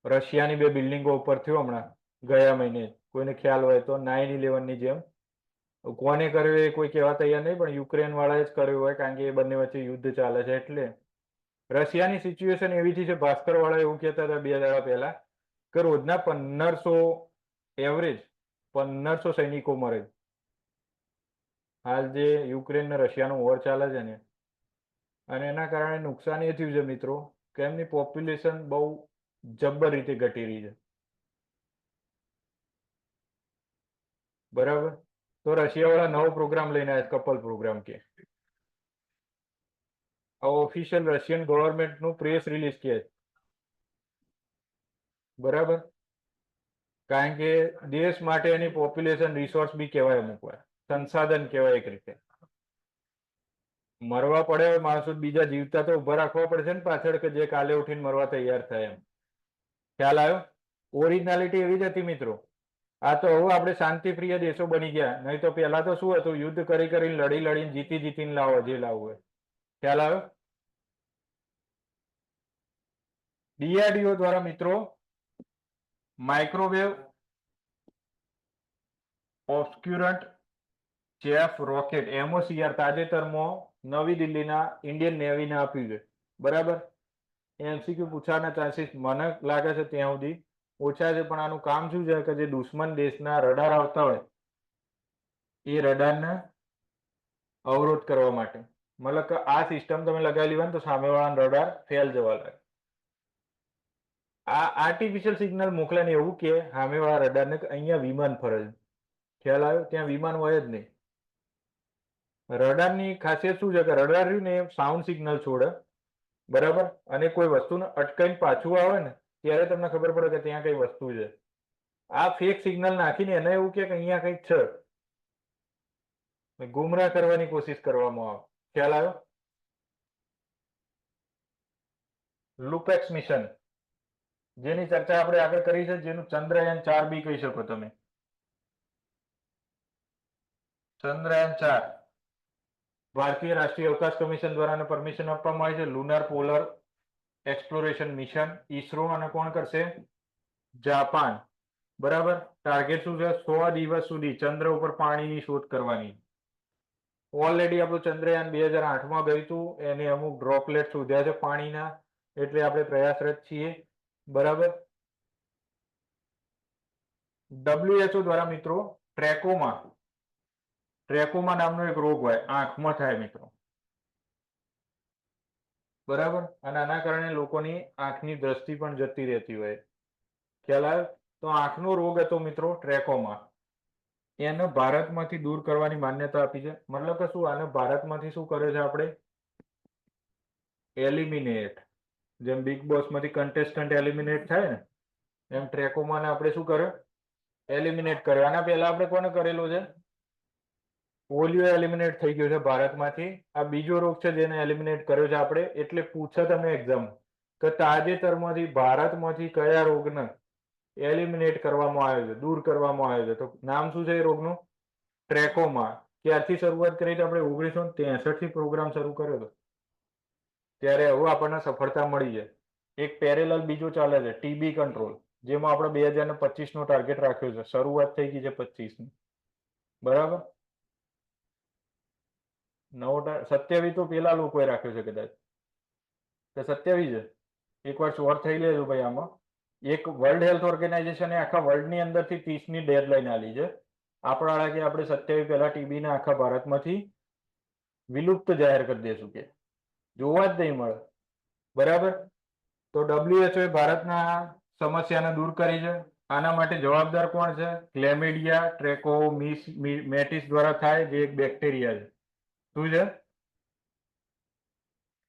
રશિયાની 2 બિલ્ડિંગો ઉપર થયો હમણાં ગયા મહિને, કોઈને ખ્યાલ હોય તો. 9/11ની જેમ. કોને કર્યો એ કોઈ કહેવા તૈયાર નહીં, પણ યુક્રેન વાળાએ જ કર્યો હોય, કારણ કે એ બંને વચ્ચે યુદ્ધ ચાલે છે. એટલે રશિયાની સિચ્યુએશન એવી છે, ભાસ્કર વાળા એવું કહેતા હતા 2 દાડા પહેલા કે રોજના 1500 એવરેજ 1500 સૈનિકો મરે. હાલ જે યુક્રેન ને રશિયાનો વોર ચાલે છે ને, અને એના કારણે નુકસાન એ થયું છે મિત્રો કે એમની પોપ્યુલેશન બહુ જબ્બર રીતે ઘટી રહી છે. બરાબર. તો રશિયા વાળા નવો પ્રોગ્રામ લઈને આવ્યા, કપલ પ્રોગ્રામ કે આ ઓફિશિયલ રશિયન ગવર્મેન્ટનું પ્રેસ રિલીઝ કે. બરાબર. કારણ કે દેશ માટે એની પોપ્યુલેશન રિસોર્સ બી કહેવાય, અમુક વાર સંસાધન કહેવાય એક રીતે. મરવા પડે માણસો બીજા જીવતા તો ઉભા રાખવા પડશે ને પાછળ, કે જે કાલે ઉઠીને મરવા તૈયાર થાય એમ. ખ્યાલ આવ્યો? ઓરિજિનાલિટી એવી જ હતી મિત્રો. આ તો હવે આપણે શાંતિપ્રિય દેશો બની ગયા, નહીં તો પહેલા તો શું હતું, યુદ્ધ કરી કરીને લડીને જીતીને લાવો જે લાવવું હોય. ખ્યાલ આવ્યો? ડીઆરડીઓ દ્વારા મિત્રો માઇક્રોવેવ ઓબ્સ્ક્યુરન્ટ ચેફ રોકેટ MOCR તાજેતરમાં નવી દિલ્હીના ઇન્ડિયન નેવીને આપ્યું છે. બરાબર. MCQ પૂછવાના ચાન્સીસ મને લાગે છે ત્યાં સુધી ઓછા છે, પણ આનું કામ શું છે કે જે દુશ્મન દેશના રડાર આવતા હોય એ રડારને અવરોધ કરવા માટે. મતલબ કે આ સિસ્ટમ તમે લગાવેલી હોય ને તો સામેવાળાનો રડાર ફેલ જવા લાગે. આ આર્ટિફિશિયલ સિગ્નલ મોકલે ને એવું કે સામેવાળા રડારને અહીંયા વિમાન ફરે છે. ખ્યાલ આવ્યો? ત્યાં વિમાન હોય જ નહીં. રડારની ખાસિયત શું છે કે રડાર રહ્યું ને એ સાઉન્ડ સિગ્નલ છોડે. બરાબર. અને કોઈ વસ્તુને અટકાઈને પાછું આવે ને ત્યારે તમને ખબર પડે કે ત્યાં કઈ વસ્તુ છે. આ ફેક સિગ્નલ નાખીને એને એવું કે અહીંયા કંઈક છે, ગુમરાહ કરવાની કોશિશ કરવામાં આવે. ખ્યાલ આવ્યો? લુપેક્સ મિશન, જેની ચર્ચા આપણે આગળ કરી છે, જેનું ચંદ્રયાન 4 બી કહી શકો તમે. ચંદ્રયાન 4 ભારતીય રાષ્ટ્રીય અવકાશ કમિશન દ્વારા પરમિશન આપવામાં આવી છે. Lunar polar exploration mission, ISRO અને કોણ કરશે? જાપાન. બરાબર. ટાર્ગેટ શું છે? 100 દિવસ સુધી ચંદ્ર ઉપર પાણીની શોધ કરવાની. ઓલરેડી આપણું ચંદ્રયાન 2008માં ગયું હતું, એને અમુક ડ્રોપલેટ શોધ્યા છે પાણીના, એટલે આપણે પ્રયાસરત છીએ. બરાબર. WHO દ્વારા મિત્રો ટ્રેકોમા નામનો એક રોગ હોય, આંખમાં થાય મિત્રો. બરાબર. અને આના કારણે લોકોની આંખની દ્રષ્ટિ પણ જતી રહેતી હોય. ખ્યાલ આવ્યો? તો આંખનો રોગ હતો મિત્રો ટ્રેકોમા. એને ભારતમાંથી દૂર કરવાની માન્યતા આપી છે. મતલબ કે શું, આને ભારતમાંથી શું કરે છે આપણે? એલિમિનેટ. જેમ બિગ બોસમાંથી કન્ટેસ્ટન્ટ એલિમિનેટ થાય ને, એમ ટ્રેકોમાને આપણે શું કર્યો? એલિમિનેટ કર્યો. આના પહેલા આપણે કોને કરેલો છે? પોલિયો એલિમિનેટ થઈ ગયો છે ભારતમાંથી. આ બીજો રોગ છે જેને એલિમિનેટ કર્યો છે આપણે. એટલે પૂછે તમે એક્ઝામ કે તાજેતરમાંથી ભારતમાંથી કયા રોગને એલિમિનેટ કરવામાં આવ્યો છે, દૂર કરવામાં આવ્યો છે, તો નામ શું છે એ રોગનું? ટ્રેકોમા. ક્યારથી શરૂઆત કરી આપણે? 1963 થી પ્રોગ્રામ શરૂ કર્યો હતો. ત્યારે હવે આપણને સફળતા મળી છે. એક પેરેલલ બીજો ચાલે છે, ટીબી કંટ્રોલ, જેમાં આપણે 2025 નો ટાર્ગેટ રાખ્યો છે. શરૂઆત થઈ ગઈ છે 25 ની. બરાબર. 27 તો પેલા લોકોએ રાખ્યો છે કદાચ, તો 27 છે. એકવાર શ્યોર થઈ લેજો ભાઈ આમાં. એક વર્લ્ડ હેલ્થ ઓર્ગેનાઇઝેશને આખા વર્લ્ડની અંદરથી 30ની ડેડલાઇન આલી છે. આપણા કે આપણે 27 પહેલા ટીબીને આખા ભારતમાંથી વિલુપ્ત જાહેર કરી દેશું કે જોવા જ નહીં મળે. બરાબર. તો WHO ભારતના સમસ્યાને દૂર કરી છે. આના માટે જવાબદાર કોણ છે? ક્લેમિડિયા ટ્રેકોમેટિસ દ્વારા થાય, જે એક બેક્ટેરિયા છે. શું છે?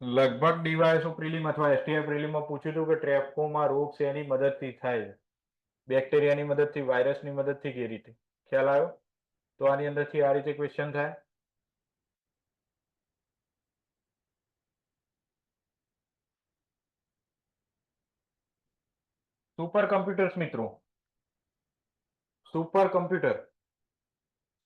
લગભગ ડીવાયએસઓ પ્રિલિમ અથવા એસટીઆઈ પ્રિલિમમાં પૂછ્યું હતું કે ટ્રેકોમા રોગ શેની મદદથી થાય છે? બેક્ટેરિયાની મદદથી, વાયરસની મદદથી, કે રીતે? ખ્યાલ આવ્યો? તો આની અંદરથી આ રીતે ક્વેશ્ચન થાય. સુપર કમ્પ્યુટર્સ મિત્રો, સુપર કમ્પ્યુટર,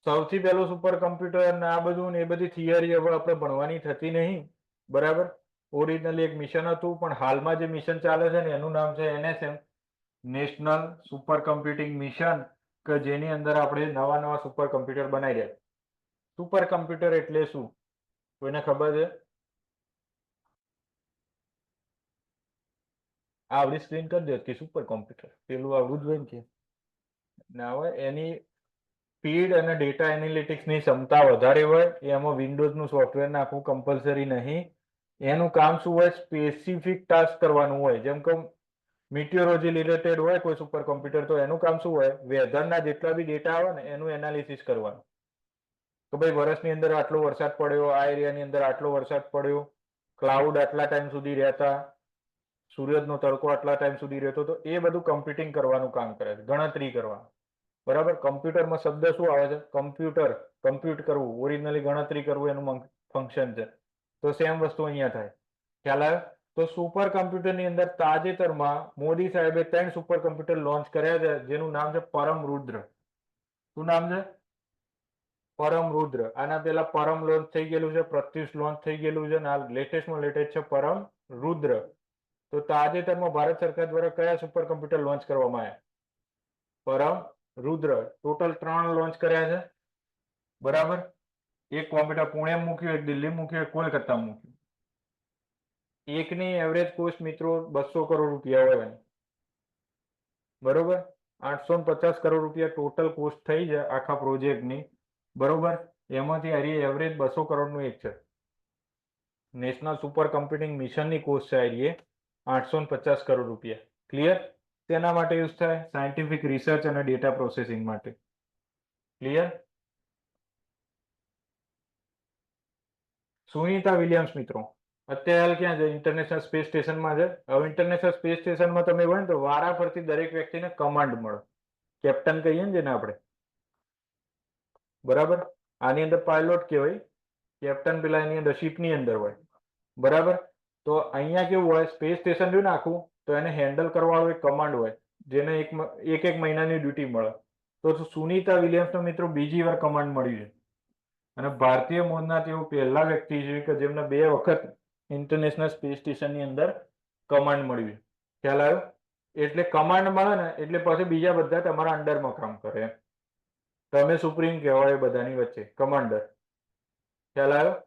સૌથી પહેલું સુપર કમ્પ્યુટર ને આ બધું ને એ બધી થિયરી હવે આપણે ભણવાની થતી નહીં. બરાબર. ઓરિજિનલી એક મિશન હતું, પણ હાલમાં જે મિશન ચાલે છે ને એનું નામ છે NSM, national super computing mission, કે જેની અંદર આપણે નવા નવા સુપર કમ્પ્યુટર બનાવી રહ્યા. સુપર કમ્પ્યુટર એટલે શું? કોઈને ખબર છે? આવડી સ્ક્રીન કરી દો કે સુપર કમ્પ્યુટર પેલું આવડું જ હોય ને કે ના હોય. એની સ્પીડ અને ડેટા એનાલિટિક્સની ક્ષમતા વધારે હોય. એમાં વિન્ડોઝનું સોફ્ટવેર નાખવું કમ્પલસરી નહીં. એનું કામ શું હોય? સ્પેસિફિક ટાસ્ક કરવાનું હોય. જેમ કે મિટિયોરોલોજી રિલેટેડ હોય કોઈ સુપર કમ્પ્યુટર, તો એનું કામ શું હોય? વેધરના જેટલા બી ડેટા આવે ને એનું એનાલિસિસ કરવાનું. તો ભાઈ વર્ષની અંદર આટલો વરસાદ પડ્યો, આ એરિયાની અંદર આટલો વરસાદ પડ્યો, ક્લાઉડ આટલા ટાઈમ સુધી રહેતા, સૂર્યનો તડકો આટલા ટાઈમ સુધી રહેતો, તો એ બધું કમ્પ્યુટિંગ કરવાનું કામ કરે છે, ગણતરી કરવાનું. બરાબર. કમ્પ્યુટરમાં શબ્દ શું આવે છે? કમ્પ્યુટર, કમ્પ્યુટ કરવું, ઓરિજિનલી ગણતરી કરવું એનું ફંક્શન છે. તો સેમ વસ્તુ અહીંયા થાય. ખ્યાલ આવે? તો સુપર કમ્પ્યુટરની અંદર તાજેતરમાં મોદી સાહેબે 3 સુપર કમ્પ્યુટર લોન્ચ કર્યા છે, જેનું નામ છે પરમ રુદ્ર. શું નામ છે? પરમ રુદ્ર. આના પહેલા પરમ લોન્ચ થઈ ગયેલું છે, પ્રત્યુષ લોન્ચ થઈ ગયેલું છે, અને આ લેટેસ્ટમાં લેટેસ્ટ છે પરમ રુદ્ર. તો તાજેતરમાં ભારત સરકાર દ્વારા કયા સુપર કમ્પ્યુટર લોન્ચ કરવામાં આવ્યા? પરમ રુદ્ર. ટોટલ 3 લોન્ચ કર્યા છે. બરાબર. એક કોમ્પ્યુટર પુણે મૂક્યું, એક દિલ્હી મૂક્યું, એક કોલકાતા મૂક્યું. એકની એવરેજ કોસ્ટ મિત્રો 200 કરોડ રૂપિયા હોય. બરોબર. 850 કરોડ રૂપિયા ટોટલ કોસ્ટ થઈ છે આખા પ્રોજેક્ટની. બરોબર. એમાંથી આ એવરેજ 200 કરોડનું એક છે. નેશનલ સુપર કમ્પ્યુટિંગ મિશનની કોસ્ટ છે આ 850 કરોડ રૂપિયા. ક્લિયર? તેના માટે યુઝ થાય સાયન્ટિફિક રિસર્ચ અને ડેટા પ્રોસેસિંગ માટે. ક્લિયર? સુનિતા વિલિયમ્સ મિત્રો અત્યારે હાલ ક્યાં છે? ઇન્ટરનેશનલ સ્પેસ સ્ટેશનમાં છે. હવે ઇન્ટરનેશનલ સ્પેસ સ્ટેશનમાં તમે હોય ને તો વારા ફરતી દરેક વ્યક્તિને કમાન્ડ મળે. કેપ્ટન કહીએ ને જેને આપણે. બરાબર. આની અંદર પાયલોટ કહેવાય. કેપ્ટન પેલા એની અંદર શિપની અંદર હોય. બરાબર. તો અહીંયા કેવું હોય? સ્પેસ સ્ટેશન રહ્યું ને આખું, તો એને હેન્ડલ કરવાનો એક કમાન્ડ હોય, જેને એક મહિનાની ડ્યુટી મળે. તો સુનિતા વિલિયમ્સનો મિત્રો બીજી વાર કમાન્ડ મળ્યું છે. અને ભારતીય મૂળના તેઓ પહેલા વ્યક્તિ છે કે જેમને 2 વખત ઇન્ટરનેશનલ સ્પેસ સ્ટેશનની અંદર કમાન્ડ મળ્યું. ખ્યાલ આવ્યો? એટલે કમાન્ડ મળે ને એટલે પછી બીજા બધા તમારા અંડરમાં કામ કરે. તમે સુપ્રીમ કહેવાય બધાની વચ્ચે, કમાન્ડર. ખ્યાલ આવ્યો?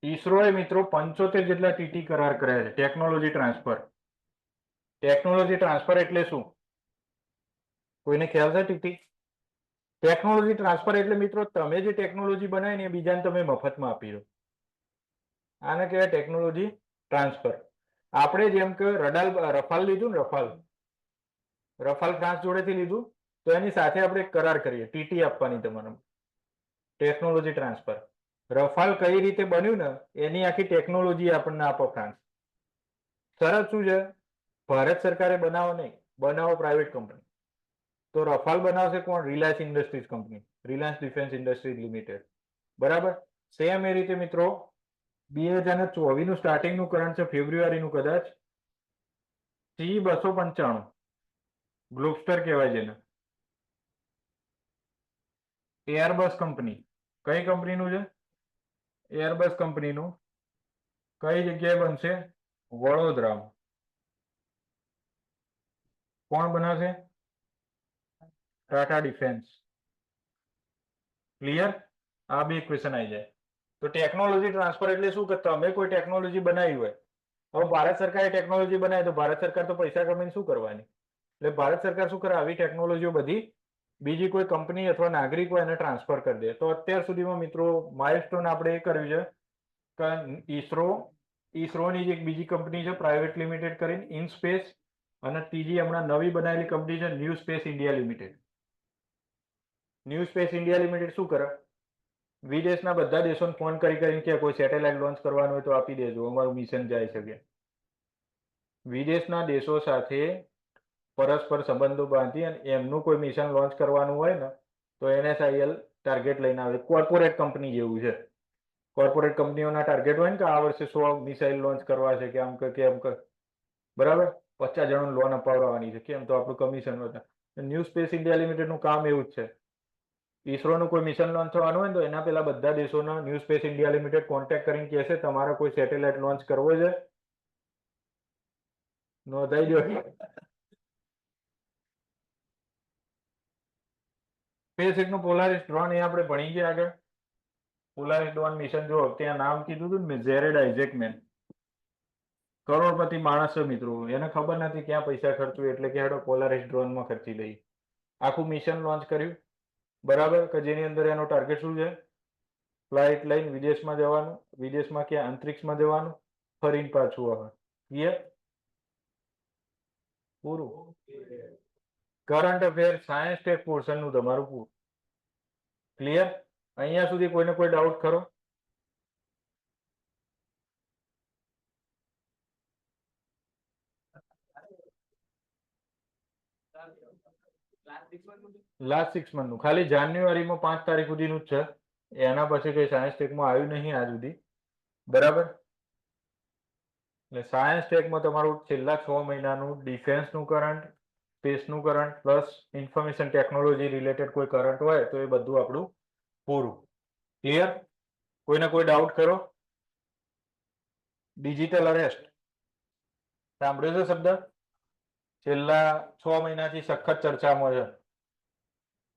ઈસરોએ મિત્રો 75 જેટલા ટીટી કરાર કર્યા છે. Technology transfer. ટેકનોલોજી ટ્રાન્સફર એટલે શું? કોઈને ખ્યાલ છે? ટીટી ટેકનોલોજી ટ્રાન્સફર એટલે મિત્રો તમે જે ટેકનોલોજી બનાવી ને એ બીજાને તમે મફતમાં આપી દો. આને કહેવાય ટેકનોલોજી ટ્રાન્સફર. આપણે જેમ કે રફાલ લીધું ને, રફાલ ફ્રાન્સ જોડેથી લીધું, તો એની સાથે આપણે કરાર કરીએ ટીટી આપવાની તમારે. Technology transfer. રફાલ કઈ રીતે બન્યું ને એની આખી ટેકનોલોજી આપણને આપો ફ્રાન્સ. શરત શું છે? ભારત સરકારે બનાવો નહીં, બનાવો પ્રાઇવેટ કંપની. તો રફાલ બનાવશે કોણ? Reliance industries company, Reliance defence industries limited. બરાબર. સેમ એ રીતે મિત્રો 2024નું સ્ટાર્ટિંગનું કરંટ છે, ફેબ્રુઆરીનું કદાચ, C295 ગ્લોબસ્ટર કહેવાય જેને. Airbus company. કઈ કંપનીનું છે? એરબસ કંપનીનું. કઈ જગ્યાએ બનશે? વડોદરામાં કોણ બનાવશે? ટાટા ડિફેન્સ. ક્લિયર? આ બે ક્વેશ્ચન આવી જાય. તો ટેકનોલોજી ટ્રાન્સફર એટલે શું કે તમે કોઈ ટેકનોલોજી બનાવી હોય, હવે ભારત સરકારે ટેકનોલોજી બનાવી તો ભારત સરકાર તો પૈસા કમાઈને શું કરવાની? એટલે ભારત સરકાર શું કરે, આવી ટેકનોલોજીઓ બધી બીજી કોઈ કંપની અથવા નાગરિકો એને ટ્રાન્સફર કરી દે. તો અત્યાર સુધીમાં મિત્રો માઇલસ્ટોન આપણે એ કર્યું છે કે ઈસરોની જે એક બીજી કંપની છે પ્રાઇવેટ લિમિટેડ કરીને ઇનસ્પેસ, અને ત્રીજી હમણાં નવી બનાવેલી કંપની છે new space India limited. New space India limited શું કરે, વિદેશના બધા દેશોને ફોન કરીને કે કોઈ સેટેલાઇટ લોન્ચ કરવાનું હોય તો આપી દેજો, અમારું મિશન જાય શકે. વિદેશના દેશો સાથે પરસ્પર સંબંધો બાંધી અને એમનું કોઈ મિશન લોન્ચ કરવાનું હોય ને તો NSIL ટાર્ગેટ લઈને આવે. કોર્પોરેટ કંપની જેવું છે. કોર્પોરેટ કંપનીઓના ટાર્ગેટ હોય ને કે આ વર્ષે 100 મિસાઇલ લોન્ચ કરવા છે કે આમ કે એમ કે, બરાબર, 50 જણોને લોન અપાવવાની છે, કેમ તો આપણું કમિશન વધે. ન્યૂ સ્પેસ ઇન્ડિયા લિમિટેડનું કામ એવું જ છે. ઈસરોનું કોઈ મિશન લોન્ચ થવાનું હોય ને તો એના પેલા બધા દેશોના new space India limited contact કરીને કહેશે તમારે કોઈ સેટેલાઇટ લોન્ચ કરવો છે, નોંધાઈ દો. સ્પેસએક્સનું પોલારિસ ડ્રોન એ આપણે ભણી ગયા આગળ. પોલારિસ ડ્રોન મિશન જો ત્યાં નામ કીધું હતું ને, જેરેડ આઇઝેકમેન, કરોડપતિ માણસ છે મિત્રો, એને ખબર નથી ક્યાં પૈસા ખર્ચવું એટલે કે હેડો પોલારિસ ડ્રોનમાં ખર્ચી લઈ. આખું મિશન લોન્ચ કર્યું, બરાબર, કે જેની અંદર એનો ટાર્ગેટ શું છે, ફ્લાઇટ લઈને વિદેશમાં જવાનું, વિદેશમાં ક્યાં, અંતરિક્ષમાં જવાનું, ફરીને પાછું આવે. ક્લિયર? પૂરું. કરંટ અફેર સાયન્સ ટેક પોર્શનનું તમારું પૂરું. ક્લિયર? અહીંયા સુધી કોઈને કોઈ ડાઉટ ખરો? લાસ્ટ 6 મંથનું ખાલી જાન્યુઆરીમાં 5 તારીખ સુધીનું જ છે. એના પછી કઈ સાયન્સ ટેકમાં આવ્યું નહીં આજ સુધી, બરાબર. એટલે સાયન્સ ટેકમાં તમારું છેલ્લા 6 મહિનાનું ડિફેન્સનું કરંટ, સ્પેસનું current plus information technology related કોઈ કરંટ હોય તો એ બધું આપણું પૂરું. ક્લિયર? કોઈને કોઈ ડાઉટ કરો? ડિજિટલ અરેસ્ટ સાંભળ્યો છે શબ્દ? છેલ્લા 6 મહિનાથી સખત ચર્ચામાં છે.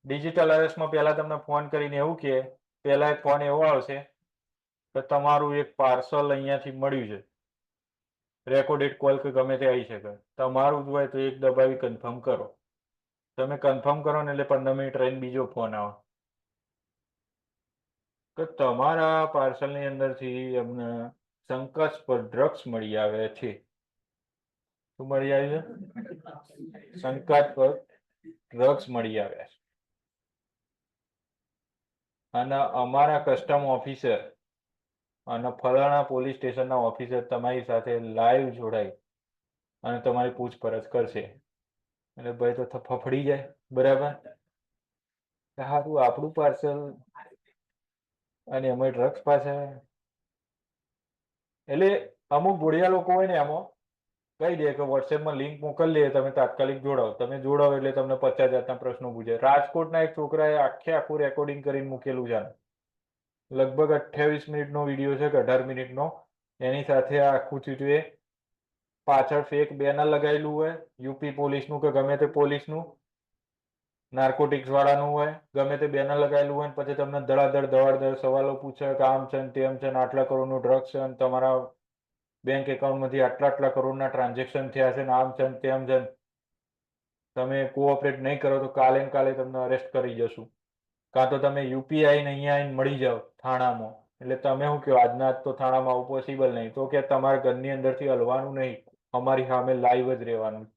ડિજિટલ અરેસ્ટમાં પહેલા તમને ફોન કરીને એવું કે, પહેલા એક ફોન એવો આવશે કે તમારું એક પાર્સલ અહીંયાથી મળ્યું છે, રેકોર્ડેડ કોલ કે ગમે તે આવી શકે, તમારું જ હોય તો એક દબાવી કન્ફર્મ કરો. તમે કન્ફર્મ કરો ને એટલે 15 મિનિટ રહીને બીજો ફોન આવે કે તમારા પાર્સલની અંદરથી અમને શંકાસ્પદ ડ્રગ્સ મળી આવે છે. શું મળી આવ્યું છે? શંકાસ્પદ ડ્રગ્સ મળી આવ્યા છે. અને અમારા કસ્ટમ ઓફિસર અને ફલાણા પોલીસ સ્ટેશનના ઓફિસર તમારી સાથે લાઈવ જોડાઈ અને તમારી પૂછપરછ કરશે. એટલે ભાઈ તો ફફડી જાય, બરાબર. સારું, આપણું પાર્સલ અને એમાં ડ્રગ્સ પાસે. એટલે અમુક ભોળિયા લોકો હોય ને એમાં કહી દે કે વોટ્સએપમાં લિંક મોકલી દે, તમે તાત્કાલિક જોડાઓ. તમે જોડાઓ એટલે તમને 50 જાતના પ્રશ્નો પૂછે. રાજકોટના એક છોકરાએ આખું રેકોર્ડિંગ કરીને મૂકેલું છે. લગભગ 28 મિનિટનો વિડીયો છે કે 18 મિનિટનો. એની સાથે આખું થયું એ પાછળ ફેક બેનર લગાવેલું હોય, યુપી પોલીસનું કે ગમે તે પોલીસનું, નાર્કોટિક્સ વાળાનું હોય, ગમે તે બેનર લગાવેલું હોય, પછી તમને ધડાધડ સવાલો પૂછે કે આમ છે તેમ છે, આટલા કરોડનું ડ્રગ્સ છે, તમારા બેંક એકાઉન્ટમાંથી આટલા કરોડના ટ્રાન્ઝેક્શન થયા છે, આમ છે તેમ છે, તમે કોઓપરેટ નહીં કરો તો કાલે તમને અરેસ્ટ કરી જશું, કાં તો તમે યુપીઆઈ ને અહીંયા આવીને મળી જાઓ થાણામાં. એટલે તમે શું કહો, આજના આજ તો થાણામાં આવું પોસિબલ નહીં, તો કે તમારા ઘરની અંદરથી હલવાનું નહીં, અમારી સામે લાઈવ જ રહેવાનું.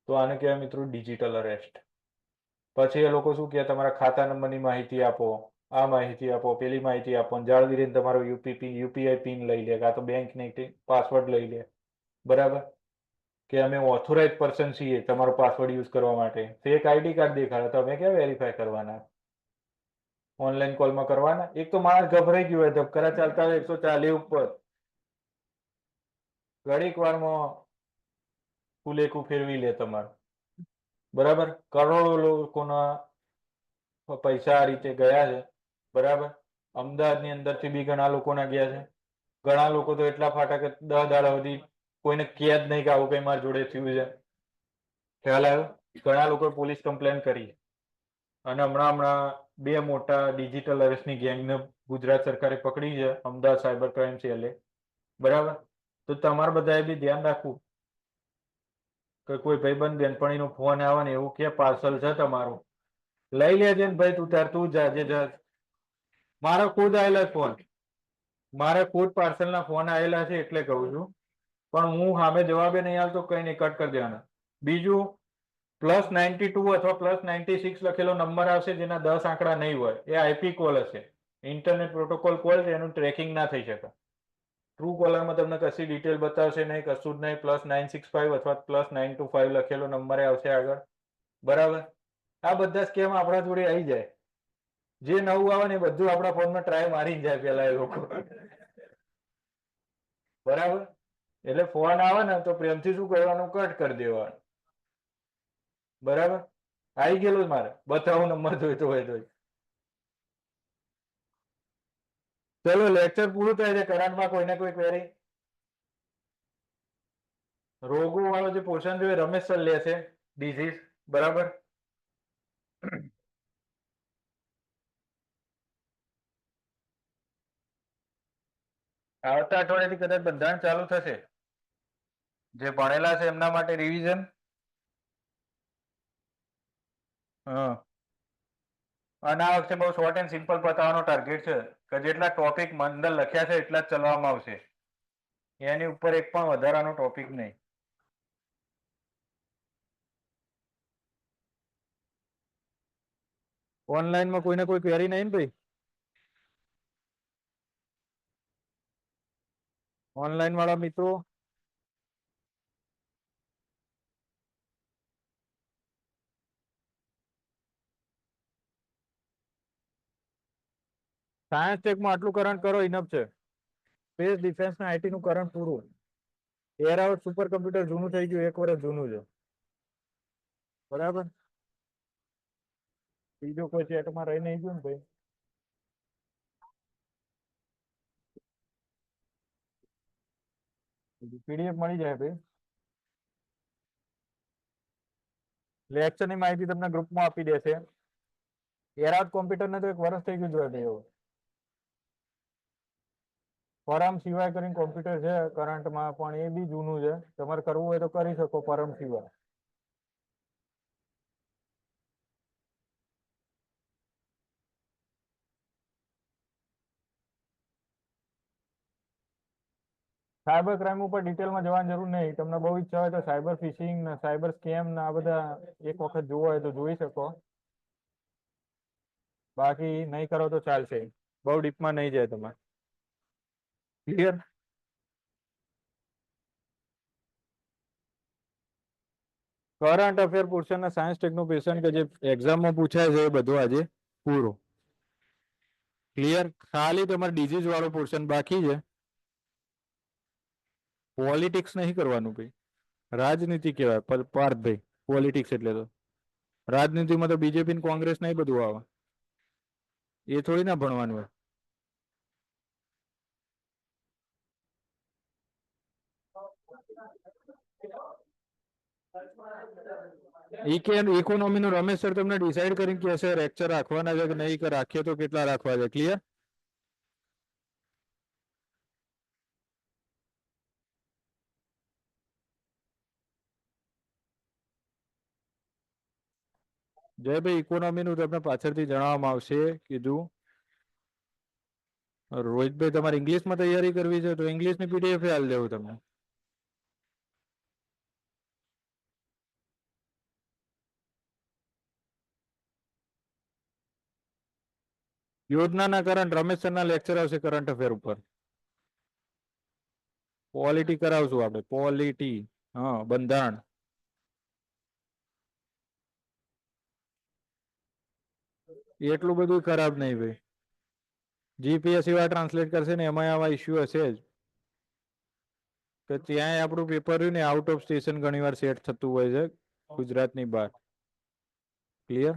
તો આને કહેવાય મિત્રો ડિજિટલ અરેસ્ટ. પછી એ લોકો શું કહે, તમારા ખાતા નંબરની માહિતી આપો, આ માહિતી આપો, પેલી માહિતી આપો, જાળવી રહીને તમારો યુપીઆઈ પિન લઈ લે, કાં તો બેંક પાસવર્ડ લઈ લે, બરાબર. કે અમે ઓથોરાઇઝ પર્સન છીએ તમારો પાસવર્ડ યુઝ કરવા માટે. ફેક આઈડી કાર્ડ દેખાડે, તમે ક્યાં વેરીફાઈ કરવાના? ઓનલાઈન કોલમાં કરવાના? એક તો માણસ ગભરાઈ ગયો હોય, ધબકારા ચાલતા હોય 140 ઉપર, ઘડીક વારમાં ફુલેકું ફેરવી લે તમારું, બરાબર. કરોડો લોકોના પૈસા આ રીતે ગયા છે, બરાબર. અમદાવાદની અંદરથી બી ઘણા લોકોના ગયા છે. ઘણા લોકો તો એટલા ફાટા કે 10 દાડા સુધી કોઈને કહે જ નહીં કે આવું કઈ મારી જોડે થયું છે. ખ્યાલ આવ્યો? ઘણા લોકો પોલીસ કમ્પ્લેન કરી અને હમણાં 2 મોટા ડિજિટલ અરેસ્ટની ગેંગને ગુજરાત સરકારે પકડી છે અમદાવાદ સાયબર ક્રાઇમ સેલે. બરાબર? તો તમારે બધાએ બી ધ્યાન રાખવું કે કોઈ ભાઈબંધ બેનપણીનો ફોન આવે ને એવું કે પાર્સલ છે તમારું, લઈ લેજે ને ભાઈ, તું જાજે જા. મારે ખુદ આવેલા ફોન, મારે ખુદ પાર્સલના ફોન આવેલા છે એટલે કહું છું. પણ હું સામે જવાબે નહીં આવતો, કઈ નહીં, કટ કરી દેવાના. બીજું, +92 અથવા +96 લખેલો નંબર આવશે જેના 10 આંકડા નહીં હોય, એ આઈપી કોલ હશે, ઇન્ટરનેટ પ્રોટોકોલ કોલ છે, એનું ટ્રેકિંગ ના થઈ શકે. ટ્રુ કોલરમાં તમને કશી ડિટેલ બતાવશે નહીં, કશું જ નહીં. +965 અથવા +925 લખેલો નંબર આવશે આગળ. બરાબર? આ બધા સ્કેમ આપણા જોડે આવી જાય. જે નવું આવે ને એ બધું આપણા ફોનમાં ટ્રાય મારી જાય પેલા એ લોકો. બરાબર? એટલે ફોન આવે ને તો પ્રેમથી શું કરવાનું, કટ કરી દેવાનું. બરાબર? આવી ગયેલું મારે બતાવું નંબર જોઈતો હોય તો. ચલો, લેક્ચર પૂરું થાય છે. કરંટમાં કોઈને કોઈ ક્વેરી? રોગો વાળો જે પોર્શન છે રમેશ સર લે છે, ડિઝીઝ. બરાબર? આવતા અઠવાડિયાથી કદાચ બંધારણ ચાલુ થશે. જે ભણેલા છે એમના માટે રિવિઝન. હા, અને આ વખતે બહુ શોર્ટ એન્ડ સિમ્પલ પતાવવાનો ટાર્ગેટ છે કે જેટલા ટોપિક અંદર લખ્યા છે એટલા જ ચલાવવામાં આવશે. એની ઉપર એક પણ વધારાનો ટોપિક નહીં. ઓનલાઈનમાં કોઈને કોઈ ક્વેરી નહીં ને ભાઈ? ઓનલાઈન વાળા મિત્રો, સાયન્સ ટેકમાં આટલું કરંટ કરો ઇનફ છે. સ્પેસ ડિફેન્સ ના આઈટી નું કરંટ પૂરું. એર આઉટ સુપર કમ્પ્યુટર જૂનું થઈ ગયું, 1 વર્ષ જૂનું છે. બરાબર? બીજો કોઈ ચેટમાં રહી નહીં ગયું ને ભાઈ? પીડીએફ મળી જાય ભાઈ. લેક્ચરની માહિતી તમને ગ્રુપમાં આપી દેશે. એર આઉટ કોમ્પ્યુટરને તો 1 વર્ષ થઈ ગયું જોઈએ એવું. પરમ સિવાય કરીને કોમ્પ્યુટર છે કરંટમાં, પણ એ બી જૂનું છે. તમારે કરવું હોય તો કરી શકો પરમ સિવાય. સાયબર ક્રાઇમ ઉપર ડિટેલમાં જવાની જરૂર નહીં. તમને બહુ ઈચ્છા હોય તો સાયબર ફિશિંગ ને સાયબર સ્કેમ ને આ બધા એક વખત જોવા હોય તો જોઈ શકો. બાકી નહીં કરો તો ચાલશે, બહુ ડીપમાં નહીં જાય તમારે. ક્લિયર? કરંટ અફેર પોર્શન ના સાયન્સ ટેકનો ક્વેશ્ચન કે જે એક્ઝામમાં પૂછાય છે એ બધું આજે પૂરું. ક્લિયર? ખાલી તમારે ડિઝીઝ વાળો પોર્શન બાકી છે. પોલિટિક્સ નહીં કરવાનું ભાઈ, રાજનીતિ કહેવાય પાર્થભાઈ. પોલિટિક્સ એટલે તો રાજનીતિમાં તો બીજેપી ને કોંગ્રેસ નહીં બધું આવે, એ થોડી ના ભણવાનું હોય. ઇકોનોમી નું રમેશ સર તમને ડિસાઈડ કરીને કહેશે લેક્ચર રાખવાના છે કે નહીં, કે રાખીએ તો કેટલા રાખવા છે. ક્લિયર? જયભાઈ, ઇકોનોમી નું તમને પાછળથી જણાવવામાં આવશે કીધું. રોહિતભાઈ, તમારે ઇંગ્લિશમાં તૈયારી કરવી છે તો ઇંગ્લિશની પીડીએફ હાલ દેવું તમને. યોજનાના કરંટ રમેશ સરના લેક્ચર આવશે કરંટ અફેર ઉપર. પોલિટી કરાવશું આપણે, પોલિટી. હા, બંધારણ. એટલું બધું ખરાબ નહીં ભાઈ. જીપીએસસી વાળા ટ્રાન્સલેટ કરશે ને એમાં આવા ઇસ્યુ હશે જ કે ત્યાં આપણું પેપર રહ્યું ને આઉટ ઓફ સ્ટેશન ઘણી વાર સેટ થતું હોય છે ગુજરાતની બહાર. ક્લિયર?